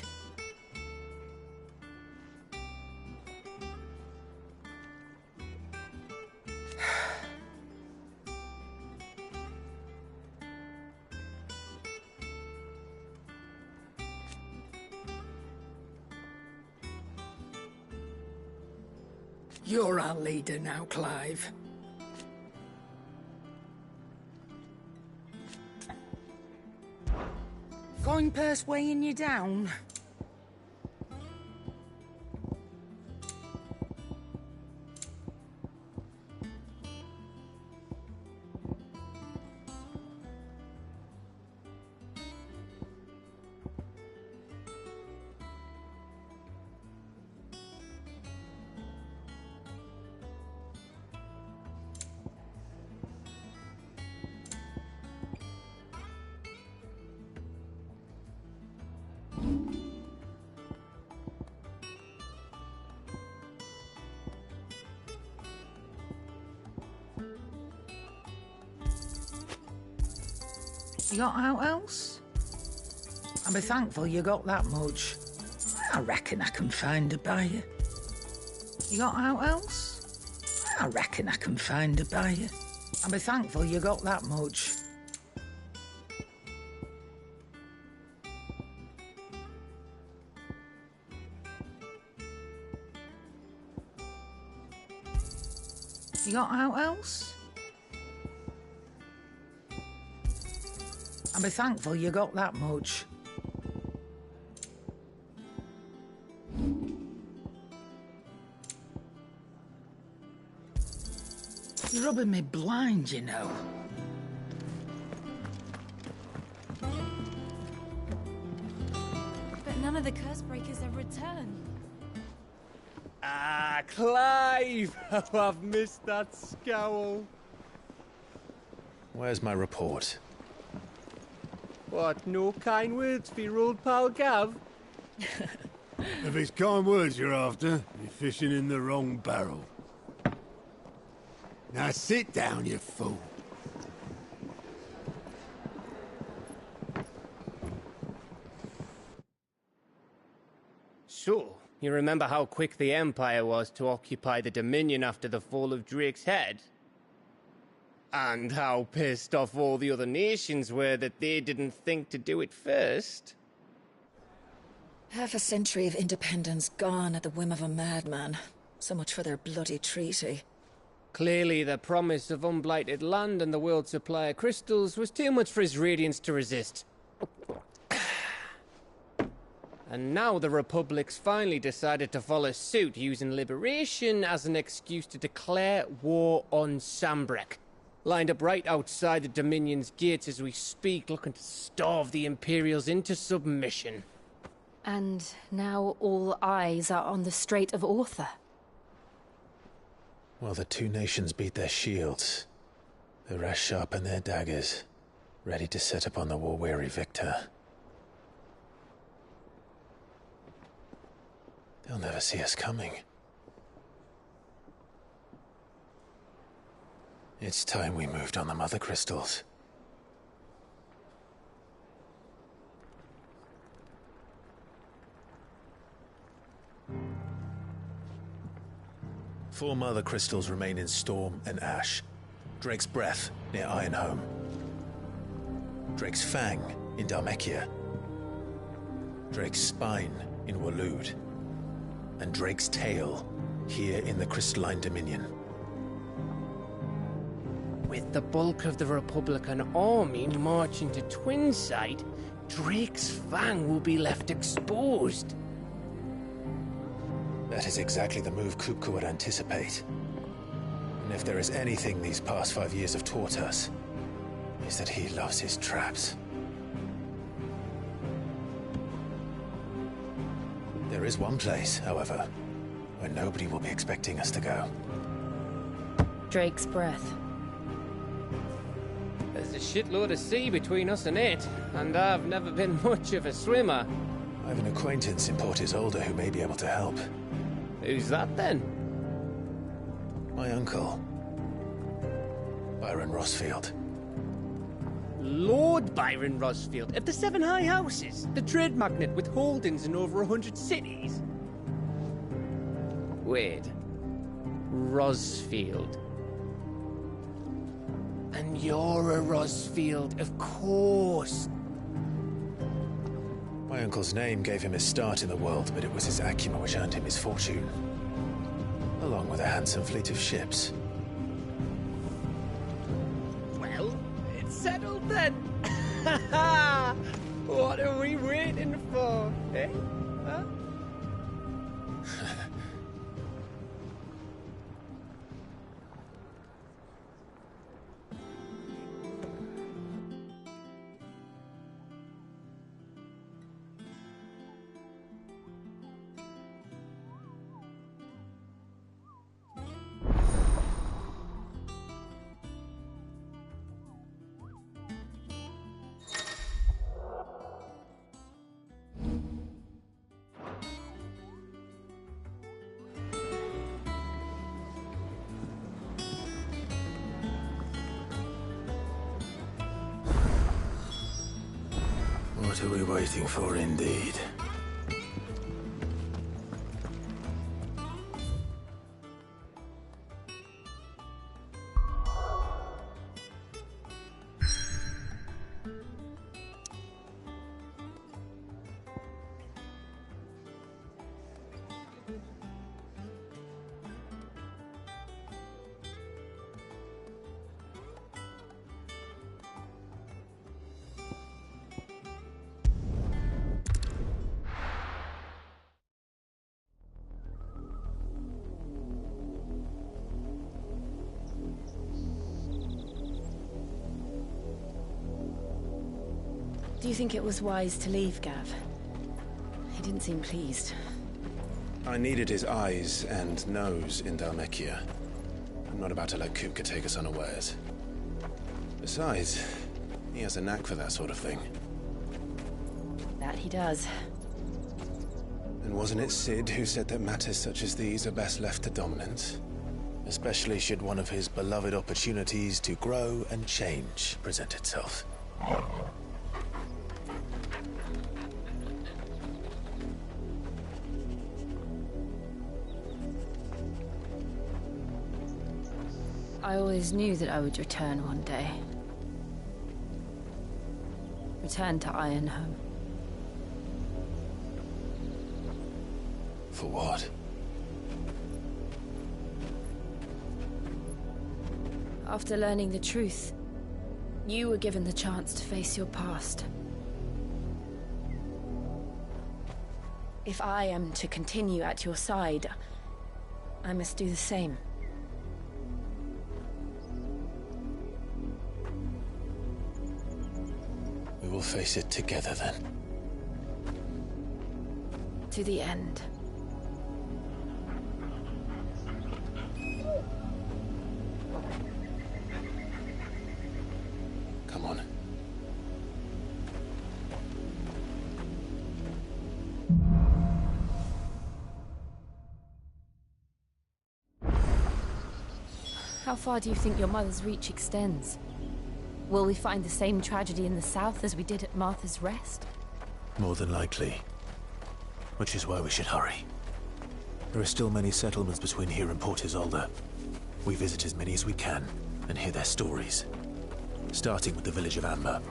You're our leader now, Clive. Coin purse weighing you down? You got out else? I'll be thankful you got that much. I reckon I can find a buyer. You got out else? I reckon I can find a buyer. I'll be thankful you got that much. You got out else? I'll be thankful you got that much. You're rubbing me blind, you know. But none of the curse breakers have returned. Ah, Clive! Oh, I've missed that scowl. Where's my report? What, no kind words for your old pal Gav? If it's kind words you're after, you're fishing in the wrong barrel. Now sit down, you fool. So, you remember how quick the Empire was to occupy the Dominion after the fall of Drake's head? And how pissed off all the other nations were that they didn't think to do it first? Half a century of independence gone at the whim of a madman. So much for their bloody treaty. Clearly, the promise of unblighted land and the world's supply of crystals was too much for his radiance to resist. And now the Republic's finally decided to follow suit, using liberation as an excuse to declare war on Sambrek. Lined up right outside the Dominion's gates as we speak, looking to starve the Imperials into submission. And now all eyes are on the Strait of Author. Well, the two nations beat their shields. The rest sharpen their daggers, ready to set upon the war-weary victor. They'll never see us coming. It's time we moved on the Mother Crystals. Four Mother Crystals remain in Storm and Ash. Drake's Breath, near Ironhome. Drake's Fang in Dhalmekia, Drake's Spine in Waloed, and Drake's Tail here in the Crystalline Dominion. With the bulk of the Republican army marching to Twinside, Drake's Fang will be left exposed. That is exactly the move Kupka would anticipate. And if there is anything these past 5 years have taught us, is that he loves his traps. There is one place, however, where nobody will be expecting us to go. Drake's breath. There's a shitload of sea between us and it, and I've never been much of a swimmer. I have an acquaintance in Port Isolde who may be able to help. Who's that then? My uncle, Byron Rosfield. Lord Byron Rosfield of the Seven High Houses, the trade magnate with holdings in over 100 cities. Wait, Rosfield. And you're a Rosfield, of course. My uncle's name gave him his start in the world, but it was his acumen which earned him his fortune, along with a handsome fleet of ships. Well, it's settled then. What are we waiting for, eh? Huh? What are we waiting for, indeed? Do you think it was wise to leave, Gav? He didn't seem pleased. I needed his eyes and nose in Dhalmekia. I'm not about to let Kupka take us unawares. Besides, he has a knack for that sort of thing. That he does. And wasn't it Sid who said that matters such as these are best left to dominance? Especially should one of his beloved opportunities to grow and change present itself. I always knew that I would return one day. Return to Ironhome. For what? After learning the truth, you were given the chance to face your past. If I am to continue at your side, I must do the same. We will face it together then. To the end. Come on. How far do you think your mother's reach extends? Will we find the same tragedy in the south as we did at Martha's Rest? More than likely. Which is why we should hurry. There are still many settlements between here and Port Isolde. We visit as many as we can and hear their stories. Starting with the village of Amber.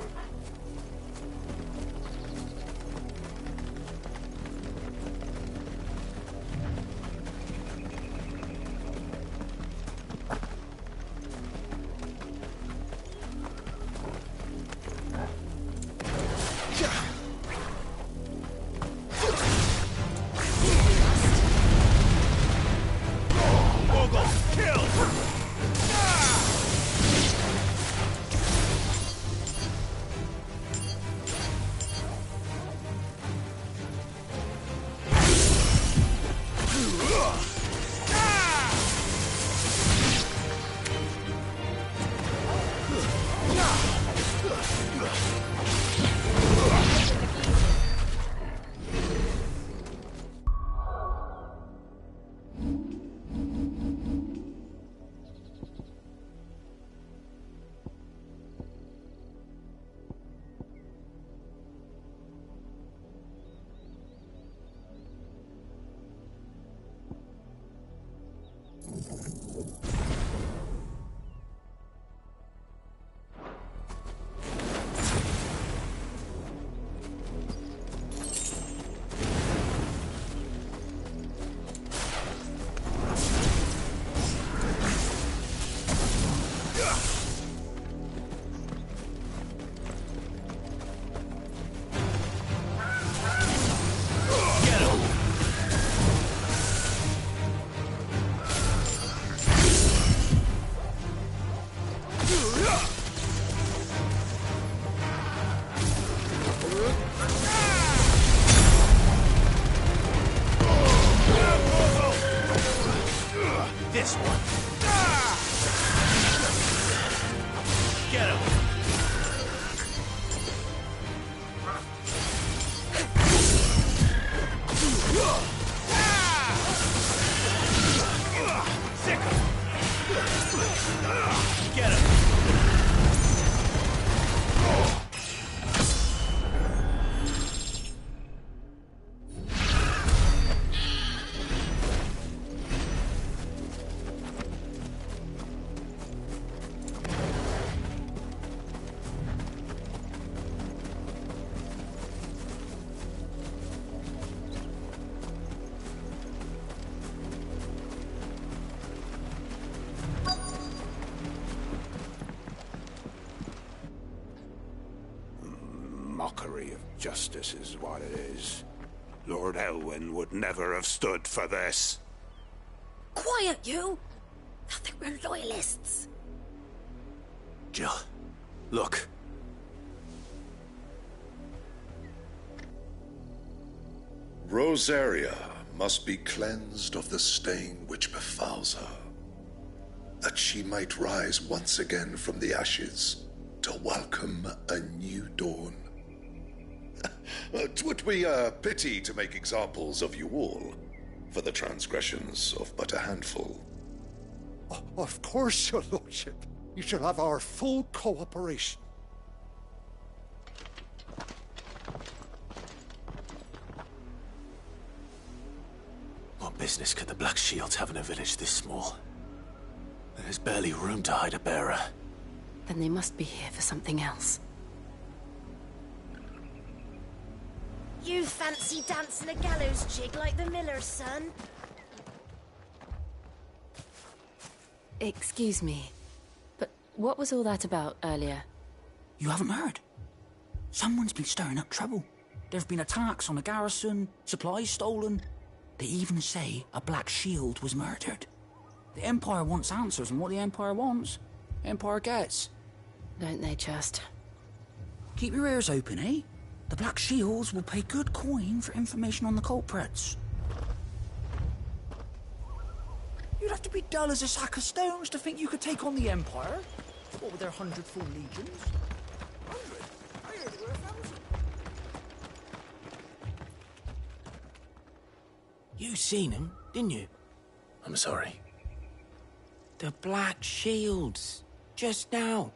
this one. Get him. Get him. Mockery of justice is what it is. Lord Elwyn would never have stood for this. Quiet, you! I think we're loyalists. Jill, look. Rosaria must be cleansed of the stain which befouls her, that she might rise once again from the ashes to welcome a new dawn. 'Twould be a pity to make examples of you all, for the transgressions of but a handful. Of course, your lordship. You shall have our full cooperation. What business could the Black Shields have in a village this small? There's barely room to hide a bearer. Then they must be here for something else. You fancy dancing a gallows jig like the miller's son? Excuse me, but what was all that about earlier? You haven't heard? Someone's been stirring up trouble. There've been attacks on the garrison, supplies stolen. They even say a Black Shield was murdered. The Empire wants answers, and what the Empire wants, Empire gets. Don't they just? Keep your ears open, eh? The Black Shields will pay good coin for information on the culprits. You'd have to be dull as a sack of stones to think you could take on the Empire. What with their 100 full legions? 100? I heard they were 1,000. You seen him, didn't you? I'm sorry. The Black Shields. Just now.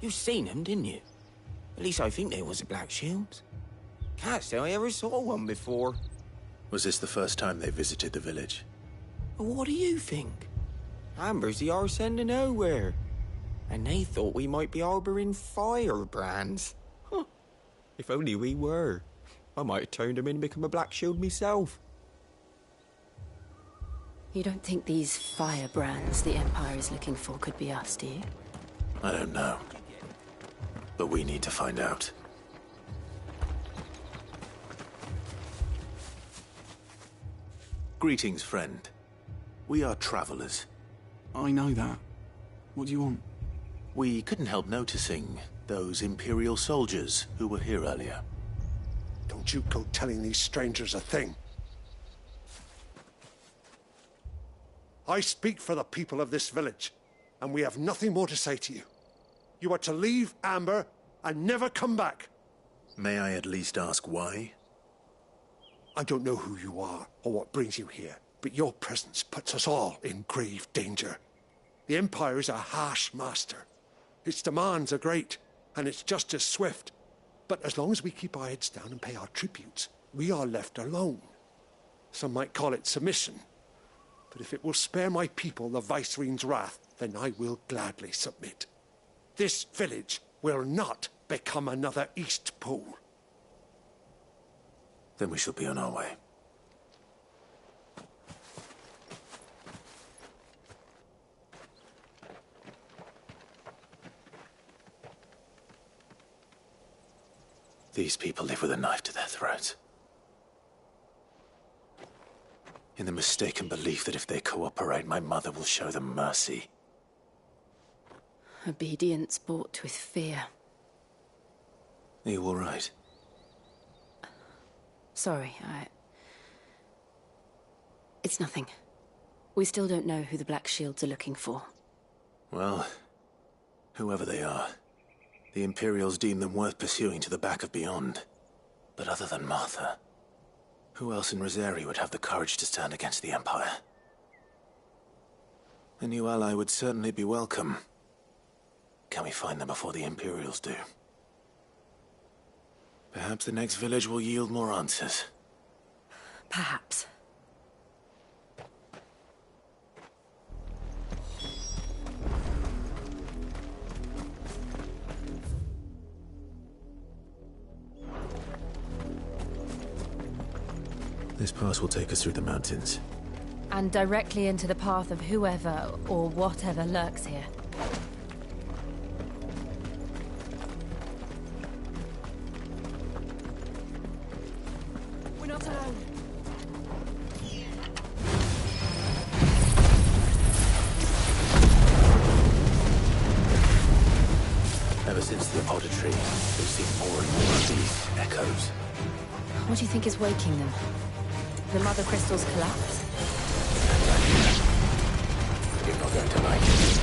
You seen them, didn't you? At least I think there was a Black Shield. Can't say I ever saw one before. Was this the first time they visited the village? What do you think? Amber's the arse end of nowhere. And they thought we might be harbouring firebrands. Huh. If only we were. I might have turned them in and become a Black Shield myself. You don't think these firebrands the Empire is looking for could be us, do you? I don't know. But we need to find out. Greetings, friend. We are travelers. I know that. What do you want? We couldn't help noticing those Imperial soldiers who were here earlier. Don't you go telling these strangers a thing. I speak for the people of this village, and we have nothing more to say to you. You are to leave Amber and never come back. May I at least ask why? I don't know who you are or what brings you here, but your presence puts us all in grave danger. The Empire is a harsh master. Its demands are great, and its justice swift. But as long as we keep our heads down and pay our tributes, we are left alone. Some might call it submission. But if it will spare my people the Viceroy's wrath, then I will gladly submit. This village will not become another Eastpool. Then we shall be on our way. These people live with a knife to their throats. In the mistaken belief that if they cooperate, my mother will show them mercy. Obedience bought with fear. Are you all right? Sorry, It's nothing. We still don't know who the Black Shields are looking for. Well, whoever they are, the Imperials deem them worth pursuing to the back of beyond. But other than Martha, who else in Rosari would have the courage to stand against the Empire? A new ally would certainly be welcome. Can we find them before the Imperials do? Perhaps the next village will yield more answers. Perhaps. This pass will take us through the mountains. And directly into the path of whoever or whatever lurks here. We're not alone. Ever since the apothecary, we've seen more and more of these echoes. What do you think is waking them? The mother crystals collapse? You're not going to like it.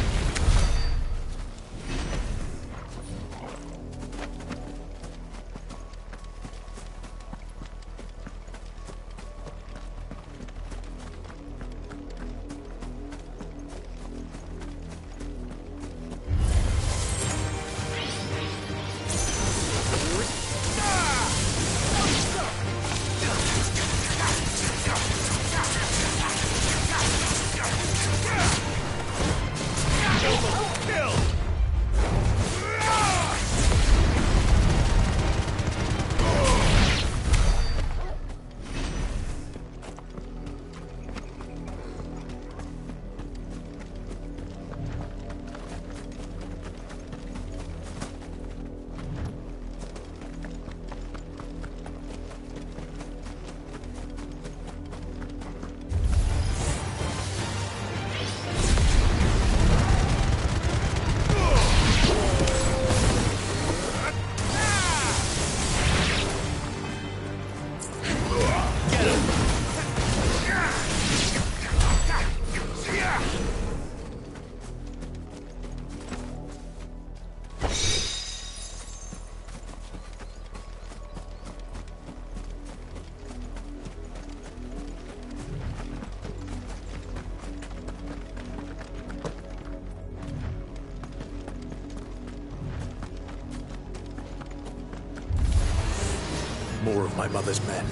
More of my mother's men.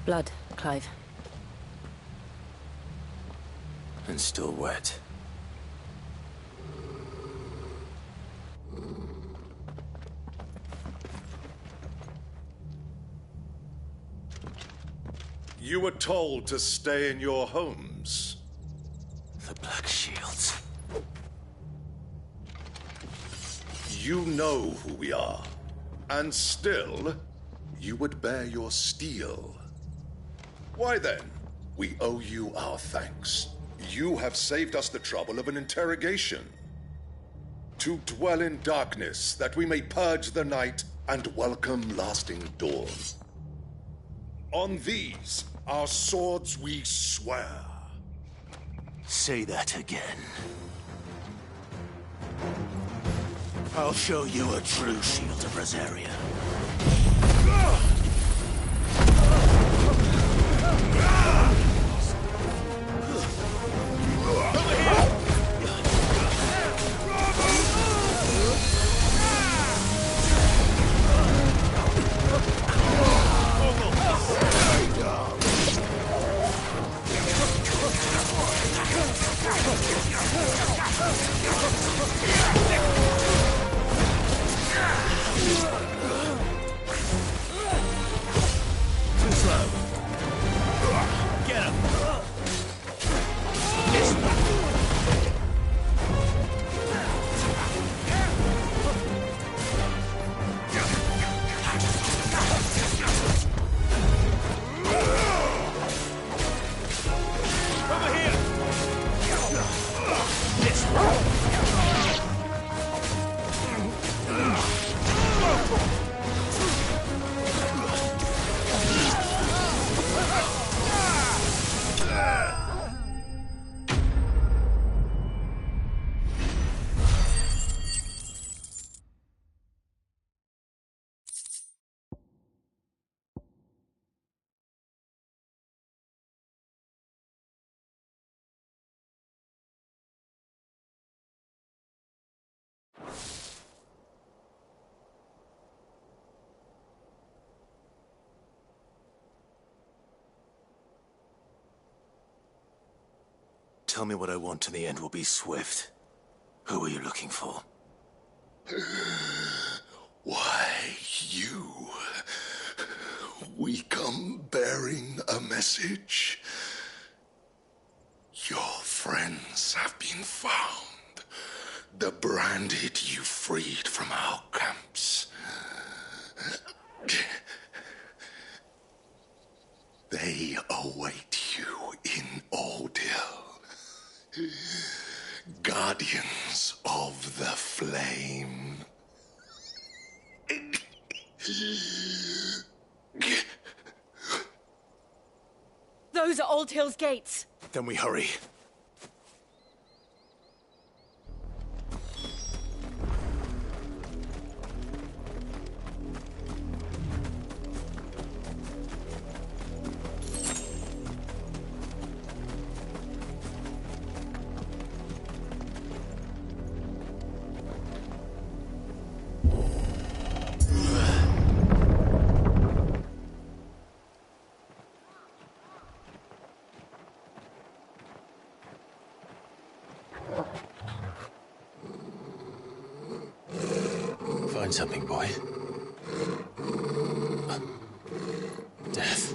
Blood, Clive. And still wet. You were told to stay in your homes. The Black Shields. You know who we are. And still, you would bear your steel. Why then, we owe you our thanks. You have saved us the trouble of an interrogation. To dwell in darkness, that we may purge the night and welcome lasting dawn. On these, our swords we swear. Say that again. I'll show you a true shield of Rosaria. Too slow. Get him. Over here. This way. Tell me what I want and the end will be swift. Who are you looking for? Why, you. We come bearing a message. Your friends have been found. The branded you freed from our camps. They await you in Ordeal. Guardians of the Flame. Those are Old Hill's gates. Then we hurry. Find something, boy. Death.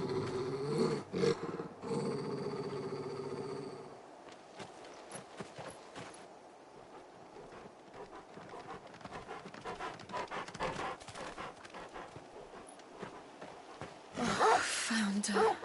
Oh, found her.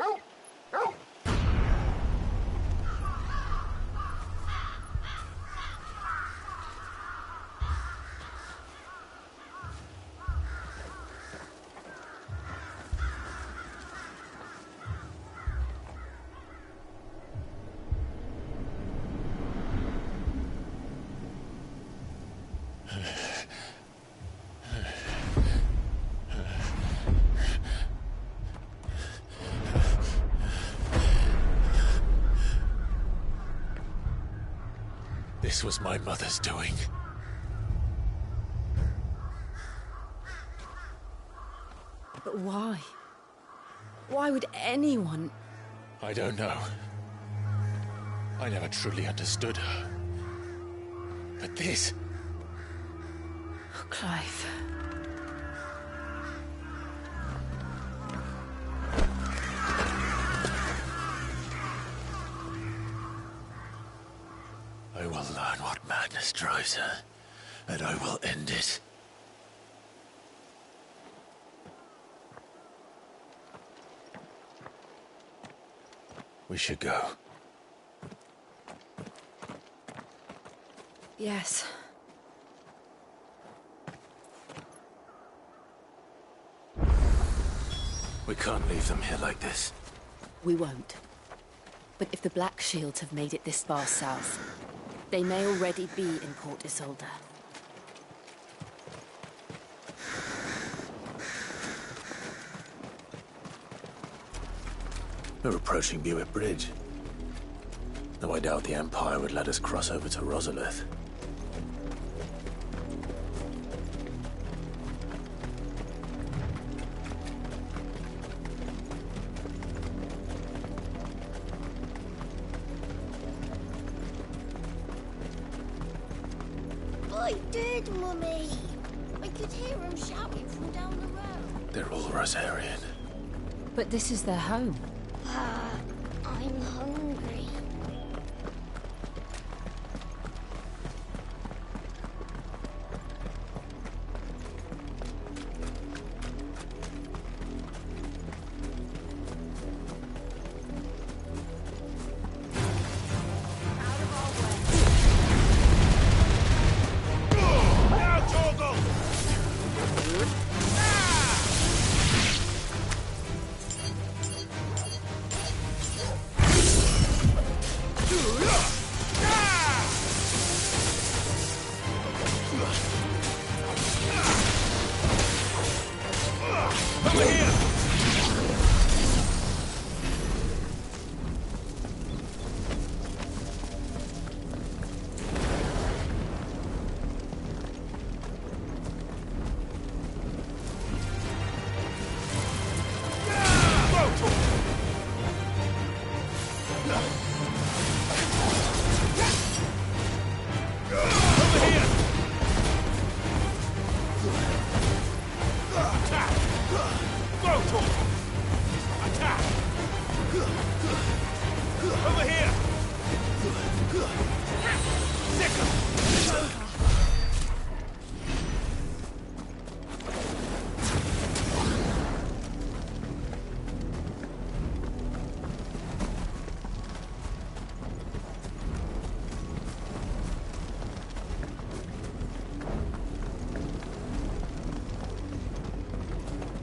This was my mother's doing. But why? Why would anyone? I don't know. I never truly understood her. But this... Oh, Clive. Darkness drives her, and I will end it. We should go. Yes. We can't leave them here like this. We won't. But if the Black Shields have made it this far south, they may already be in Port Isolde. We're approaching Buick Bridge. Though I doubt the Empire would let us cross over to Rosalith. I did, Mummy. I could hear him shouting from down the road. They're all Rosarian. But this is their home. I'm hungry.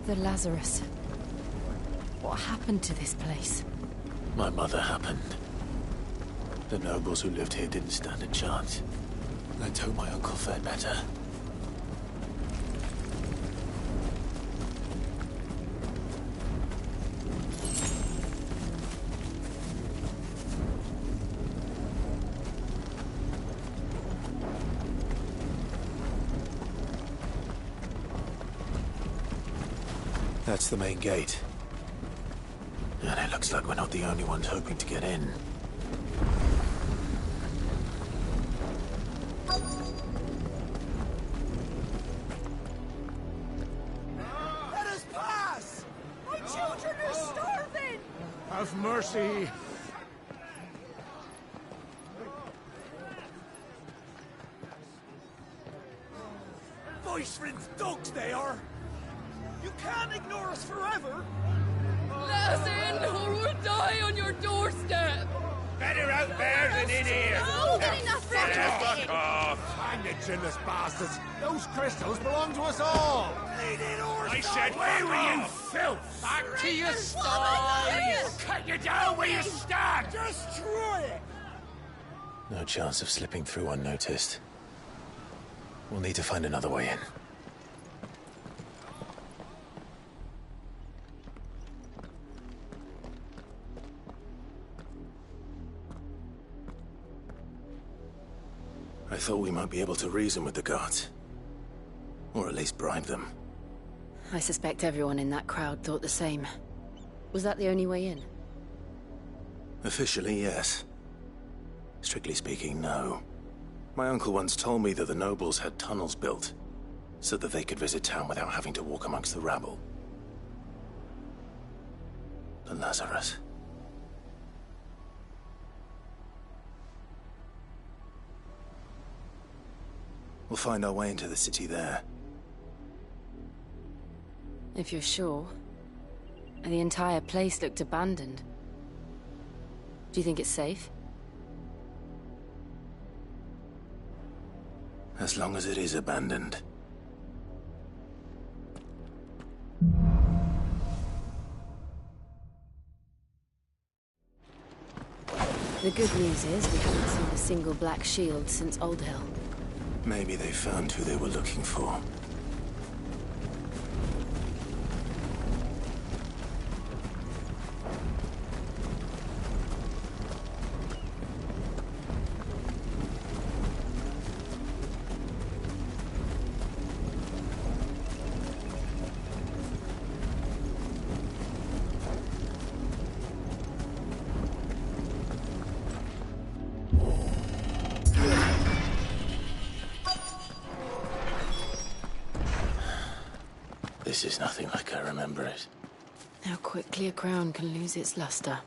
The Lazarus. What happened to this place? My mother happened. The nobles who lived here didn't stand a chance. Let's hope my uncle fared better. That's the main gate. And it looks like we're not the only ones hoping to get in. Let us pass! My children are starving! Have mercy! Voice-rinsed dogs they are! You can't ignore us forever! Let us in, or we'll die on your doorstep! Better out there than in here! No, getting enough Fuck off! Hang the chinless bastards! Those crystals belong to us all! I said, where were you, filth? Back to your sties! Cut you down where you stand! Destroy it! No chance of slipping through unnoticed. We'll need to find another way in. I thought we might be able to reason with the guards. Or at least bribe them. I suspect everyone in that crowd thought the same. Was that the only way in? Officially, yes. Strictly speaking, no. My uncle once told me that the nobles had tunnels built, so that they could visit town without having to walk amongst the rabble. The Lazarus. We'll find our way into the city there. If you're sure. The entire place looked abandoned. Do you think it's safe? As long as it is abandoned. The good news is we haven't seen a single black shield since Old Hill. Maybe they found who they were looking for. This is nothing like I remember it. How quickly a crown can lose its luster.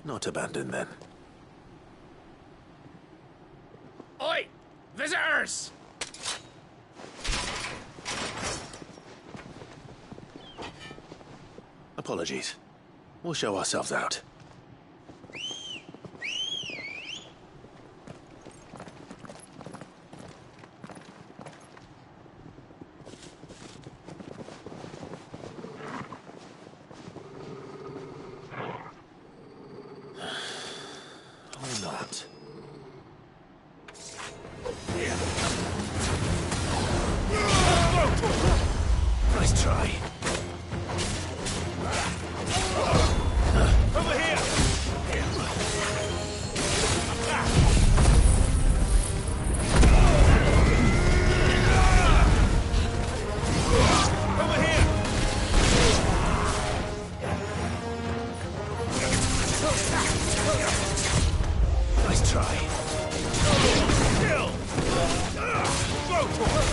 Not abandoned, then. Oi! Visitors! Apologies. We'll show ourselves out. Or not. Nice try. Over here! Over here! Nice try. Kill! Throw torch!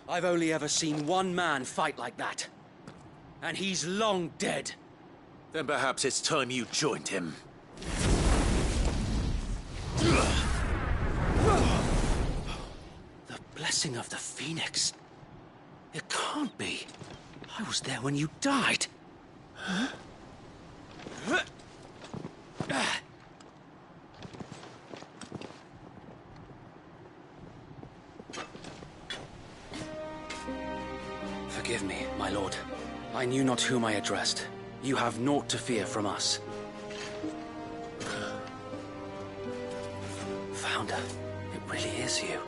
I've only ever seen one man fight like that. And he's long dead. Then perhaps it's time you joined him. The blessing of the Phoenix. It can't be. I was there when you died. Huh? Forgive me, my lord. I knew not whom I addressed. You have naught to fear from us. Founder, it really is you.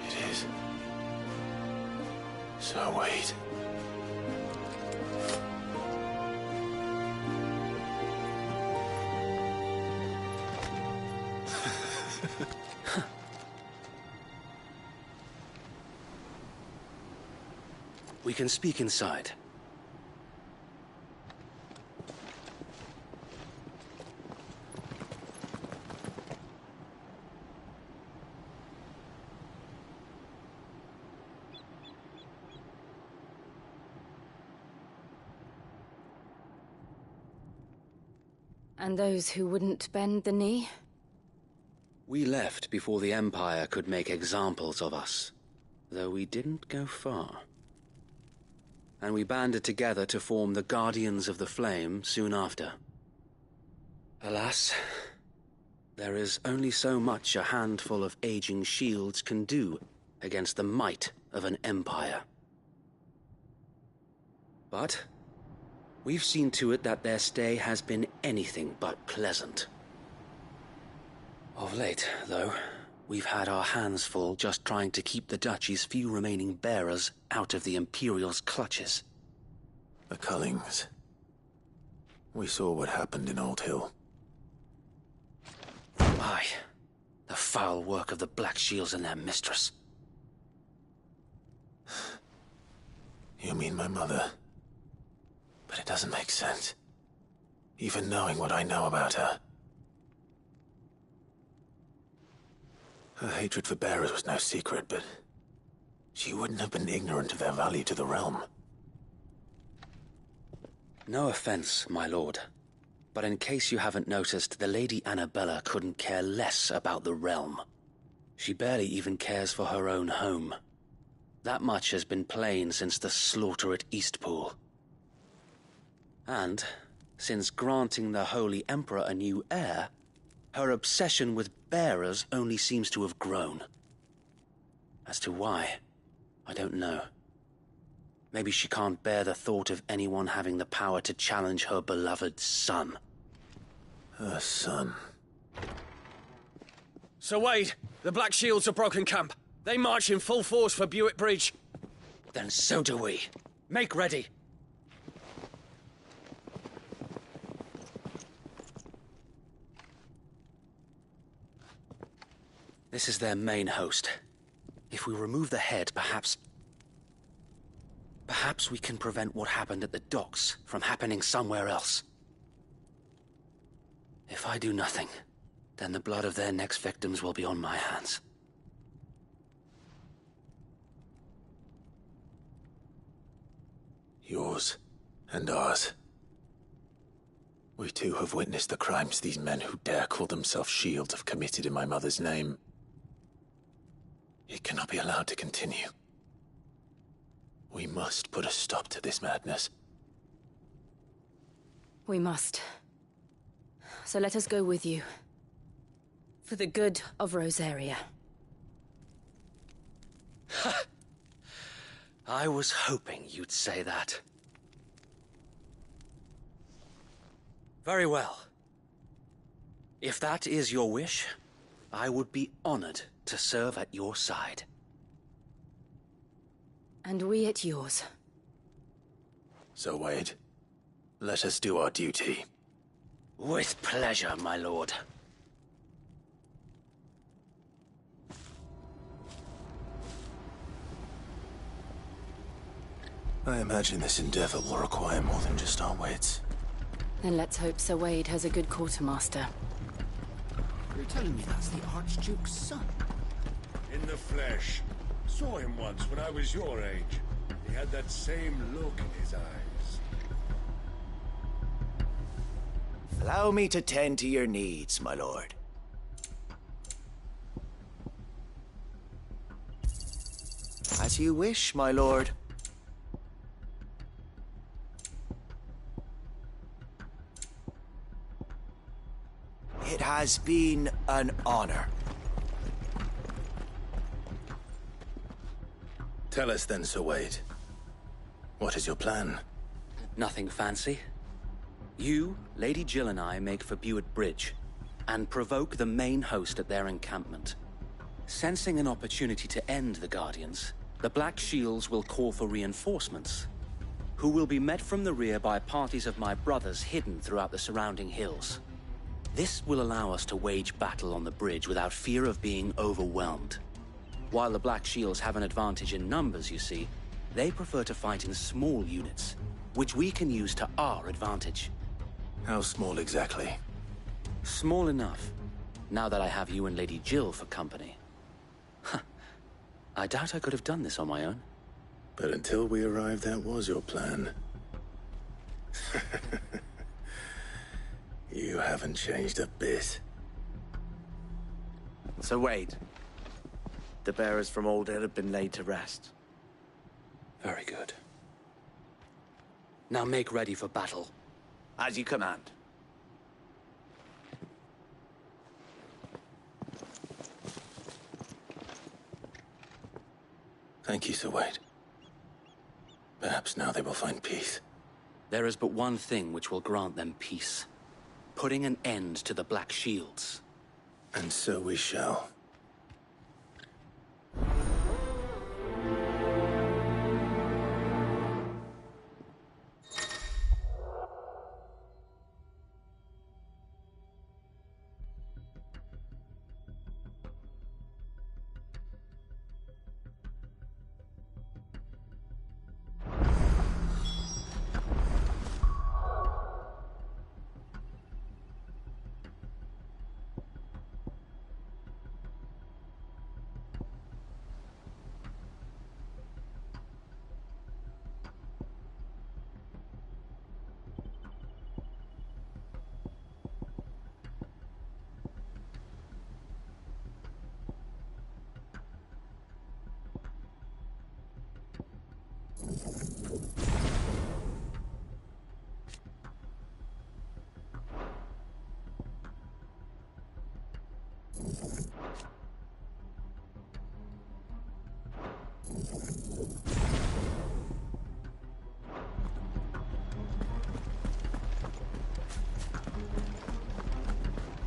It is. So wait. We can speak inside. And those who wouldn't bend the knee? We left before the Empire could make examples of us, though we didn't go far. And we banded together to form the Guardians of the Flame soon after. Alas, there is only so much a handful of aging shields can do against the might of an empire. But we've seen to it that their stay has been anything but pleasant. Of late, though, we've had our hands full just trying to keep the Duchy's few remaining bearers out of the Imperial's clutches. The Cullings. We saw what happened in Old Hill. Aye, the foul work of the Black Shields and their mistress. You mean my mother? But it doesn't make sense. Even knowing what I know about her. Her hatred for bearers was no secret, but she wouldn't have been ignorant of their value to the realm. No offense, my lord, but in case you haven't noticed, the Lady Annabella couldn't care less about the realm. She barely even cares for her own home. That much has been plain since the slaughter at Eastpool. And, since granting the Holy Emperor a new heir, her obsession with bearers only seems to have grown. As to why, I don't know. Maybe she can't bear the thought of anyone having the power to challenge her beloved son. Her son? Sir Wade, the Black Shields have broken camp. They march in full force for Buick Bridge. Then so do we. Make ready. This is their main host. If we remove the head, perhaps we can prevent what happened at the docks from happening somewhere else. If I do nothing, then the blood of their next victims will be on my hands. Yours and ours. We too have witnessed the crimes these men who dare call themselves shields have committed in my mother's name. It cannot be allowed to continue. We must put a stop to this madness. We must. So let us go with you. For the good of Rosaria. I was hoping you'd say that. Very well. If that is your wish, I would be honored to serve at your side. And we at yours. So, Wade, let us do our duty. With pleasure, my lord. I imagine this endeavor will require more than just our wits. Then let's hope Sir Wade has a good quartermaster. You're telling me that's the Archduke's son? In the flesh. Saw him once when I was your age. He had that same look in his eyes. Allow me to tend to your needs, my lord. As you wish, my lord. It has been an honor. Tell us then, Sir Wade. What is your plan? Nothing fancy. You, Lady Jill and I make for Buick Bridge, and provoke the main host at their encampment. Sensing an opportunity to end the Guardians, the Black Shields will call for reinforcements, who will be met from the rear by parties of my brothers hidden throughout the surrounding hills. This will allow us to wage battle on the bridge without fear of being overwhelmed. While the Black Shields have an advantage in numbers, you see, they prefer to fight in small units, which we can use to our advantage. How small exactly? Small enough, now that I have you and Lady Jill for company. I doubt I could have done this on my own. But until we arrived, that was your plan. You haven't changed a bit. So wait. The bearers from Oldale have been laid to rest. Very good. Now make ready for battle. As you command. Thank you, Sir Wade. Perhaps now they will find peace. There is but one thing which will grant them peace. Putting an end to the Black Shields. And so we shall.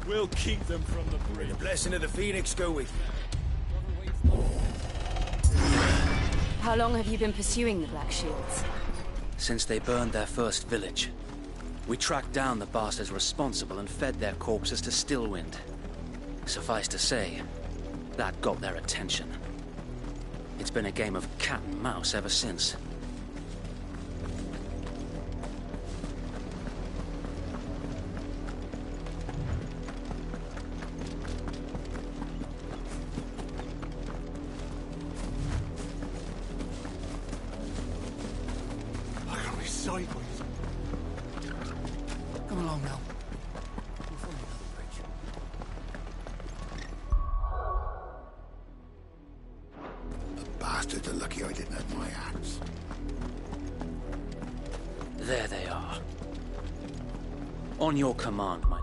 We'll keep them from the bridge. The blessing of the Phoenix go with you. How long have you been pursuing the Black Shields? Since they burned their first village. We tracked down the bastards responsible and fed their corpses to Stillwind. Suffice to say, that got their attention. It's been a game of cat and mouse ever since. Sideways. Come along now. The bastards are lucky I didn't have my axe. There they are. On your command, my...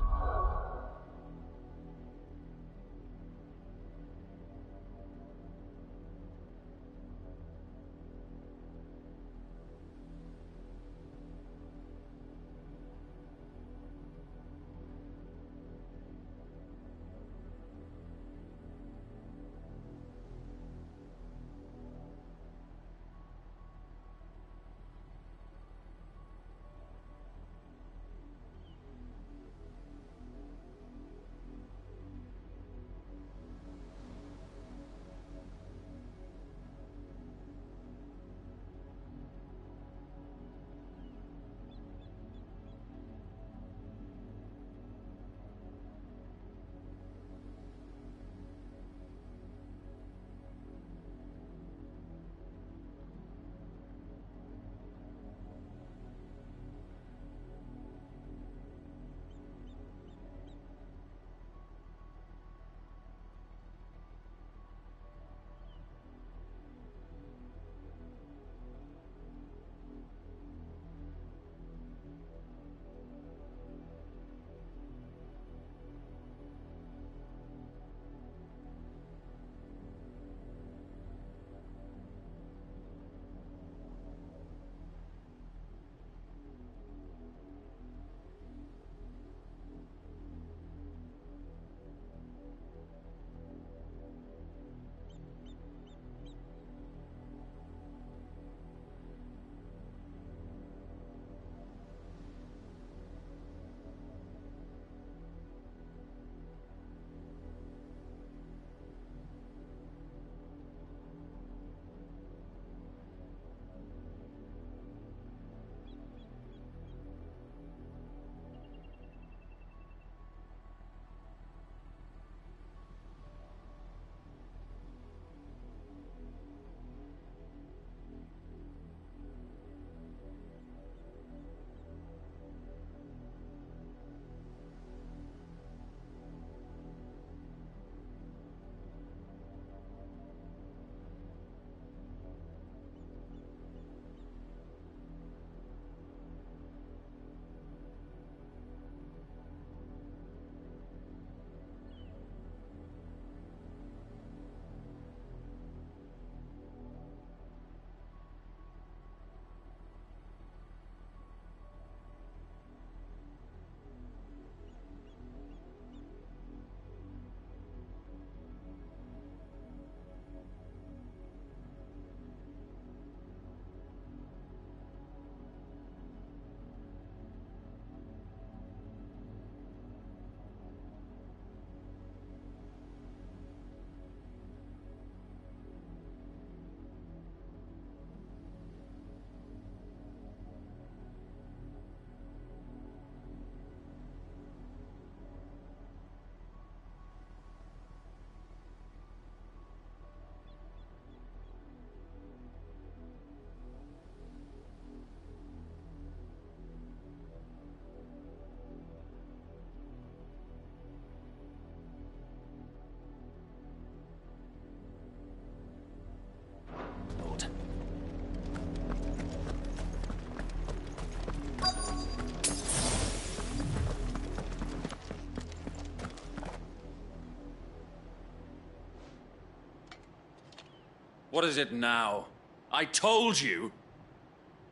What is it now? I told you!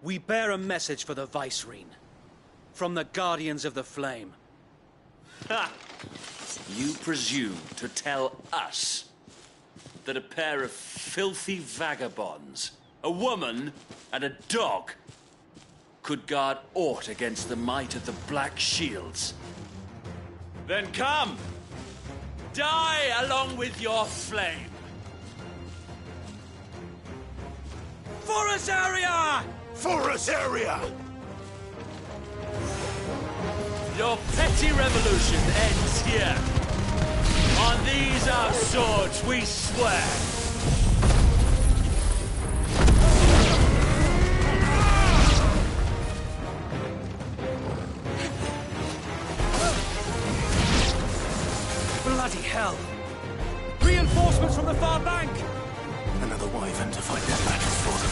We bear a message for the Vicereine. From the Guardians of the Flame. Ha! You presume to tell us that a pair of filthy vagabonds, a woman and a dog, could guard aught against the might of the Black Shields? Then come! Die along with your flame! For us area! For us area! Your petty revolution ends here. On these our swords we swear. Bloody hell! Reinforcements from the far bank! Another wyvern to fight their battles for them.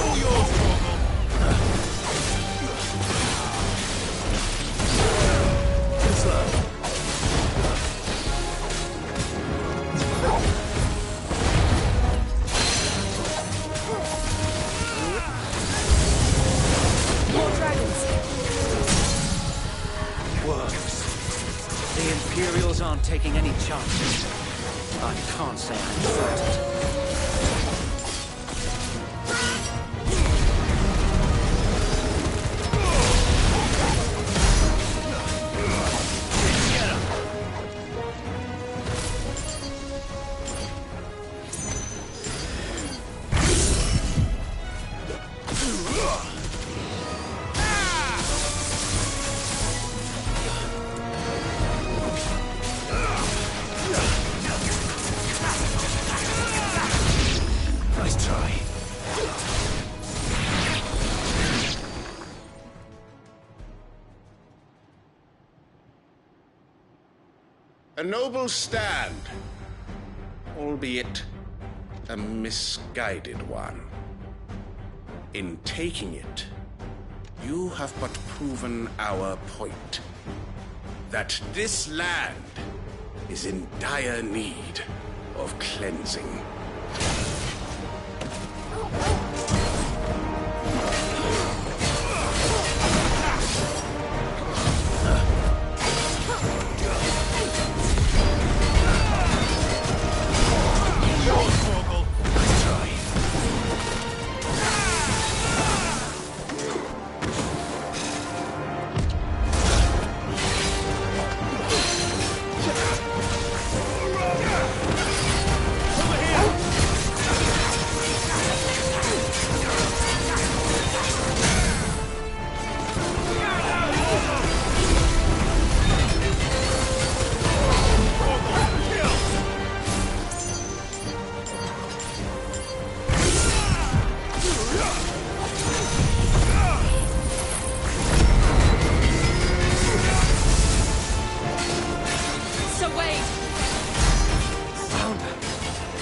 All yours, Morgul. More dragons. Worse. The Imperials aren't taking any chances. I can't say I'm frightened. Nice try. A noble stand, albeit a misguided one. In taking it, you have but proven our point. That this land is in dire need of cleansing.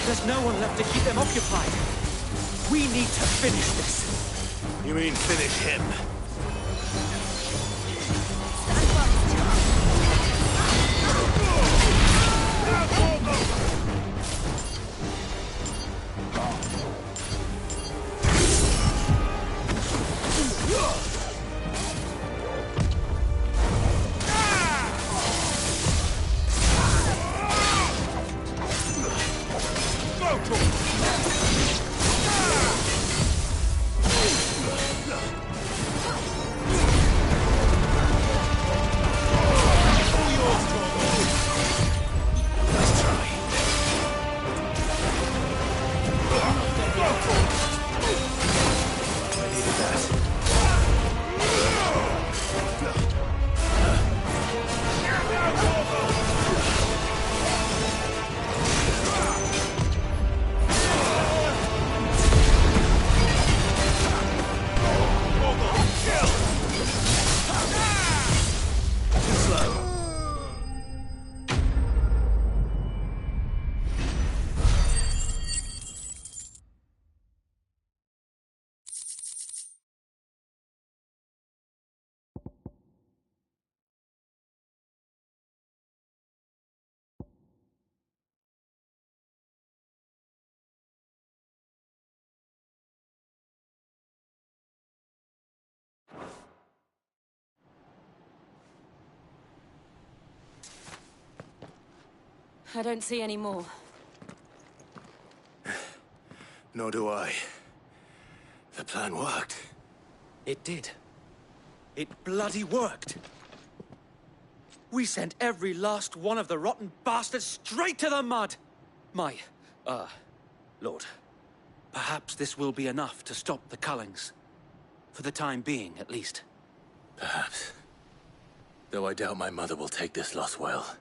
There's no one left to keep them occupied. We need to finish this. You mean finish him? I don't see any more. Nor do I. The plan worked. It did. It bloody worked. We sent every last one of the rotten bastards straight to the mud! Lord, perhaps this will be enough to stop the Cullings. For the time being, at least. Perhaps. Though I doubt my mother will take this loss well.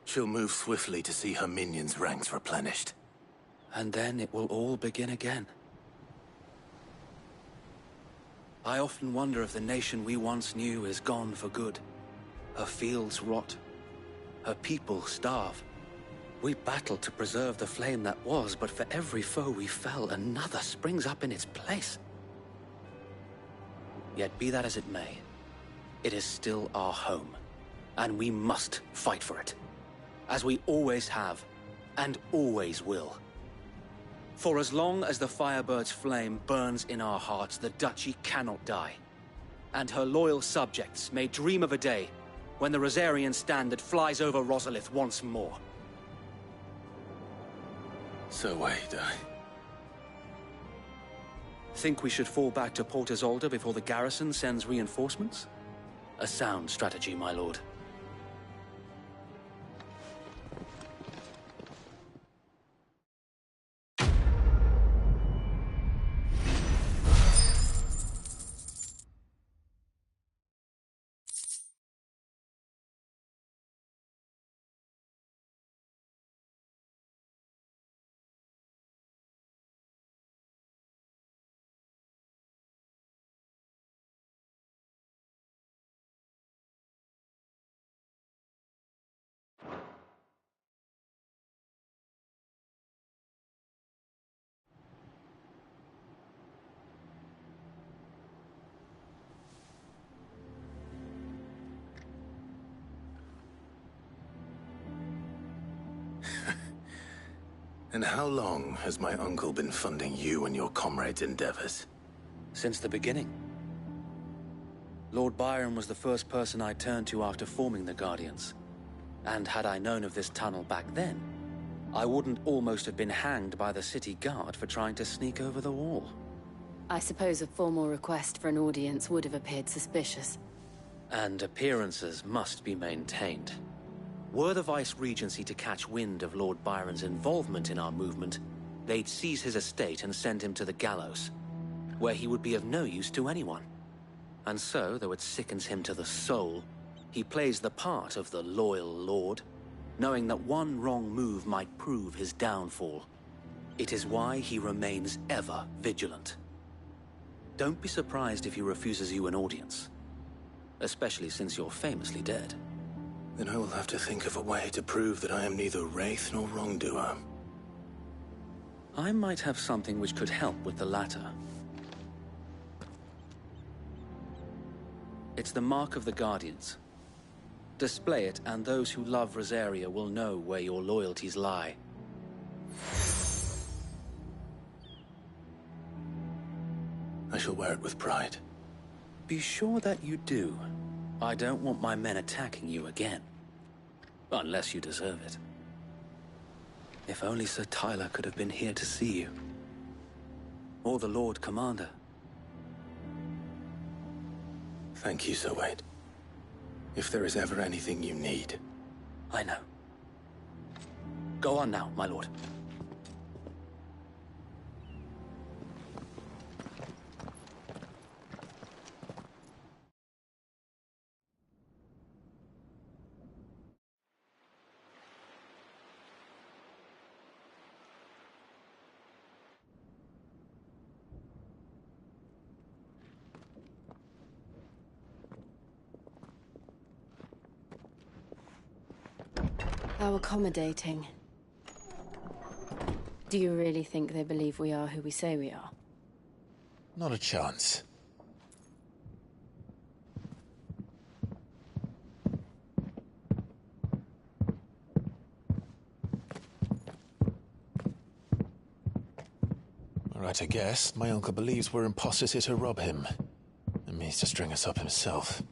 She'll move swiftly to see her minions' ranks replenished. And then it will all begin again. I often wonder if the nation we once knew is gone for good. Her fields rot. Her people starve. We battled to preserve the flame that was, but for every foe we fell, another springs up in its place. Yet be that as it may, it is still our home, and we must fight for it, as we always have, and always will. For as long as the Firebird's flame burns in our hearts, the Duchy cannot die, and her loyal subjects may dream of a day when the Rosarian standard flies over Rosalith once more. So wait, Think we should fall back to Port Isolde before the garrison sends reinforcements? A sound strategy, my lord. And how long has my uncle been funding you and your comrades' endeavors? Since the beginning. Lord Byron was the first person I turned to after forming the Guardians. And had I known of this tunnel back then, I wouldn't almost have been hanged by the city guard for trying to sneak over the wall. I suppose a formal request for an audience would have appeared suspicious. And appearances must be maintained. Were the Vice-Regency to catch wind of Lord Byron's involvement in our movement, they'd seize his estate and send him to the gallows, where he would be of no use to anyone. And so, though it sickens him to the soul, he plays the part of the loyal lord, knowing that one wrong move might prove his downfall. It is why he remains ever vigilant. Don't be surprised if he refuses you an audience, especially since you're famously dead. Then I will have to think of a way to prove that I am neither wraith nor wrongdoer. I might have something which could help with the latter. It's the mark of the Guardians. Display it, and those who love Rosaria will know where your loyalties lie. I shall wear it with pride. Be sure that you do. I don't want my men attacking you again. Unless you deserve it. If only Sir Tyler could have been here to see you. Or the Lord Commander. Thank you, Sir Wade. If there is ever anything you need. I know. Go on now, my lord. How accommodating. Do you really think they believe we are who we say we are? Not a chance. Alright, I guess. My uncle believes we're imposters here to rob him. And means to string us up himself.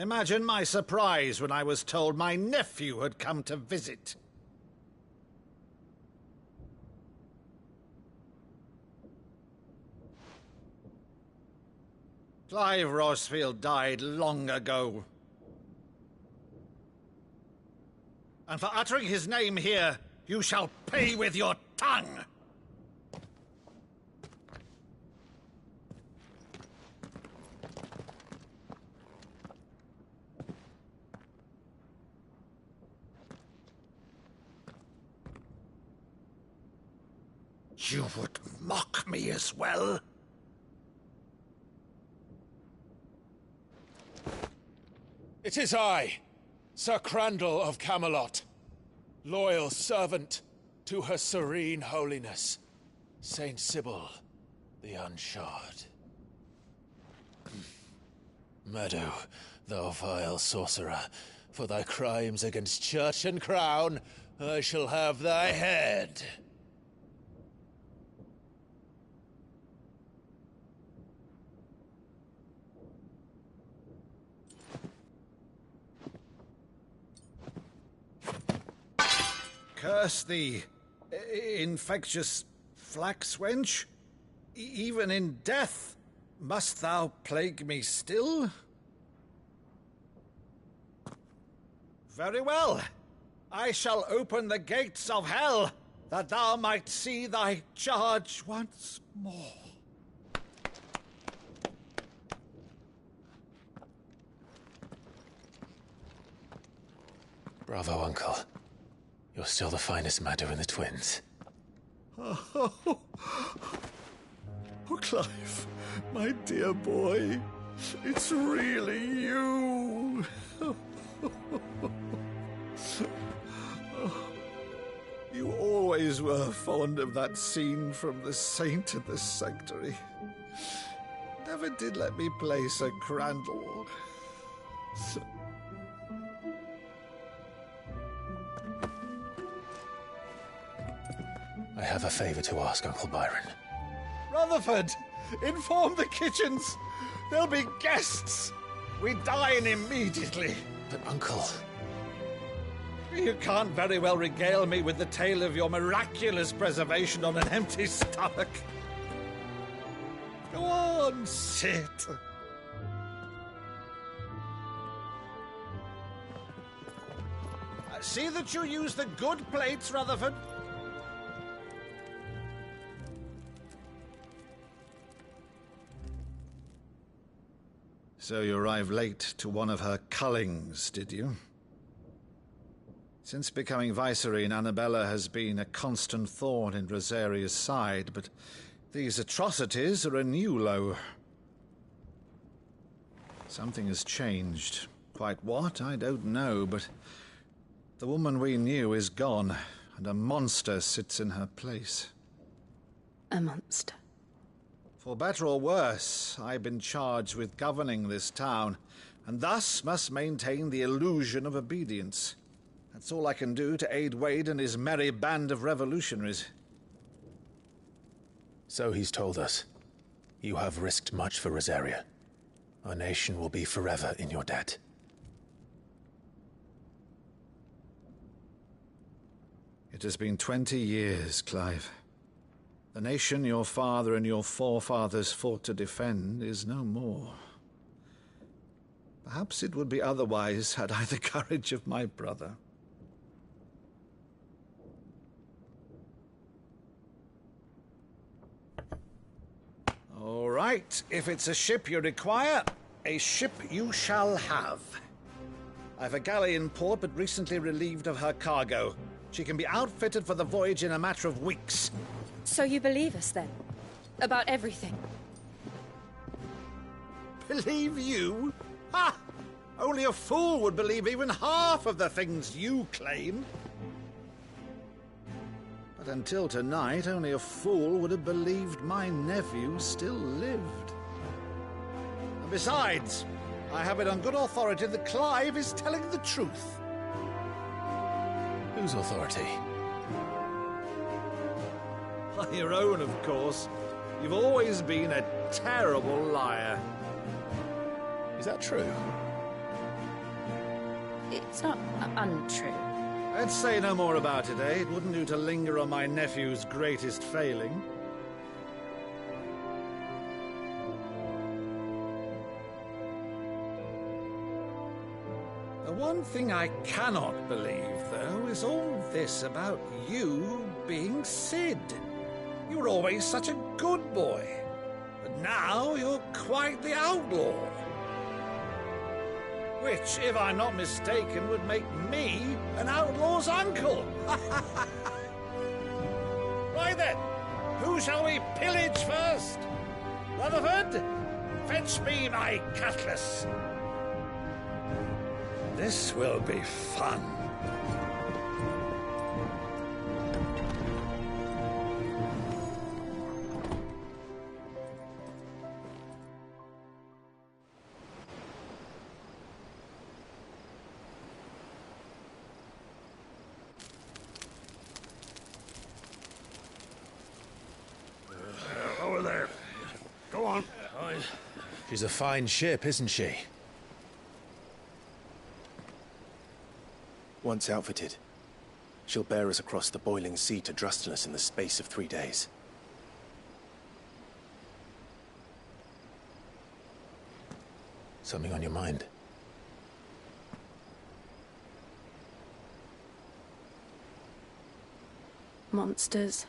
Imagine my surprise when I was told my nephew had come to visit. Clive Rosefield died long ago. And for uttering his name here, you shall pay with your tongue! You would mock me as well? It is I, Sir Crandall of Camelot, loyal servant to Her Serene Holiness, Saint Sybil the Unshod. Meadow, thou vile sorcerer, for thy crimes against church and crown, I shall have thy head. Curse thee, infectious flax wench. Even in death, must thou plague me still? Very well. I shall open the gates of hell, that thou might see thy charge once more. Bravo, Uncle. You're still the finest Meadow in the twins. Oh, Clive, my dear boy, it's really you. You always were fond of that scene from The Saint in the Sanctuary. Never did let me play Sir Crandall. I have a favor to ask, Uncle Byron. Rutherford, inform the kitchens. There'll be guests. We dine immediately. But, Uncle... You can't very well regale me with the tale of your miraculous preservation on an empty stomach. Go on, sit. See that you use the good plates, Rutherford. So you arrived late to one of her cullings, did you? Since becoming Vicereine, Annabella has been a constant thorn in Rosaria's side, but these atrocities are a new low. Something has changed. Quite what, I don't know, but the woman we knew is gone, and a monster sits in her place. A monster? For better or worse, I've been charged with governing this town, and thus must maintain the illusion of obedience. That's all I can do to aid Wade and his merry band of revolutionaries. So he's told us. You have risked much for Rosaria. Our nation will be forever in your debt. It has been 20 years, Clive. The nation your father and your forefathers fought to defend is no more. Perhaps it would be otherwise had I the courage of my brother. All right, if it's a ship you require, a ship you shall have. I've a galley in port, but recently relieved of her cargo. She can be outfitted for the voyage in a matter of weeks. So you believe us, then? About everything? Believe you? Ha! Only a fool would believe even half of the things you claim. But until tonight, only a fool would have believed my nephew still lived. And besides, I have it on good authority that Clive is telling the truth. Whose authority? Your own, of course. You've always been a terrible liar. Is that true? It's not untrue. Let's say no more about it, eh? It wouldn't do to linger on my nephew's greatest failing. The one thing I cannot believe, though, is all this about you being Sid. You were always such a good boy, but now you're quite the outlaw. Which, if I'm not mistaken, would make me an outlaw's uncle. Right then, who shall we pillage first? Rutherford, fetch me my cutlass. This will be fun. Over there. Go on. She's a fine ship, isn't she? Once outfitted, she'll bear us across the boiling sea to Drustenus in the space of 3 days. Something on your mind? Monsters.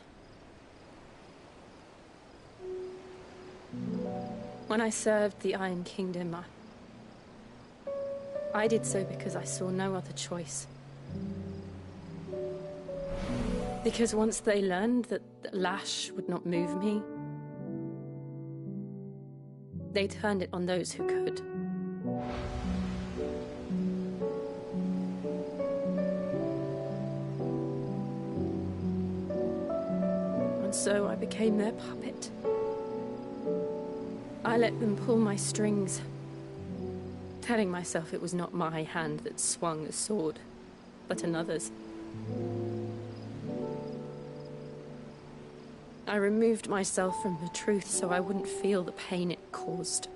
When I served the Iron Kingdom, I did so because I saw no other choice. Because once they learned that the lash would not move me, they turned it on those who could. And so I became their puppet. I let them pull my strings, telling myself it was not my hand that swung a sword, but another's. I removed myself from the truth so I wouldn't feel the pain it caused.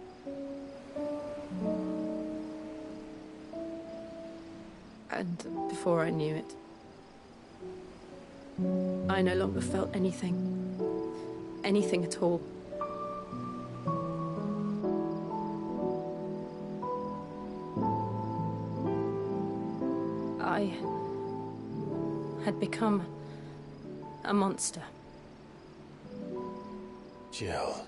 And before I knew it, I no longer felt anything. Anything at all. I had become a monster. Jill.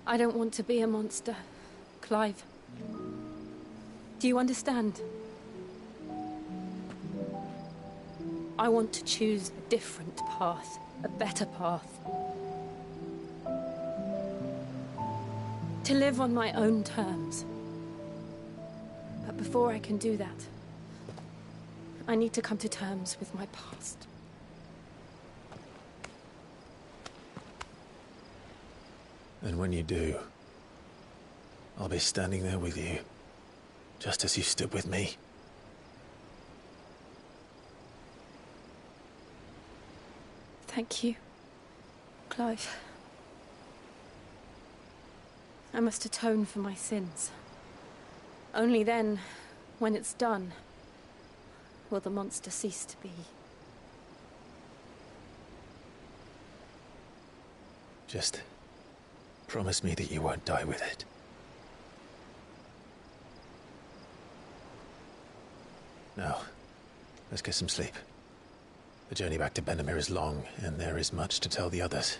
I don't want to be a monster, Clive. Do you understand? I want to choose a different path, a better path. To live on my own terms. But before I can do that, I need to come to terms with my past. And when you do, I'll be standing there with you, just as you stood with me. Thank you, Clive. I must atone for my sins. Only then, when it's done, will the monster cease to be. Just promise me that you won't die with it. Now, let's get some sleep. The journey back to Benamir is long, and there is much to tell the others.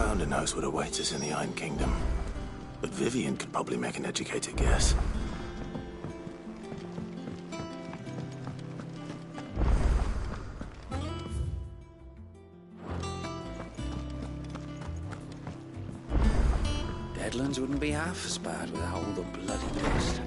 founder knows what awaits us in the Iron Kingdom. But Vivian could probably make an educated guess. Deadlands wouldn't be half as bad without all the bloody dust.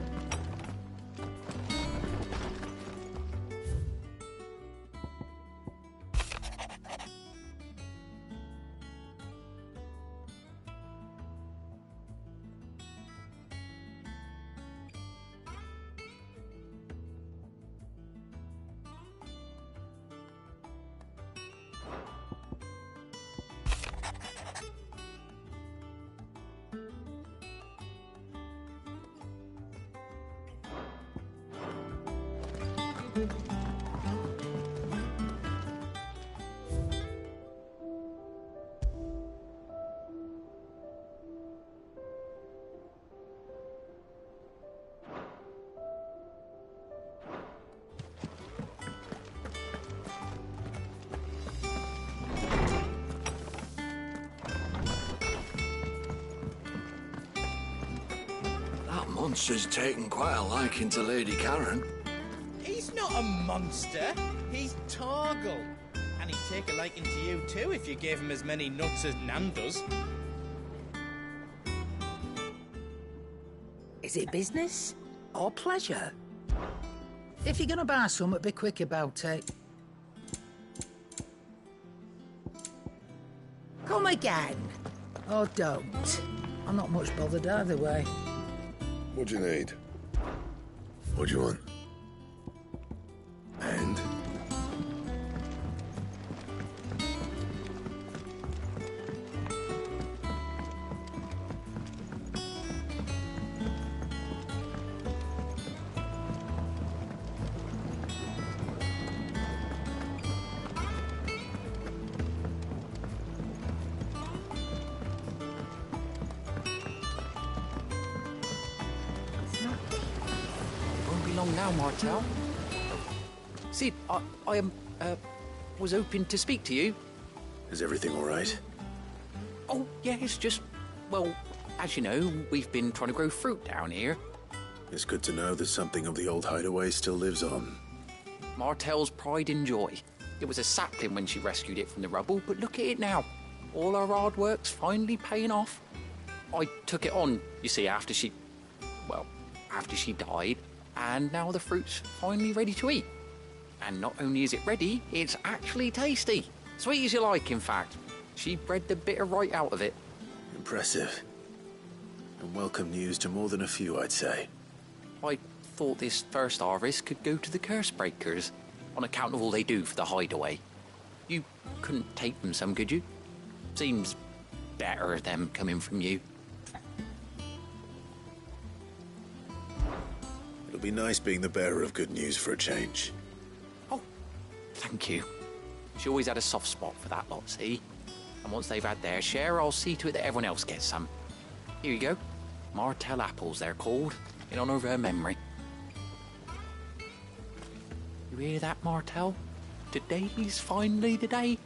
That monster's taken quite a liking to Lady Karen. He's not a monster. He's Torgal. And he'd take a liking to you too if you gave him as many nuts as Nan does. Is it business or pleasure? If you're gonna buy something, be quick about it. Come again. Or don't. I'm not much bothered either way. What do you need? What do you want? And? Won't be long now, Martel. Sid, I was hoping to speak to you. Is everything all right? Oh, yeah, it's just, well, as you know, we've been trying to grow fruit down here. It's good to know that something of the old hideaway still lives on. Martel's pride and joy. It was a sapling when she rescued it from the rubble, but look at it now. All our hard work's finally paying off. I took it on, you see, after she died, and now the fruit's finally ready to eat. And not only is it ready, it's actually tasty. Sweet as you like, in fact. She bred the bitter right out of it. Impressive. And welcome news to more than a few, I'd say. I thought this first harvest could go to the curse breakers, on account of all they do for the hideaway. You couldn't take them some, could you? Seems better them coming from you. It'll be nice being the bearer of good news for a change. Thank you. She always had a soft spot for that lot, see? And once they've had their share, I'll see to it that everyone else gets some. Here you go. Martel apples, they're called, in honour of her memory. You hear that, Martel? Today's finally the day.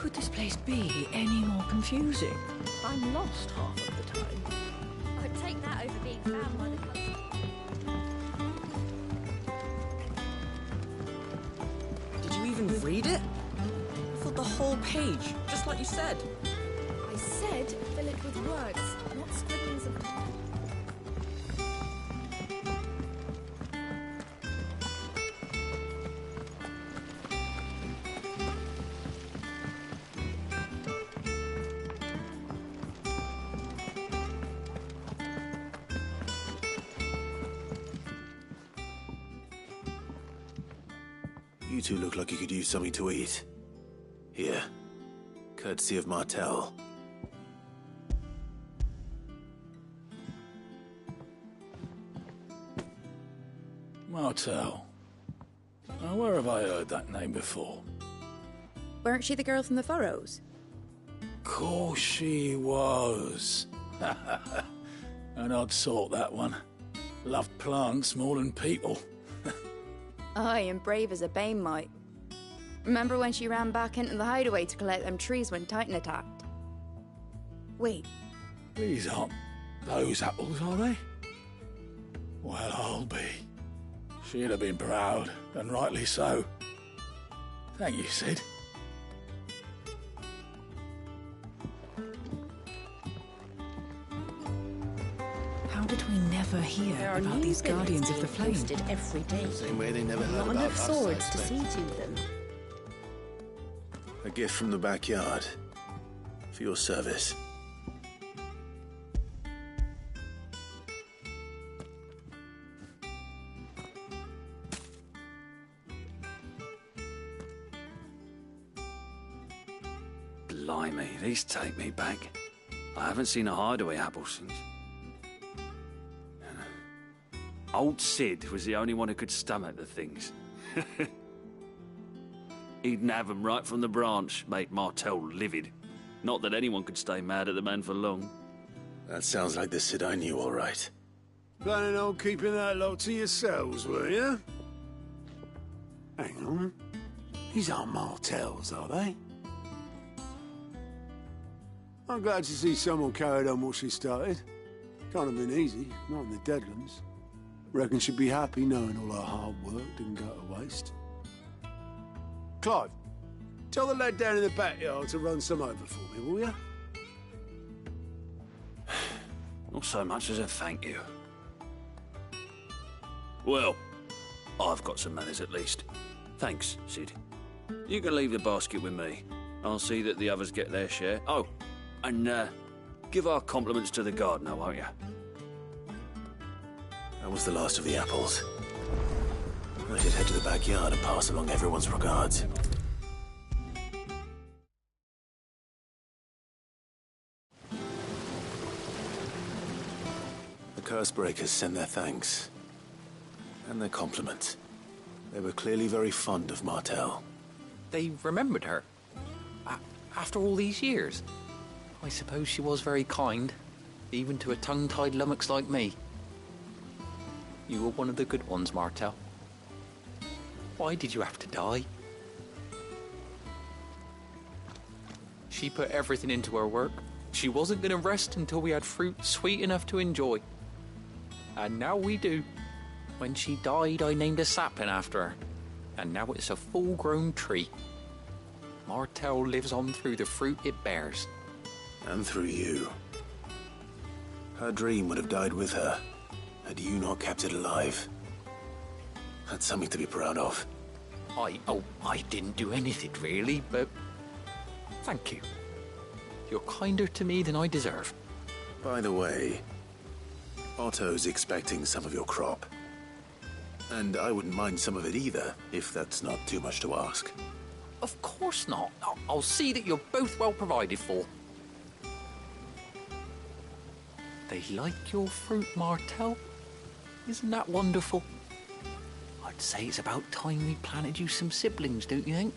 could this place be any more confusing? I'm lost half of the time. I'd take that over being found by the coast. Did you even read it? I thought the whole page, just like you said. I said fill it with words, not scribblings of tongue. You two look like you could use something to eat. Here. Courtesy of Martel. Martel. Now, where have I heard that name before? Weren't she the girl from the Furrows? Course she was. An odd sort, that one. Loved plants more than people. Aye, and brave as a bane might. Remember when she ran back into the hideaway to collect them trees when Titan attacked? Wait. These aren't those apples, are they? Well, I'll be. She'd have been proud, and rightly so. Thank you, Sid. How did we never hear about these Guardians of the Flame? Posted every day. Same way they never heard Not about enough us, swords I to see expect. to them. A gift from the backyard. For your service. Blimey, these take me back. I haven't seen a hideaway apple since. Old Sid was the only one who could stomach the things. He'd nab 'em right from the branch, make Martel livid. Not that anyone could stay mad at the man for long. That sounds like the Sid I knew, all right. Planning on keeping that lot to yourselves, were you? Hang on. These aren't Martels, are they? I'm glad to see someone carried on what she started. Can't have been easy, not in the Deadlands. Reckon she'd be happy knowing all her hard work didn't go to waste. Clive, tell the lad down in the backyard to run some over for me, will you? Not so much as a thank you. Well, I've got some manners at least. Thanks, Sid. You can leave the basket with me. I'll see that the others get their share. Oh, and give our compliments to the gardener, won't you? That was the last of the apples. I should head to the backyard and pass along everyone's regards. The Cursebreakers send their thanks. And their compliments. They were clearly very fond of Martel. They remembered her? After all these years? I suppose she was very kind, even to a tongue-tied lummox like me. You were one of the good ones, Martel. Why did you have to die? She put everything into her work. She wasn't going to rest until we had fruit sweet enough to enjoy. And now we do. When she died, I named a sapling after her. And now it's a full-grown tree. Martel lives on through the fruit it bears. And through you. Her dream would have died with her, had you not kept it alive. That's something to be proud of. I didn't do anything really, but thank you. You're kinder to me than I deserve. By the way, Otto's expecting some of your crop. And I wouldn't mind some of it either, if that's not too much to ask. Of course not. I'll see that you're both well provided for. They like your fruit, Martel. Isn't that wonderful? I'd say it's about time we planted you some siblings, don't you think?